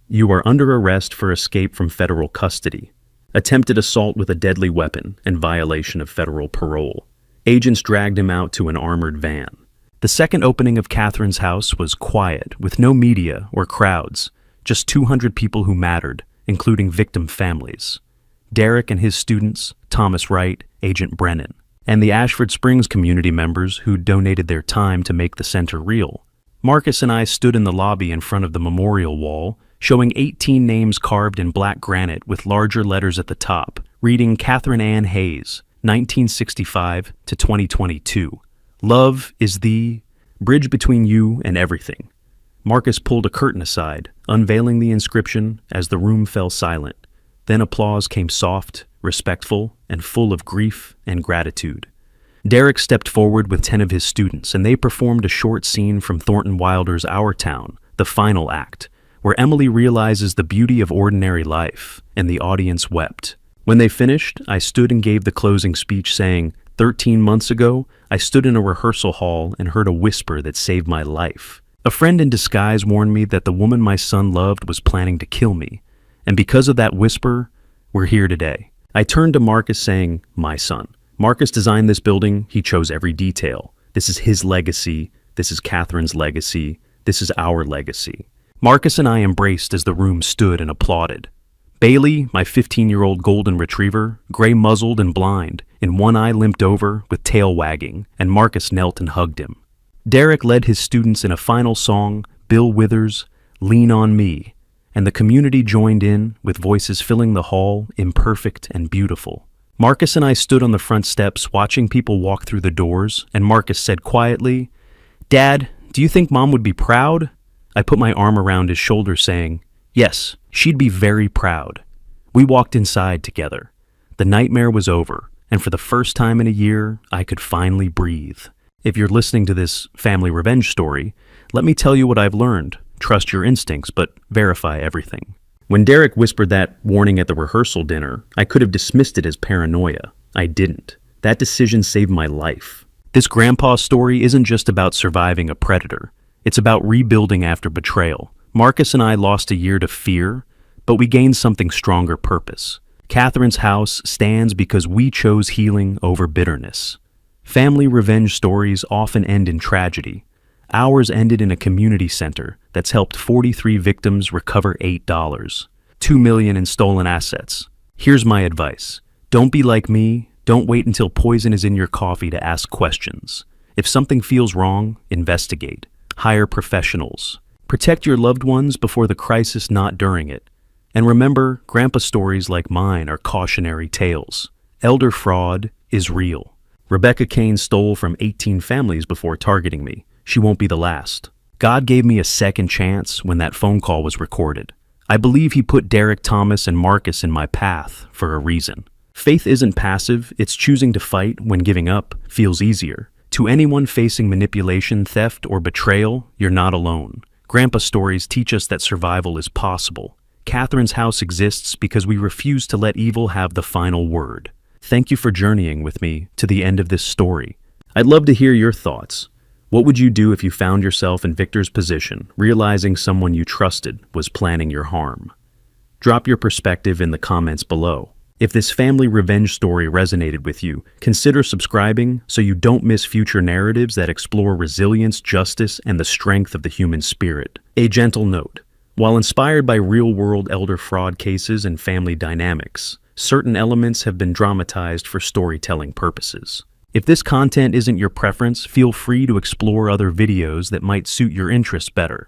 A: you are under arrest for escape from federal custody, attempted assault with a deadly weapon, and violation of federal parole." Agents dragged him out to an armored van. The second opening of Catherine's house was quiet, with no media or crowds, just 200 people who mattered, including victim families. Derek and his students, Thomas Wright, Agent Brennan, and the Ashford Springs community members who donated their time to make the center real. Marcus and I stood in the lobby in front of the memorial wall, showing 18 names carved in black granite with larger letters at the top, reading Catherine Ann Hayes, 1965 to 2022. Love is the bridge between you and everything. Marcus pulled a curtain aside, unveiling the inscription as the room fell silent. Then applause came soft, respectful, and full of grief and gratitude. Derek stepped forward with 10 of his students, and they performed a short scene from Thornton Wilder's Our Town, the final act, where Emily realizes the beauty of ordinary life, and the audience wept. When they finished, I stood and gave the closing speech saying, 13 months ago, I stood in a rehearsal hall and heard a whisper that saved my life. A friend in disguise warned me that the woman my son loved was planning to kill me, and because of that whisper, we're here today. I turned to Marcus saying, "My son. Marcus designed this building, he chose every detail. This is his legacy, this is Catherine's legacy, this is our legacy." Marcus and I embraced as the room stood and applauded. Bailey, my 15-year-old golden retriever, gray-muzzled and blind, in one eye limped over with tail wagging, and Marcus knelt and hugged him. Derek led his students in a final song, Bill Withers' "Lean on Me," and the community joined in, with voices filling the hall, imperfect and beautiful. Marcus and I stood on the front steps watching people walk through the doors, and Marcus said quietly, "Dad, do you think Mom would be proud?" I put my arm around his shoulder saying, "Yes, she'd be very proud." We walked inside together. The nightmare was over, and for the first time in a year, I could finally breathe. If you're listening to this family revenge story, let me tell you what I've learned. Trust your instincts, but verify everything. When Derek whispered that warning at the rehearsal dinner, I could have dismissed it as paranoia. I didn't. That decision saved my life. This grandpa story isn't just about surviving a predator. It's about rebuilding after betrayal. Marcus and I lost a year to fear, but we gained something stronger: purpose. Catherine's house stands because we chose healing over bitterness. Family revenge stories often end in tragedy. Ours ended in a community center that's helped 43 victims recover $8, $2 million in stolen assets. Here's my advice. Don't be like me. Don't wait until poison is in your coffee to ask questions. If something feels wrong, investigate. Hire professionals. Protect your loved ones before the crisis, not during it. And remember, grandpa stories like mine are cautionary tales. Elder fraud is real. Rebecca Kane stole from 18 families before targeting me. She won't be the last. God gave me a second chance when that phone call was recorded. I believe he put Derek Thomas and Marcus in my path for a reason. Faith isn't passive, it's choosing to fight when giving up feels easier. To anyone facing manipulation, theft, or betrayal, you're not alone. Grandpa stories teach us that survival is possible. Catherine's house exists because we refuse to let evil have the final word. Thank you for journeying with me to the end of this story. I'd love to hear your thoughts. What would you do if you found yourself in Victor's position, realizing someone you trusted was planning your harm? Drop your perspective in the comments below. If this family revenge story resonated with you, consider subscribing so you don't miss future narratives that explore resilience, justice, and the strength of the human spirit. A gentle note. While inspired by real-world elder fraud cases and family dynamics, certain elements have been dramatized for storytelling purposes. If this content isn't your preference, feel free to explore other videos that might suit your interests better.